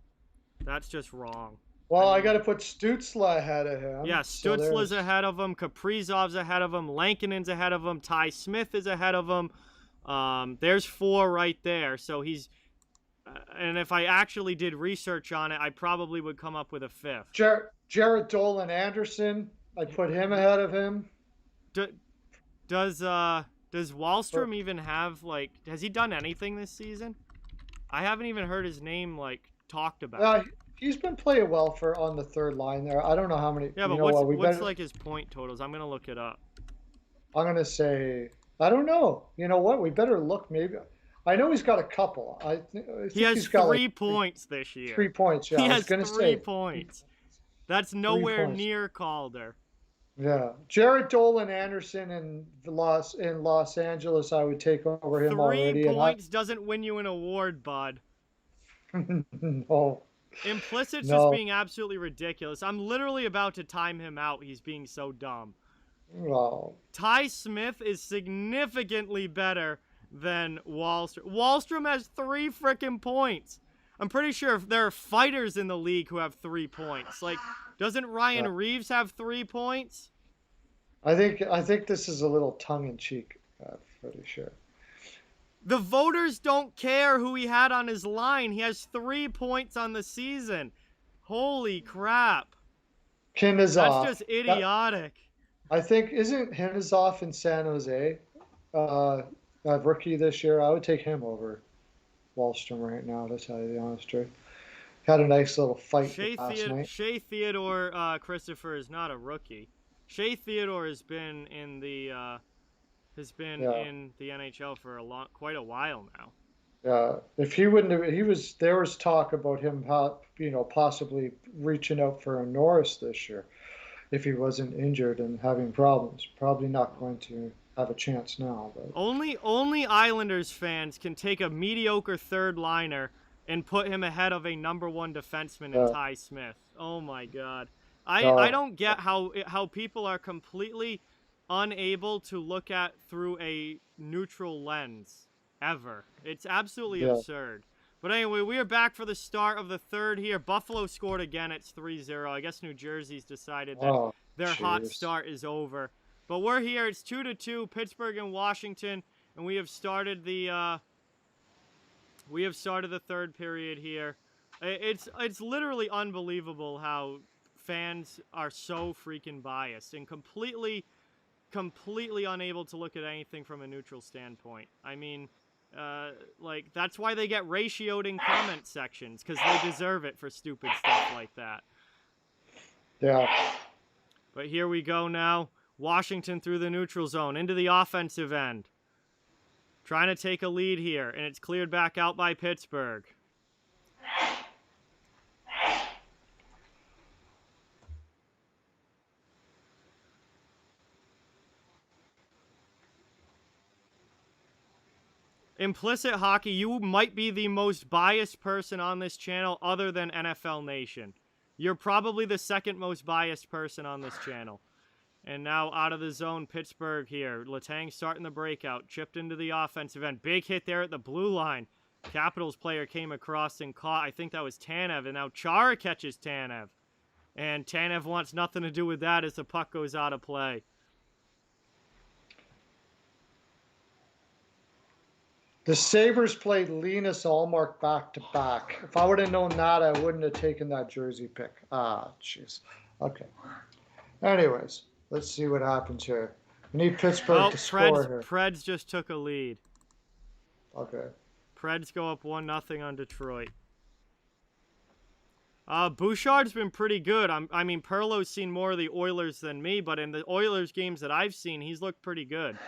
That's just wrong. Well, I got to put Stützle ahead of him. Yeah, Stützle's ahead of him. Kaprizov's ahead of him. Lankinen's ahead of him. Ty Smith is ahead of him. There's 4 right there. So he's... and if I actually did research on it, I probably would come up with a 5th. Jared Dolan Anderson, I put him ahead of him. Does Wahlstrom even have, like... Has he done anything this season? I haven't even heard his name, like, talked about. He's been playing well on the third line there. I don't know how many. Yeah, but what's like his point totals? I'm gonna look it up. I'm gonna say I don't know. You know what? We better look. Maybe I know he's got a couple. I think he has 3 points this year. 3 points. Yeah, he I was has gonna 3 say points. That's nowhere near Calder. Yeah, Jared Dolan Anderson in Los Angeles. I would take over him already. 3 points doesn't win you an award, bud. No. Implicit's just being absolutely ridiculous. I'm literally about to time him out. He's being so dumb. Wow. Ty Smith is significantly better than Wahlstrom. Wahlstrom has 3 freaking points. I'm pretty sure there are fighters in the league who have 3 points. Like, doesn't Ryan Reeves have 3 points? I think this is a little tongue-in-cheek. I'm pretty sure. The voters don't care who he had on his line. He has 3 points on the season. Holy crap. Hinizov. That's just idiotic. I think, isn't Hinizov in San Jose a rookie this year? I would take him over Wahlstrom right now, to tell you the honest truth. Had a nice little fight last night. Shea Theodore Christopher is not a rookie. Shea Theodore has been in the... in the NHL for quite a while now. Yeah, if he wouldn't have, there was talk about him, possibly reaching out for a Norris this year, if he wasn't injured and having problems. Probably not going to have a chance now. But only Islanders fans can take a mediocre third liner and put him ahead of a number 1 defenseman in Ty Smith. Oh my God, I don't get how people are completely unable to look at through a neutral lens ever. It's absolutely absurd. But anyway, we are back for the start of the third here. Buffalo scored again. It's 3-0. I guess New Jersey's decided that their hot start is over. But we're here. It's 2-2, Pittsburgh and Washington, and we have started the third period here. It's literally unbelievable how fans are so freaking biased and completely unable to look at anything from a neutral standpoint. I mean, that's why they get ratioed in comment sections, because they deserve it for stupid stuff like that. Yeah. But here we go now. Washington through the neutral zone into the offensive end. Trying to take a lead here, and it's cleared back out by Pittsburgh. Implicit Hockey, you might be the most biased person on this channel other than NFL Nation. You're probably the second most biased person on this channel. And now out of the zone, Pittsburgh here. Letang starting the breakout. Chipped into the offensive end. Big hit there at the blue line. Capitals player came across and caught. I think that was Tanev. And now Chara catches Tanev. And Tanev wants nothing to do with that as the puck goes out of play. The Sabres played Linus Allmark back-to-back. If I would have known that, I wouldn't have taken that jersey pick. Ah, jeez. Okay. Anyways, let's see what happens here. We need Pittsburgh to score here. Preds just took a lead. Okay. Preds go up 1-0 on Detroit. Bouchard's been pretty good. I mean, Perlo's seen more of the Oilers than me, but in the Oilers games that I've seen, he's looked pretty good.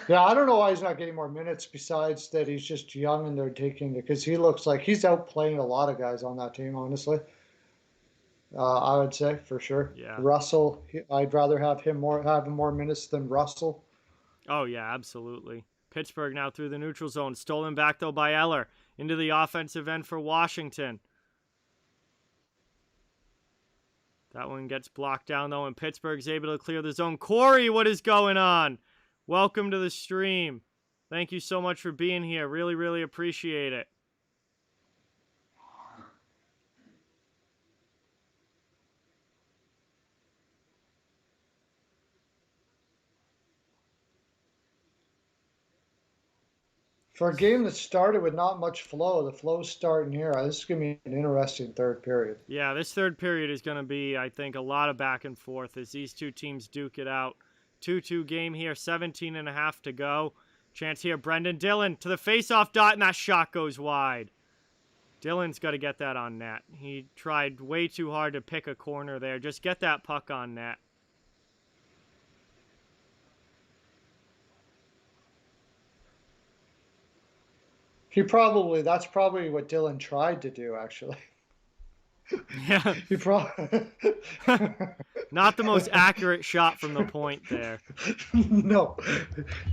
Yeah, I don't know why he's not getting more minutes besides that he's just young and they're taking it because he looks like he's outplaying a lot of guys on that team, honestly. I would say for sure. Yeah. Russell, I'd rather have him more minutes than Russell. Oh, yeah, absolutely. Pittsburgh now through the neutral zone. Stolen back, though, by Eller. Into the offensive end for Washington. That one gets blocked down, though, and Pittsburgh's able to clear the zone. Corey, what is going on? Welcome to the stream. Thank you so much for being here. Really, really appreciate it. For a game that started with not much flow, the flow's starting here. This is going to be an interesting third period. Yeah, this third period is going to be, I think, a lot of back and forth as these two teams duke it out. 2-2 game here, 17.5 to go. Chance here, Brendan Dillon to the faceoff dot, and that shot goes wide. Dillon's got to get that on net. He tried way too hard to pick a corner there. Just get that puck on net. That's probably what Dillon tried to do, actually. Yeah. He probably not the most accurate shot from the point there. No.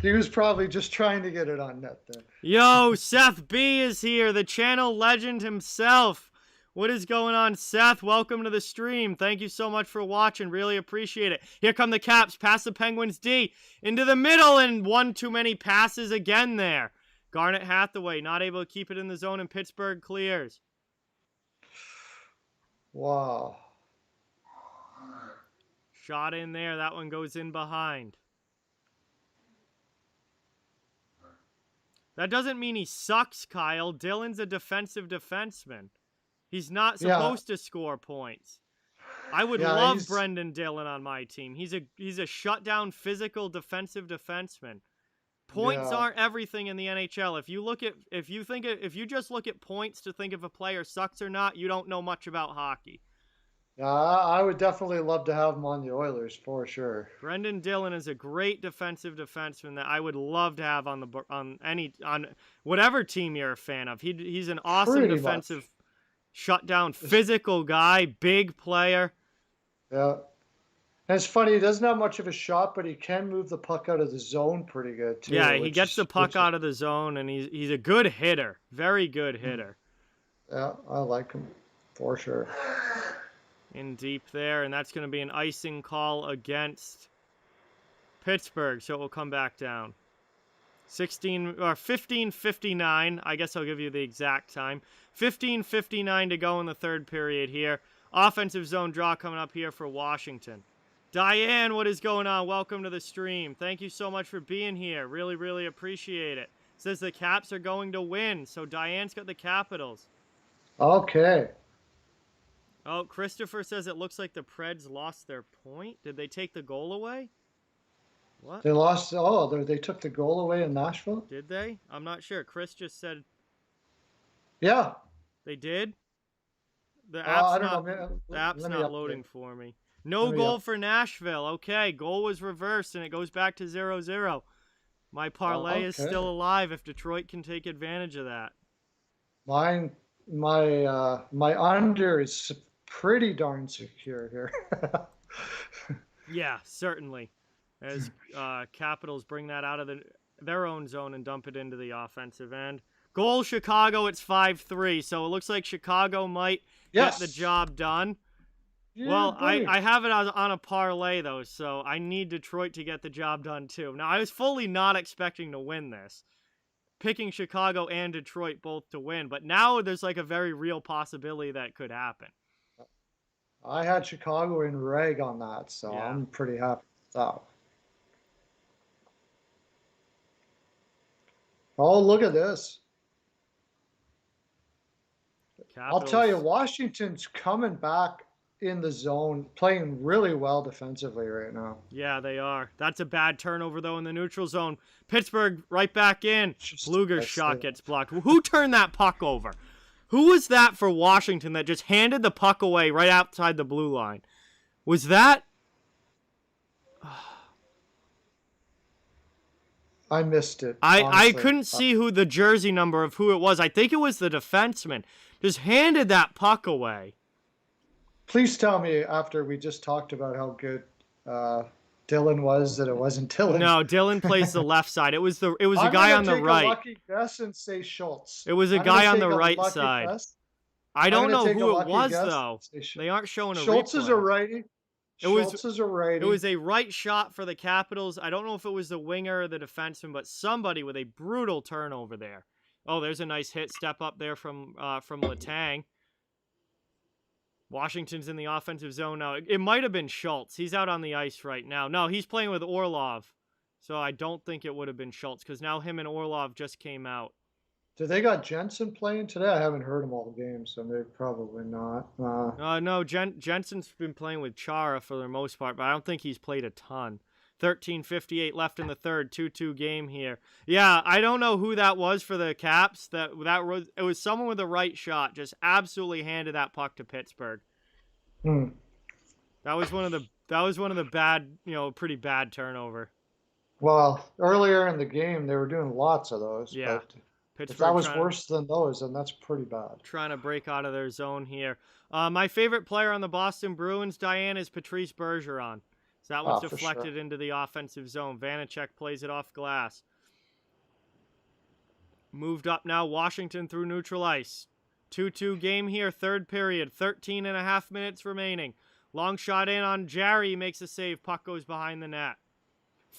He was probably just trying to get it on net there. Yo, Seth B is here, the channel legend himself. What is going on, Seth? Welcome to the stream. Thank you so much for watching. Really appreciate it. Here come the Caps, past the Penguins D, into the middle, and one too many passes again there. Garnet Hathaway not able to keep it in the zone, and Pittsburgh clears. Wow. Shot in there. That one goes in behind. That doesn't mean he sucks, Kyle. Dillon's a defensive defenseman. He's not supposed to score points. I would love Brendan Dillon on my team. He's a shutdown, physical, defensive defenseman. Points aren't everything in the NHL. If you just look at points to think if a player sucks or not, you don't know much about hockey. Yeah, I would definitely love to have him on the Oilers for sure. Brendan Dillon is a great defensive defenseman that I would love to have on whatever team you're a fan of. He's an awesome defensive shutdown, physical guy, big player. Yeah. And it's funny, he doesn't have much of a shot, but he can move the puck out of the zone pretty good, too. Yeah, he gets the puck out of the zone, and he's a good hitter. Very good hitter. Yeah, I like him for sure. In deep there, and that's going to be an icing call against Pittsburgh, so it will come back down. 15:59. I guess I'll give you the exact time. 15:59 to go in the third period here. Offensive zone draw coming up here for Washington. Diane, what is going on? Welcome to the stream. Thank you so much for being here. Really, really appreciate it. Says the Caps are going to win, so Diane's got the Capitals. Okay. Oh, Christopher says it looks like the Preds lost their point. Did they take the goal away? What? They lost. Oh, they took the goal away in Nashville? Did they? I'm not sure. Chris just said. Yeah. They did? The app's I don't know. the app's not loading for me. No goal for Nashville. Okay, goal was reversed, and it goes back to 0-0. My parlay is still alive if Detroit can take advantage of that. My under is pretty darn secure here. Yeah, certainly. As Capitals bring that out of their own zone and dump it into the offensive end. Goal Chicago, it's 5-3. So it looks like Chicago might get the job done. Yeah, well, I have it on a parlay, though, so I need Detroit to get the job done, too. Now, I was fully not expecting to win this, picking Chicago and Detroit both to win, but now there's like a very real possibility that could happen. I had Chicago in reg on that, so yeah. I'm pretty happy with that. Oh, look at this. Capitals. I'll tell you, Washington's coming back in the zone, playing really well defensively right now. Yeah, they are. That's a bad turnover, though, in the neutral zone. Pittsburgh right back in. Luger's shot gets blocked. Who turned that puck over? Who was that for Washington that just handed the puck away right outside the blue line? Was that... I missed it. I couldn't see who the jersey number of who it was. I think it was the defenseman. Just handed that puck away. Please tell me after we just talked about how good Dylan was that it wasn't Dylan. No, Dylan plays the left side. It was a guy on the right. I'm gonna take a lucky guess and say Schultz. It was a guy on the right side. I don't know who it was though. They aren't showing a replay. Schultz is a righty. Schultz is a righty. It was a right shot for the Capitals. I don't know if it was the winger or the defenseman, but somebody with a brutal turnover there. Oh, there's a nice hit step up there from Letang. Washington's in the offensive zone now. It might have been Schultz. He's out on the ice right now. No, he's playing with Orlov. So I don't think it would have been Schultz because now him and Orlov just came out. Do they got Jensen playing today? I haven't heard him all game, so maybe probably not. No, Jensen's been playing with Chara for the most part, but I don't think he's played a ton. 13:58 left in the third, 2-2 game here. Yeah, I don't know who that was for the Caps. It was someone with a right shot, just absolutely handed that puck to Pittsburgh. That was one of the bad, pretty bad turnover. Well, earlier in the game they were doing lots of those. Yeah. But if that was worse than those, then that's pretty bad. Trying to break out of their zone here. My favorite player on the Boston Bruins, Diane, is Patrice Bergeron. So that one's deflected into the offensive zone. Vanacek plays it off glass. Moved up now, Washington through neutral ice. 2-2 game here, third period. 13.5 minutes remaining. Long shot in on Jarry, makes a save. Puck goes behind the net.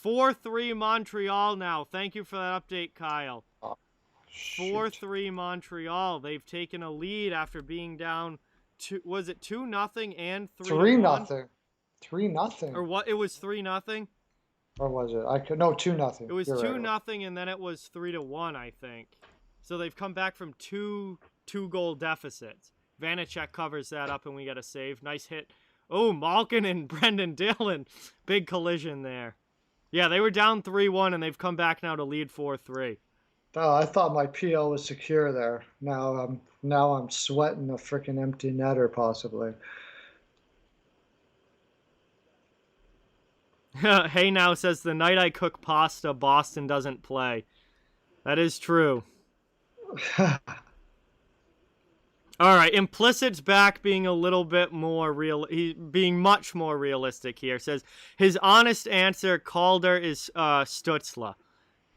4-3 Montreal now. Thank you for that update, Kyle. 4-3 Montreal. They've taken a lead after being down. Was it 2-0 and 3-1? 3-0. Or what? It was 3-0. Or was it? No, 2-0. It was 2-0, and then it was 3-1, I think. So they've come back from two goal deficits. Vanacek covers that up, and we get a save. Nice hit. Oh, Malkin and Brendan Dillon. Big collision there. Yeah, they were down 3-1, and they've come back now to lead 4-3. Oh, I thought my PL was secure there. Now I'm sweating a freaking empty netter, possibly. Hey now says, the night I cook pasta, Boston doesn't play. That is true. All right, Implicit's back being a little bit more real. He's being much more realistic here. Says his honest answer, Calder, is Stutzla.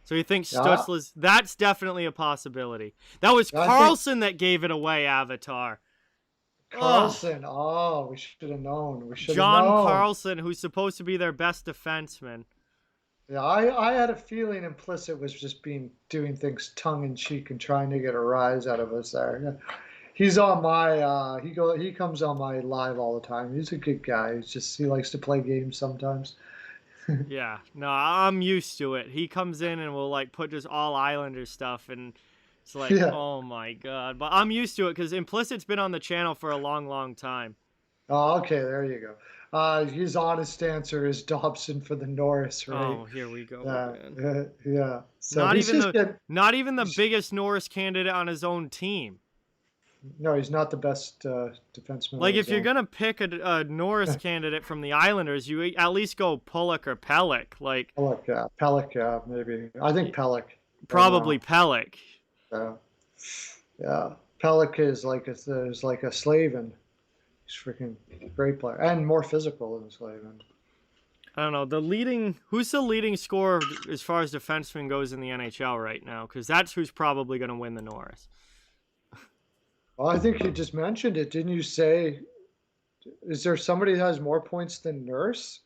So he thinks Stutzla's... That's definitely a possibility. That was Carlson that gave it away, Avatar. Carlson. Oh, we should have known. John Carlson, who's supposed to be their best defenseman. Yeah, I had a feeling Implicit was just doing things tongue-in-cheek and trying to get a rise out of us there. Yeah. He's on my he comes on my live all the time. He's a good guy. He likes to play games sometimes. Yeah, no, I'm used to it. He comes in and will put just all Islander stuff, and it's oh my god. But I'm used to it because Implicit's been on the channel for a long, long time. Oh, okay, there you go. His honest answer is Dobson for the Norris, right? Oh, here we go. Yeah. So not even the biggest Norris candidate on his own team. No, he's not the best defenseman. Like, if you're going to pick a Norris candidate from the Islanders, you at least go Pulock or Pelech. Like, Pelech, yeah, maybe. I think Pelech. Probably Pelech. Yeah. Yeah. Pelech is like a Slavin. He's freaking great player. And more physical than Slavin. I don't know. Who's the leading scorer as far as defenseman goes in the NHL right now? Because that's who's probably going to win the Norris. Well, I think you just mentioned it. Didn't you say, is there somebody that has more points than Nurse?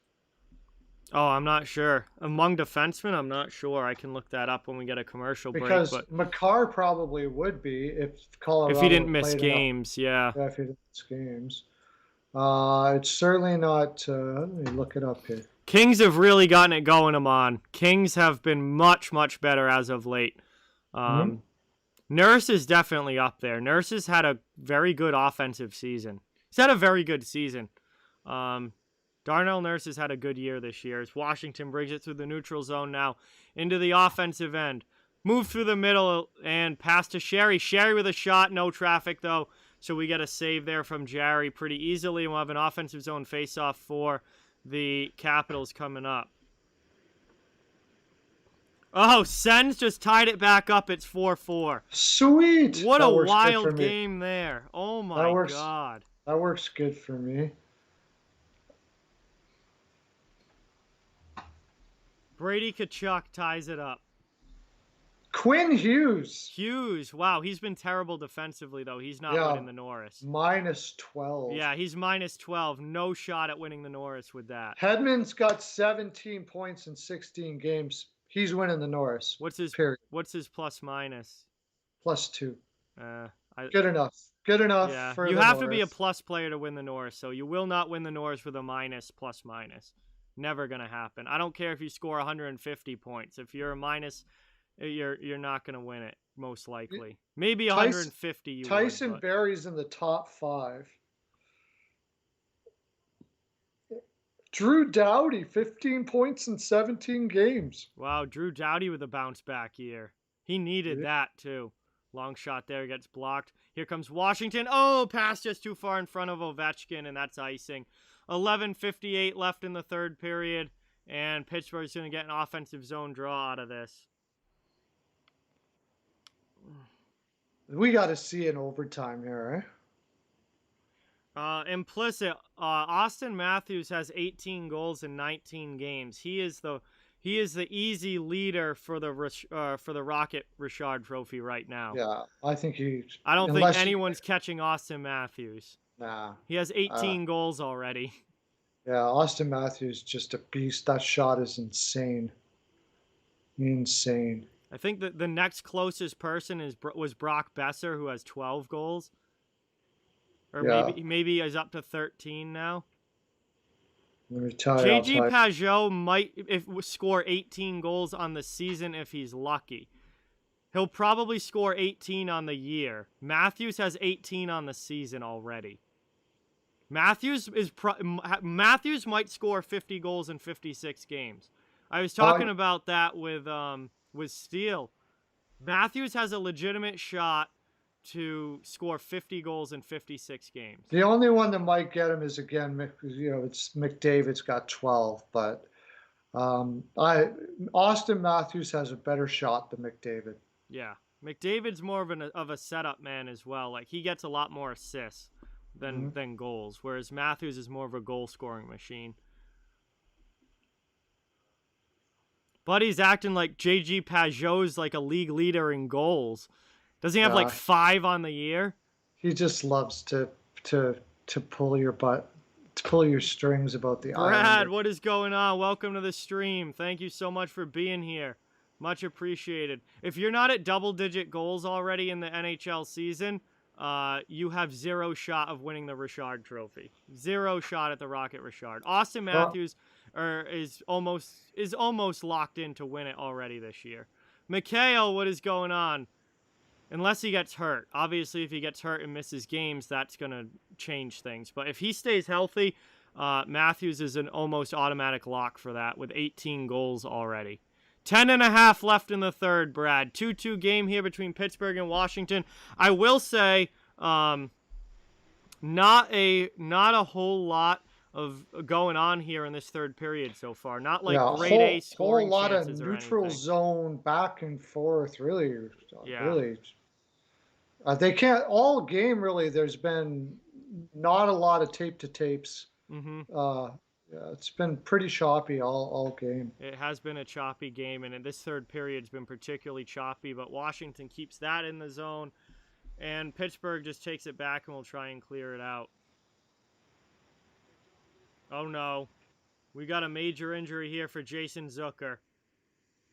Oh, I'm not sure. Among defensemen, I'm not sure. I can look that up when we get a commercial break. Because Makar probably would be if Colorado, if he didn't miss games, yeah. Yeah, if he didn't miss games. It's certainly not. Let me look it up here. Kings have really gotten it going, Amon. Kings have been much, much better as of late. Nurse is definitely up there. Nurse has had a very good offensive season. He's had a very good season. Darnell Nurse has had a good year this year as Washington brings it through the neutral zone now into the offensive end. Move through the middle and pass to Sherry. Sherry with a shot. No traffic, though. So we get a save there from Jarry pretty easily. And we'll have an offensive zone faceoff for the Capitals coming up. Oh, Sens just tied it back up. It's 4-4. Sweet. What a wild game there. Oh, my God. That works good for me. Brady Tkachuk ties it up. Quinn Hughes. Wow, he's been terrible defensively, though. He's not winning the Norris. -12. Yeah, he's -12. No shot at winning the Norris with that. Hedman's got 17 points in 16 games. He's winning the Norris. What's his plus minus? +2. Good enough. Good enough. Yeah, for you the have Norris. to be a plus player to win the Norris, so you will not win the Norris with a plus minus. Never gonna happen. I don't care if you score 150 points. If you're a minus, you're not gonna win it. Most likely, maybe 150. Tyson Berry's in the top 5. Drew Doughty, 15 points in 17 games. Wow, Drew Doughty with a bounce back year. He needed that too. Long shot there, gets blocked. Here comes Washington. Oh, pass just too far in front of Ovechkin, and that's icing. 11:58 left in the third period, and Pittsburgh's going to get an offensive zone draw out of this. We got to see an overtime here, Implicit. Austin Matthews has 18 goals in 19 games. He is the easy leader for the Rocket Richard Trophy right now. Yeah, I think I don't think anyone's catching Austin Matthews. Nah. He has 18 goals already. Yeah, Austin Matthews just a beast. That shot is insane. Insane. I think that the next closest person was Brock Besser, who has 12 goals. Or maybe he's up to 13 now. JG Pageau might score 18 goals on the season if he's lucky. He'll probably score 18 on the year. Matthews has 18 on the season already. Matthews might score 50 goals in 56 games. I was talking about that with Steele. Matthews has a legitimate shot to score 50 goals in 56 games. The only one that might get him is, again, it's McDavid's got 12, but Austin Matthews has a better shot than McDavid. Yeah, McDavid's more of a setup man as well. Like, he gets a lot more assists than goals, whereas Matthews is more of a goal-scoring machine. But he's acting like JG Pageau's like a league leader in goals. Doesn't he have like 5 on the year? He just loves to pull your butt, to pull your strings about the island. Brad, what is going on? Welcome to the stream. Thank you so much for being here. Much appreciated. If you're not at double-digit goals already in the NHL season, you have 0 shot of winning the Richard Trophy. 0 shot at the Rocket Richard. Austin Matthews is almost locked in to win it already this year. Mikhail, what is going on? Unless he gets hurt. Obviously, if he gets hurt and misses games, that's going to change things. But if he stays healthy, Matthews is an almost automatic lock for that with 18 goals already. 10.5 left in the third, Brad. 2-2 game here between Pittsburgh and Washington. I will say Not a whole lot of going on here in this third period so far. Not like Yeah, a grade A whole scoring lot of chances or neutral anything. zone back and forth. Really, Yeah. really. They can't all game really. There's been not a lot of tape to tapes. Mm-hmm. Yeah, it's been pretty choppy all game. It has been a choppy game, and this third period's been particularly choppy, but Washington keeps that in the zone, and Pittsburgh just takes it back and will try and clear it out. Oh no. We got a major injury here for Jason Zucker.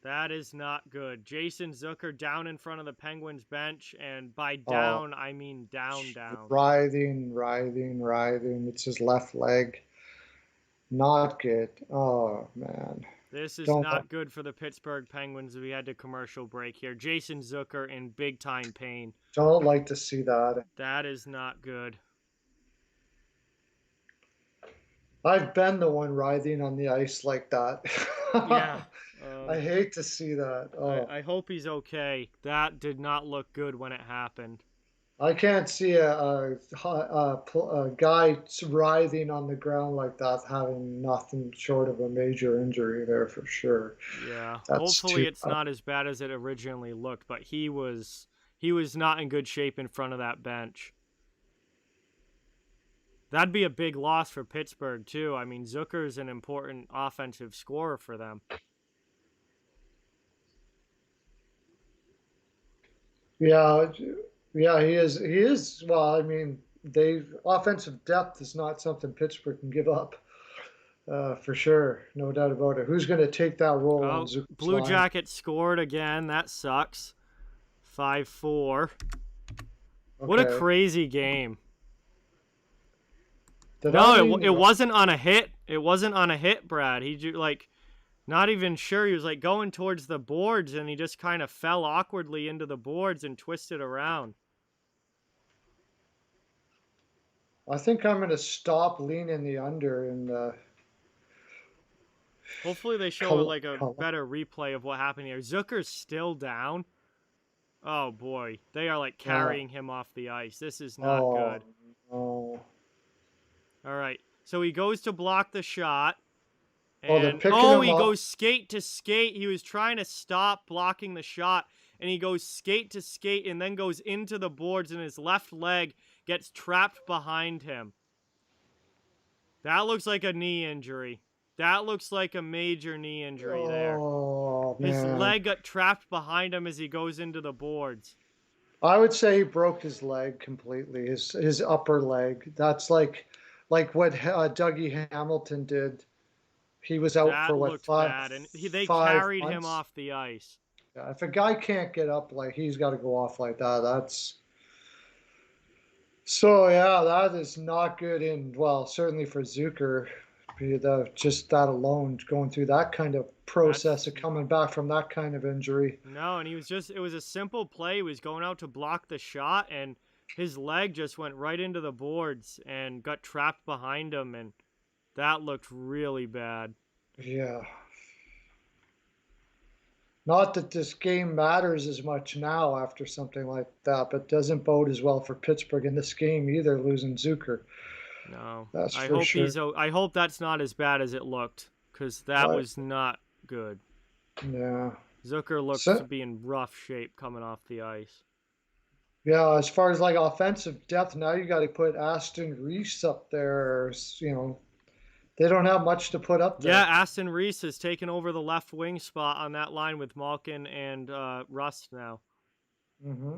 That is not good. Jason Zucker down in front of the Penguins bench, and by down, I mean down. Writhing. It's his left leg. Not good. Oh, man. This is not good for the Pittsburgh Penguins. We had to commercial break here. Jason Zucker in big-time pain. Don't like to see that. That is not good. I've been the one writhing on the ice like that. Yeah. I hate to see that. Oh. I hope he's okay. That did not look good when it happened. I can't see a guy writhing on the ground like that having nothing short of a major injury there for sure. Yeah. Hopefully it's not as bad as it originally looked, but he was not in good shape in front of that bench. That'd be a big loss for Pittsburgh, too. I mean, Zucker's an important offensive scorer for them. Yeah, he is. Well, I mean, offensive depth is not something Pittsburgh can give up, for sure. No doubt about it. Who's going to take that role on Zucker's Blue line? Jackets scored again. That sucks. 5-4. Okay. What a crazy game. It wasn't on a hit. It wasn't on a hit, Brad. He not even sure. He was like going towards the boards, and he just kind of fell awkwardly into the boards and twisted around. I think I'm going to stop leaning the under and hopefully they show like a better replay of what happened here. Zucker's still down. Oh boy, they are like carrying him off the ice. This is not good. Oh. All right, so he goes to block the shot. And, he goes skate to skate. He was trying to stop blocking the shot, and he goes skate to skate and then goes into the boards, and his left leg gets trapped behind him. That looks like a knee injury. That looks like a major knee injury there. Oh, man. His leg got trapped behind him as he goes into the boards. I would say he broke his leg completely, his upper leg. That's like what Dougie Hamilton did. He was out for what, 5 bad. And they carried him off the ice. Yeah, if a guy can't get up, he's got to go off like that. That is not good. Certainly for Zucker, just that alone, going through that kind of process of coming back from that kind of injury. No, and it was a simple play. He was going out to block the shot, and his leg just went right into the boards and got trapped behind him, and that looked really bad. Yeah. Not that this game matters as much now after something like that, but doesn't bode as well for Pittsburgh in this game either, losing Zucker. No. That's for sure. I hope that's not as bad as it looked, because that was not good. Yeah. Zucker looks to be in rough shape coming off the ice. Yeah, as far as offensive depth, now you got to put Aston Reese up there. They don't have much to put up there. Yeah, Aston Reese has taken over the left wing spot on that line with Malkin and Rust now. Mm-hmm.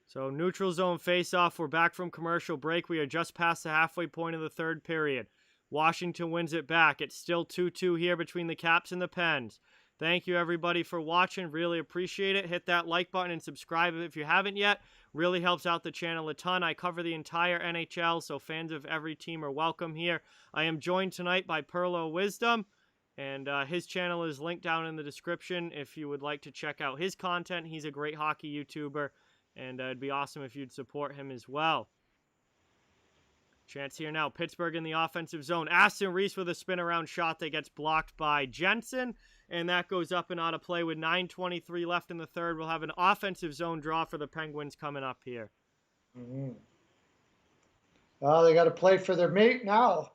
So neutral zone face-off. We're back from commercial break. We are just past the halfway point of the third period. Washington wins it back. It's still 2-2 here between the Caps and the Pens. Thank you, everybody, for watching. Really appreciate it. Hit that like button and subscribe if you haven't yet. Really helps out the channel a ton. I cover the entire NHL, so fans of every team are welcome here. I am joined tonight by Perlo Wisdom, and his channel is linked down in the description if you would like to check out his content. He's a great hockey YouTuber, and it'd be awesome if you'd support him as well. Chance here now. Pittsburgh in the offensive zone. Aston Reese with a spin around shot that gets blocked by Jensen. And that goes up and out of play with 9:23 left in the third. We'll have an offensive zone draw for the Penguins coming up here. Mm-hmm. They got to play for their mate now.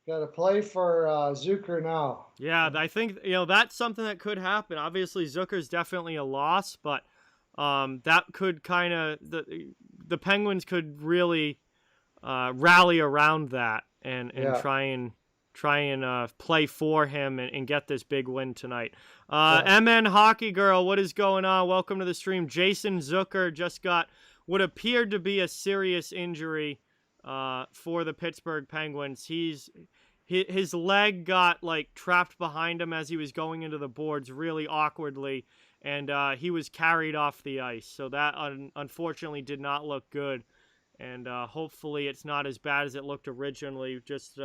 Got to play for Zucker now. Yeah, I think that's something that could happen. Obviously, Zucker's definitely a loss, but that could kind of the Penguins could really rally around that and try and play for him and get this big win tonight. MN Hockey Girl, what is going on? Welcome to the stream. Jason Zucker just got what appeared to be a serious injury for the Pittsburgh Penguins. His leg got like trapped behind him as he was going into the boards really awkwardly, and he was carried off the ice. So that unfortunately did not look good, and hopefully it's not as bad as it looked originally. Just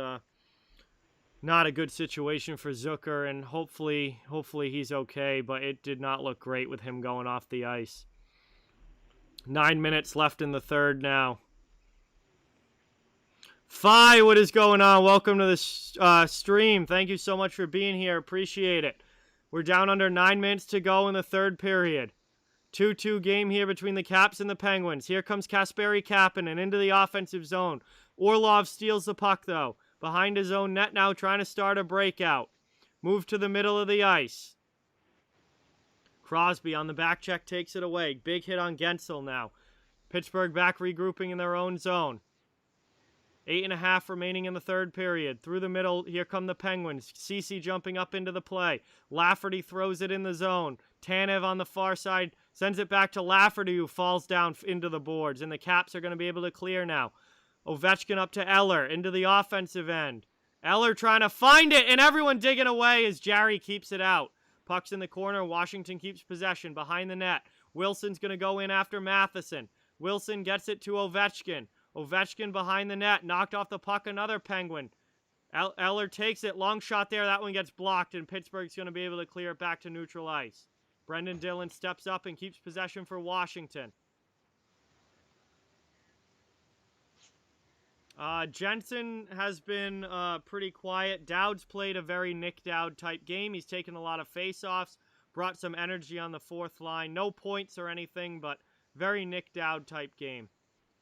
not a good situation for Zucker, and hopefully he's okay, but it did not look great with him going off the ice. 9 minutes left in the third now. Fi, what is going on? Welcome to the stream. Thank you so much for being here. Appreciate it. We're down under 9 minutes to go in the third period. 2-2 game here between the Caps and the Penguins. Here comes Kasperi Kapanen into the offensive zone. Orlov steals the puck, though. Behind his own net now, trying to start a breakout. Move to the middle of the ice. Crosby on the back check takes it away. Big hit on Gensel now. Pittsburgh back regrouping in their own zone. 8.5 remaining in the third period. Through the middle, here come the Penguins. Ceci jumping up into the play. Lafferty throws it in the zone. Tanev on the far side sends it back to Lafferty, who falls down into the boards. And the Caps are going to be able to clear now. Ovechkin up to Eller into the offensive end. Eller trying to find it, and everyone digging away as Jarry keeps it out. Puck's in the corner. Washington keeps possession behind the net. Wilson's going to go in after Matheson. Wilson gets it to Ovechkin. Ovechkin behind the net, knocked off the puck, another Penguin. Eller takes it, long shot there, that one gets blocked, and Pittsburgh's going to be able to clear it back to neutral ice. Brendan Dillon steps up and keeps possession for Washington. Jensen has been pretty quiet. Dowd's played a very Nick Dowd type game. He's taken a lot of face-offs, brought some energy on the fourth line. No points or anything, but very Nick Dowd type game.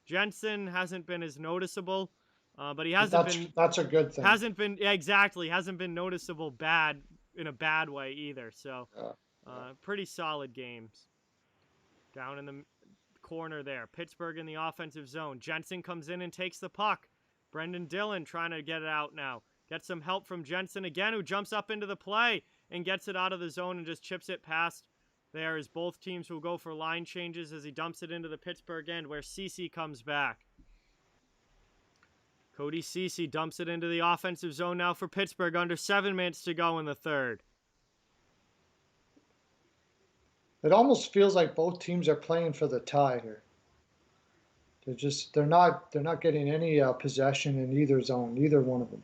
Jensen hasn't been as noticeable, but he hasn't been. That's a good thing. Hasn't been exactly. Hasn't been noticeable bad in a bad way either. So, pretty solid games. Down in the corner there, Pittsburgh in the offensive zone. Jensen comes in and takes the puck. Brendan Dillon trying to get it out now. Gets some help from Jensen again, who jumps up into the play and gets it out of the zone and just chips it past. There as both teams will go for line changes as he dumps it into the Pittsburgh end where Ceci comes back. Cody Ceci dumps it into the offensive zone now for Pittsburgh. Under 7 minutes to go in the third. It almost feels like both teams are playing for the tie here. They're not getting any possession in either zone, either one of them.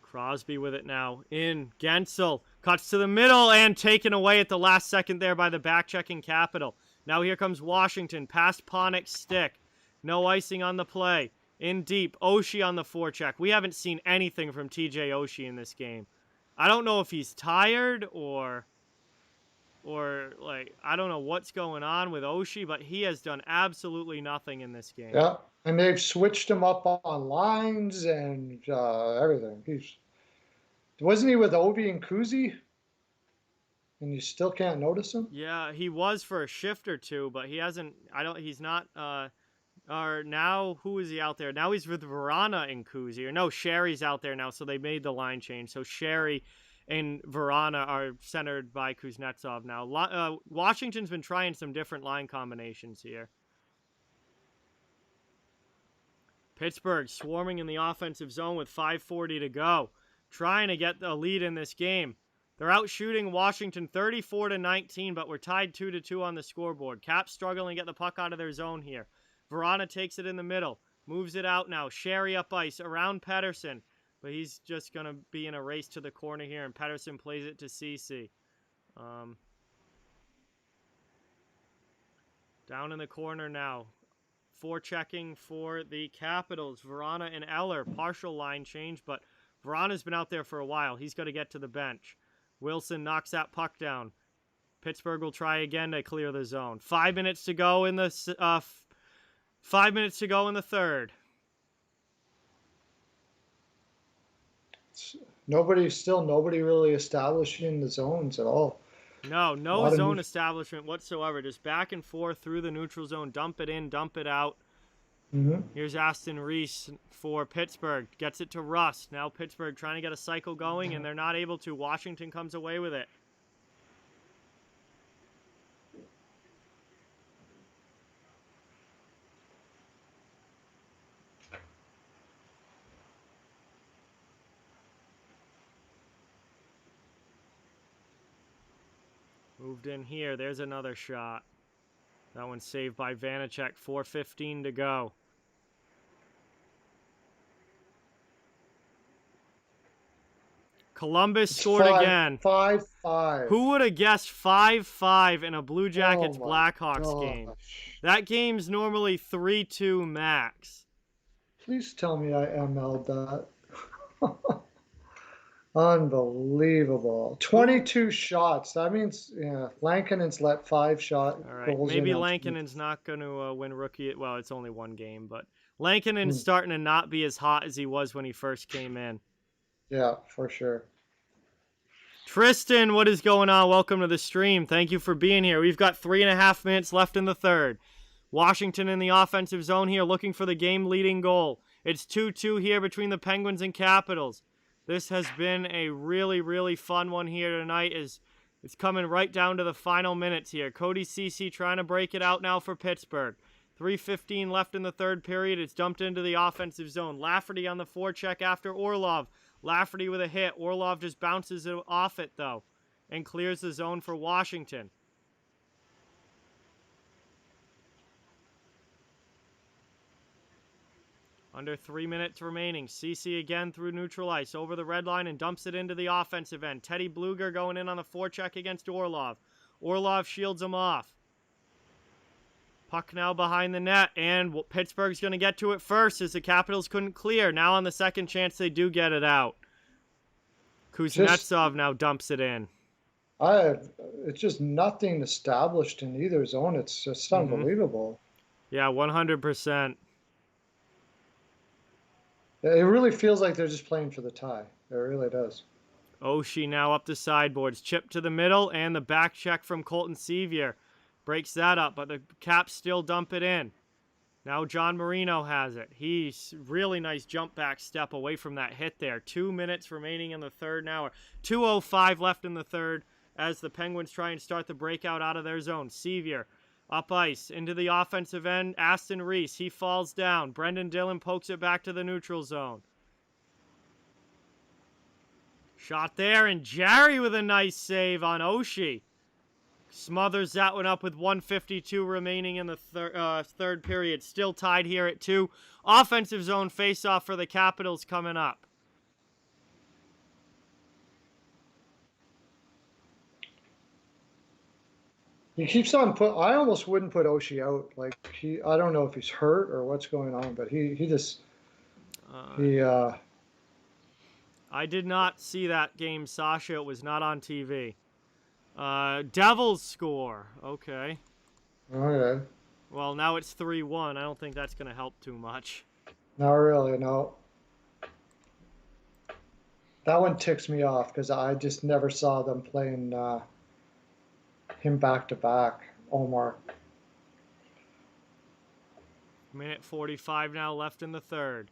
Crosby with it now. In. Gensel. Cuts to the middle and taken away at the last second there by the back-checking Capital. Now here comes Washington. Past Ponick's stick. No icing on the play. In deep. Oshie on the forecheck. We haven't seen anything from TJ Oshie in this game. I don't know if he's tired or like, I don't know what's going on with Oshie, but he has done absolutely nothing in this game. Yeah, and they've switched him up on lines and everything. Wasn't he with Ovi and Kuzi? And you still can't notice him? Yeah, he was for a shift or two, but he hasn't. He's not. Or now, who is he out there? Now he's with Verana and Kuzi. Or no, Sherry's out there now, so they made the line change. So Sherry and Verana are centered by Kuznetsov now. Washington's been trying some different line combinations here. Pittsburgh swarming in the offensive zone with 5:40 to go. Trying to get the lead in this game. They're out shooting Washington 34-19, but we're tied 2-2 on the scoreboard. Caps struggling to get the puck out of their zone here. Verana takes it in the middle. Moves it out now. Sherry up ice around Pettersson. But he's just going to be in a race to the corner here, and Pettersson plays it to Ceci. Down in the corner now. Forechecking for the Capitals. Verana and Eller. Partial line change, but Verana's been out there for a while. He's got to get to the bench. Wilson knocks that puck down. Pittsburgh will try again to clear the zone. 5 minutes to go in the 5 minutes to go in the third. Nobody really establishing the zones at all. No zone establishment whatsoever. Just back and forth through the neutral zone. Dump it in, dump it out. Here's Aston Reese for Pittsburgh. Gets it to Rust. Now Pittsburgh trying to get a cycle going, and they're not able to. Washington comes away with it. Moved in here. There's another shot. That one's saved by Vanacek. 4:15 to go. Columbus scored again. 5-5. Who would have guessed 5-5 in a Blue Jackets Blackhawks game? That game's normally 3-2 max. Please tell me I ML'd that. Unbelievable. 22 shots. That means, Lankinen's let 5 shots. All right, maybe Lankinen's not going to win rookie. Well, it's only one game, but Lankinen's starting to not be as hot as he was when he first came in. Yeah, for sure. Tristan, what is going on? Welcome to the stream. Thank you for being here. We've got 3.5 minutes left in the third. Washington in the offensive zone here looking for the game-leading goal. It's 2-2 here between the Penguins and Capitals. This has been a really, really fun one here tonight. It's coming right down to the final minutes here. Cody Ceci trying to break it out now for Pittsburgh. 3:15 left in the third period. It's dumped into the offensive zone. Lafferty on the forecheck after Orlov. Lafferty with a hit. Orlov just bounces it off it, though, and clears the zone for Washington. Under 3 minutes remaining. Ceci again through neutral ice. Over the red line and dumps it into the offensive end. Teddy Bluger going in on the forecheck against Orlov. Orlov shields him off. Puck now behind the net, and Pittsburgh's going to get to it first as the Capitals couldn't clear. Now on the second chance, they do get it out. Kuznetsov now dumps it in. It's just nothing established in either zone. It's just unbelievable. Yeah, 100%. It really feels like they're just playing for the tie. It really does. Oshie now up the sideboards. Chip to the middle, and the back check from Colton Sevier. Breaks that up, but the Caps still dump it in. Now John Marino has it. He's really nice jump back step away from that hit there. 2 minutes remaining in the third now. 2:05 left in the third as the Penguins try and start the breakout out of their zone. Sevier up ice into the offensive end. Aston Reese, he falls down. Brendan Dillon pokes it back to the neutral zone. Shot there, and Jarry with a nice save on Oshie. Smothers that one up with 1:52 remaining in the third period. Still tied here at 2. Offensive zone faceoff for the Capitals coming up. He keeps on I almost wouldn't put Oshie out. I don't know if he's hurt or what's going on, but he just I did not see that game, Sasha. It was not on TV. Devils score. Okay. Okay. Well, now it's 3-1. I don't think that's going to help too much. Not really, no. That one ticks me off because I just never saw them playing him back-to-back, Omar. Minute 45 now left in the third.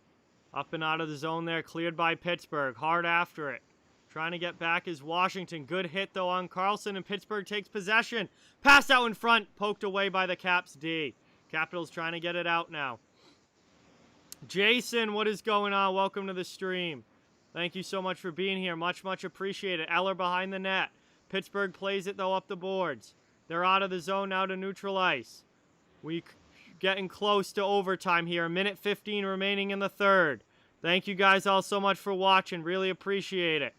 Up and out of the zone there, cleared by Pittsburgh. Hard after it. Trying to get back is Washington. Good hit, though, on Carlson, and Pittsburgh takes possession. Pass out in front, poked away by the Caps D. Capitals trying to get it out now. Jason, what is going on? Welcome to the stream. Thank you so much for being here. Much, much appreciated. Eller behind the net. Pittsburgh plays it, though, up the boards. They're out of the zone now to neutral ice. We getting close to overtime here. 1:15 remaining in the third. Thank you guys all so much for watching. Really appreciate it.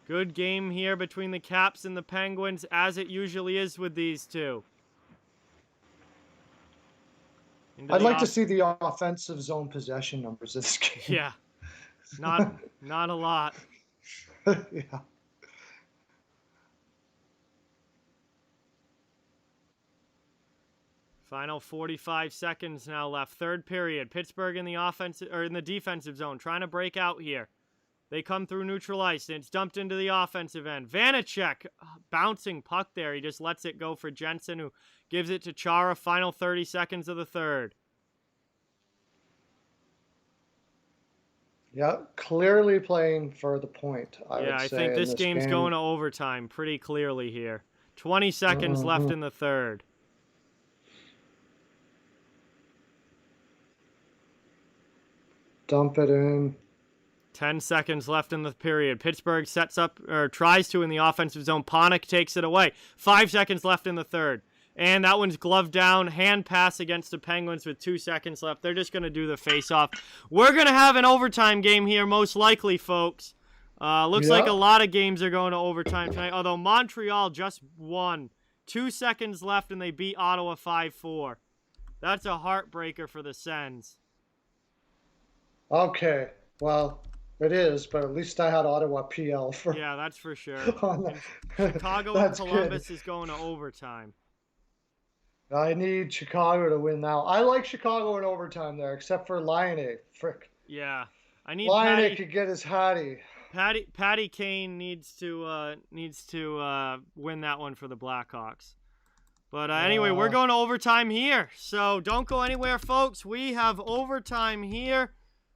Good game here between the Caps and the Penguins, as it usually is with these two. I'd like to see the offensive zone possession numbers of this game. Yeah, not a lot. Yeah. Final 45 seconds now left. Third period. Pittsburgh in the offensive or in the defensive zone, trying to break out here. They come through neutral ice, and it's dumped into the offensive end. Vanacek, bouncing puck there. He just lets it go for Jensen, who gives it to Chara. Final 30 seconds of the third. Yeah, clearly playing for the point, I think this game's going to overtime pretty clearly here. 20 seconds left in the third. Dump it in. 10 seconds left in the period. Pittsburgh sets up, or tries to in the offensive zone. Panik takes it away. 5 seconds left in the third. And that one's gloved down. Hand pass against the Penguins with 2 seconds left. They're just going to do the face-off. We're going to have an overtime game here, most likely, folks. Looks like a lot of games are going to overtime tonight, although Montreal just won. 2 seconds left, and they beat Ottawa 5-4. That's a heartbreaker for the Sens. Okay, well, it is, but at least I had Ottawa PL for. Yeah, that's for sure. Chicago and Columbus is going to overtime. I need Chicago to win now. I like Chicago in overtime there, except for Laine. Frick. Yeah, I need Laine could get his Hattie. Patty Kane needs to win that one for the Blackhawks. But anyway, we're going to overtime here, so don't go anywhere, folks. We have overtime here.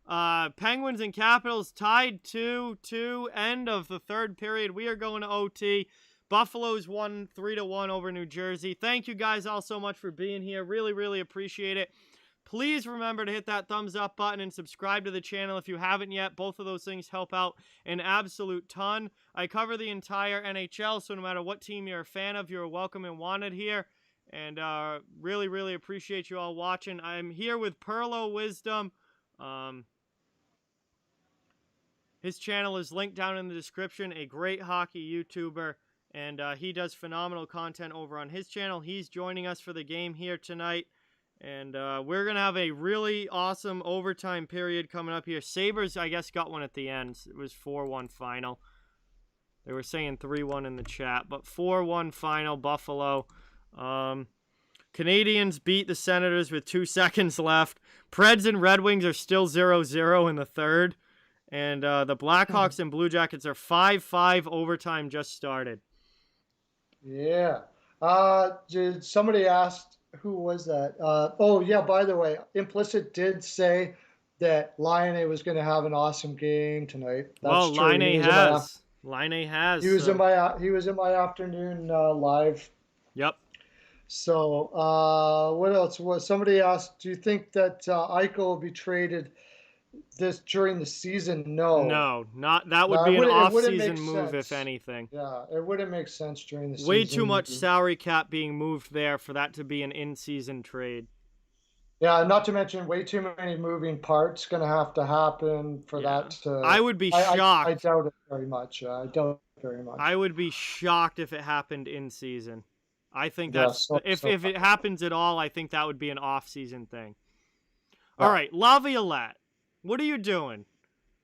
Penguins and Capitals tied 2-2. End of the third period. We are going to OT. Buffalo's won 3-1 over New Jersey. Thank you guys all so much for being here. Really, really appreciate it. Please remember to hit that thumbs up button and subscribe to the channel if you haven't yet. Both of those things help out an absolute ton. I cover the entire NHL, so no matter what team you're a fan of, you're welcome and wanted here. And really, really appreciate you all watching. I'm here with Perlo Wisdom. His channel is linked down in the description. A great hockey YouTuber. And he does phenomenal content over on his channel. He's joining us for the game here tonight. And we're going to have a really awesome overtime period coming up here. Sabres, I guess, got one at the end. It was 4-1 final. They were saying 3-1 in the chat. But 4-1 final, Buffalo. Canadians beat the Senators with 2 seconds left. Preds and Red Wings are still 0-0 in the third. And the Blackhawks and Blue Jackets are 5-5. Overtime just started. Yeah. Somebody asked, who was that? Oh, yeah, by the way, Implicit did say that Laine was going to have an awesome game tonight. That's true. Laine has. Laine has. He was in my afternoon live. Yep. So, what else? Somebody asked, do you think that Eichel will be traded during the season? No, not that would be an off-season move, if anything. Yeah, it wouldn't make sense during the season. Way too much salary cap being moved there for that to be an in-season trade. Yeah, not to mention way too many moving parts going to have to happen for that to. I would be shocked. I doubt it very much. I would be shocked if it happened in season. I think that's if it happens at all, I think that would be an off-season thing. All right, Laviolette. What are you doing?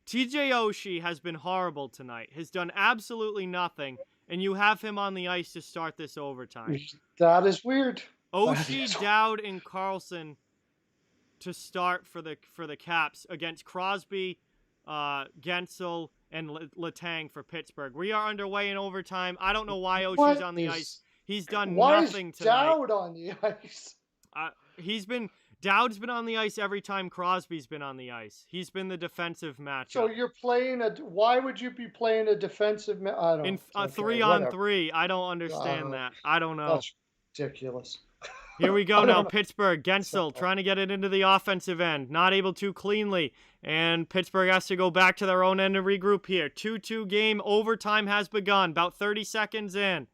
TJ Oshie has been horrible tonight. Has done absolutely nothing, and you have him on the ice to start this overtime. That is weird. Oshie, Dowd, and Carlson to start for the Caps against Crosby, Gensel, and Letang for Pittsburgh. We are underway in overtime. I don't know why Oshie's on the ice. He's done nothing tonight. Why is Dowd on the ice? Dowd's been on the ice every time Crosby's been on the ice. He's been the defensive matchup. So you're playing why would you be playing a defensive I don't know. In 3-on-3. I don't understand that. I don't know. That's ridiculous. Here we go now. Pittsburgh, Gensel trying to get it into the offensive end. Not able to cleanly. And Pittsburgh has to go back to their own end and regroup here. 2-2 game. Overtime has begun. About 30 seconds in.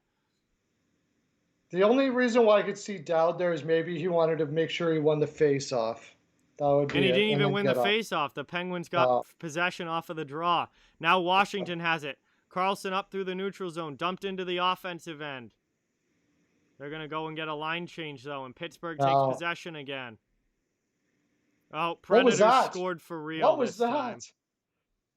The only reason why I could see Dowd there is maybe he wanted to make sure he won the face-off. That would be. And he didn't even win the face-off. The Penguins got possession off of the draw. Now Washington has it. Carlson up through the neutral zone, dumped into the offensive end. They're going to go and get a line change, though, and Pittsburgh takes possession again. Oh, Predators scored for real this time.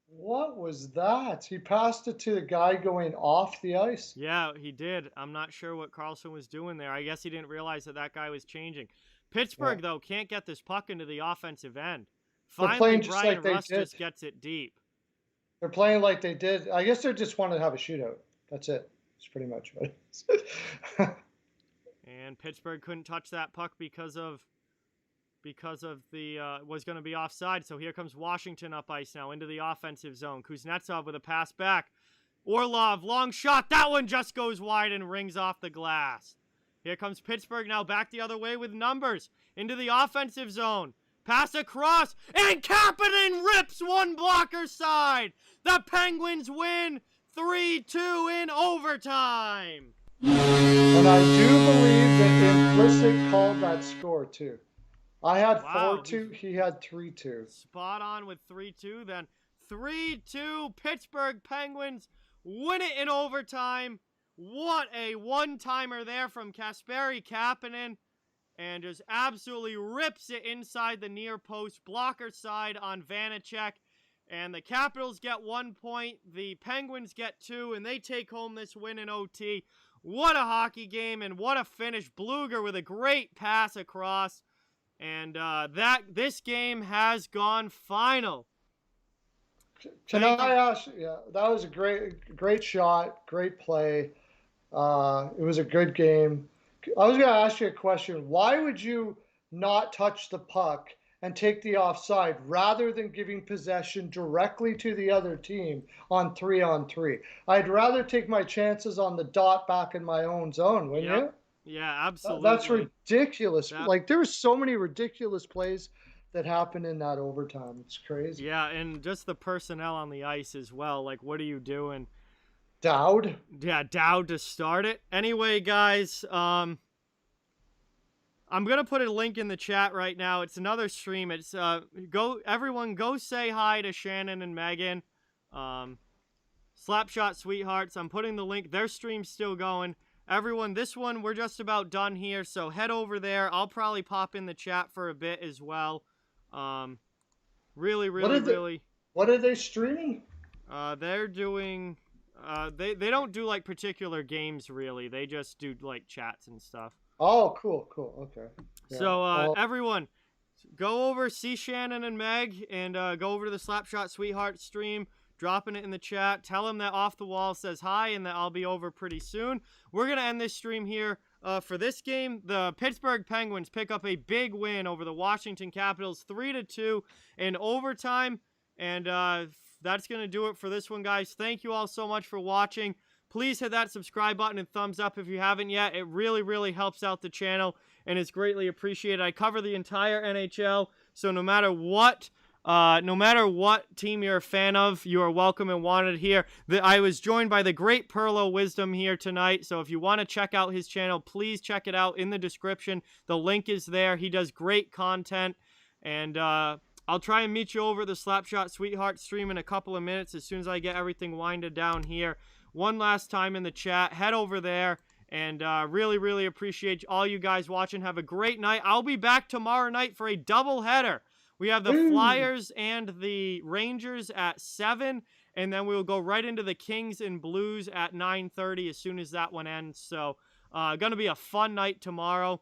What was that? He passed it to the guy going off the ice? Yeah, he did. I'm not sure what Carlson was doing there. I guess he didn't realize that guy was changing. Pittsburgh, though, can't get this puck into the offensive end. Finally, Brian Rust just gets it deep. They're playing like they did. I guess they just wanted to have a shootout. That's it. That's pretty much what it is. And Pittsburgh couldn't touch that puck because of the was going to be offside. So here comes Washington up ice now into the offensive zone. Kuznetsov with a pass back. Orlov, long shot. That one just goes wide and rings off the glass. Here comes Pittsburgh now back the other way with numbers into the offensive zone. Pass across, and Kapanen rips one blocker side. The Penguins win 3-2 in overtime. And I do believe that Implicit called that score too. I had 4-2, he had 3-2. Spot on with 3-2, then 3-2 Pittsburgh Penguins win it in overtime. What a one-timer there from Kasperi Kapanen. And just absolutely rips it inside the near post blocker side on Vanacek. And the Capitals get 1 point. The Penguins get 2, and they take home this win in OT. What a hockey game, and what a finish. Bluger with a great pass across. And this game has gone final. Can I ask? Yeah, that was a great shot, great play. It was a good game. I was going to ask you a question. Why would you not touch the puck and take the offside rather than giving possession directly to the other team on 3-on-3? I'd rather take my chances on the dot back in my own zone, wouldn't you? Yeah, absolutely. That's ridiculous. Like, there were so many ridiculous plays that happened in that overtime. It's crazy. Yeah, and just the personnel on the ice as well. Like, what are you doing? Dowd? Yeah, Dowd to start it. Anyway, guys, I'm going to put a link in the chat right now. It's another stream. It's everyone go say hi to Shannon and Megan. Slapshot Sweethearts. I'm putting the link. Their stream's still going. Everyone, this one, we're just about done here, so head over there. I'll probably pop in the chat for a bit as well. Really. What are they streaming? They're doing... They don't do, like, particular games, really. They just do, like, chats and stuff. Oh, cool. Okay. Yeah. So, everyone, go over, see Shannon and Meg, and go over to the Slapshot Sweetheart stream, dropping it in the chat. Tell them that Off the Wall says hi, and that I'll be over pretty soon. We're going to end this stream here. For this game, the Pittsburgh Penguins pick up a big win over the Washington Capitals, 3-2 in overtime, and that's going to do it for this one, guys. Thank you all so much for watching. Please hit that subscribe button and thumbs up if you haven't yet. It really helps out the channel, and it's greatly appreciated. I cover the entire NHL, so no matter what team you're a fan of, you are welcome and wanted here. I was joined by the great Perlo Wisdom here tonight, so if you want to check out his channel, please check it out in the description. The link is there. He does great content, and I'll try and meet you over the Slapshot Sweetheart stream in a couple of minutes as soon as I get everything winded down here. One last time in the chat, head over there, and really appreciate all you guys watching. Have a great night. I'll be back tomorrow night for a doubleheader. We have the Flyers and the Rangers at 7, and then we'll go right into the Kings and Blues at 9:30 as soon as that one ends. So, going to be a fun night tomorrow.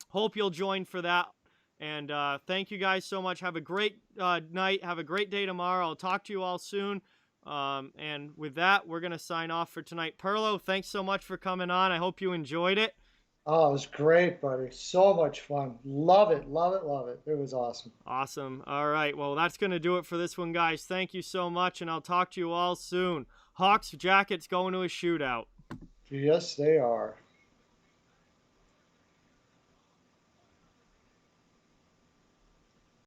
Hope you'll join for that. And thank you guys so much. Have a great night. Have a great day tomorrow. I'll talk to you all soon. And with that, we're going to sign off for tonight. Perlo, thanks so much for coming on. I hope you enjoyed it. Oh, it was great, buddy. So much fun. Love it. It was awesome. Awesome. All right. Well, that's going to do it for this one, guys. Thank you so much, and I'll talk to you all soon. Hawks Jackets going to a shootout. Yes, they are.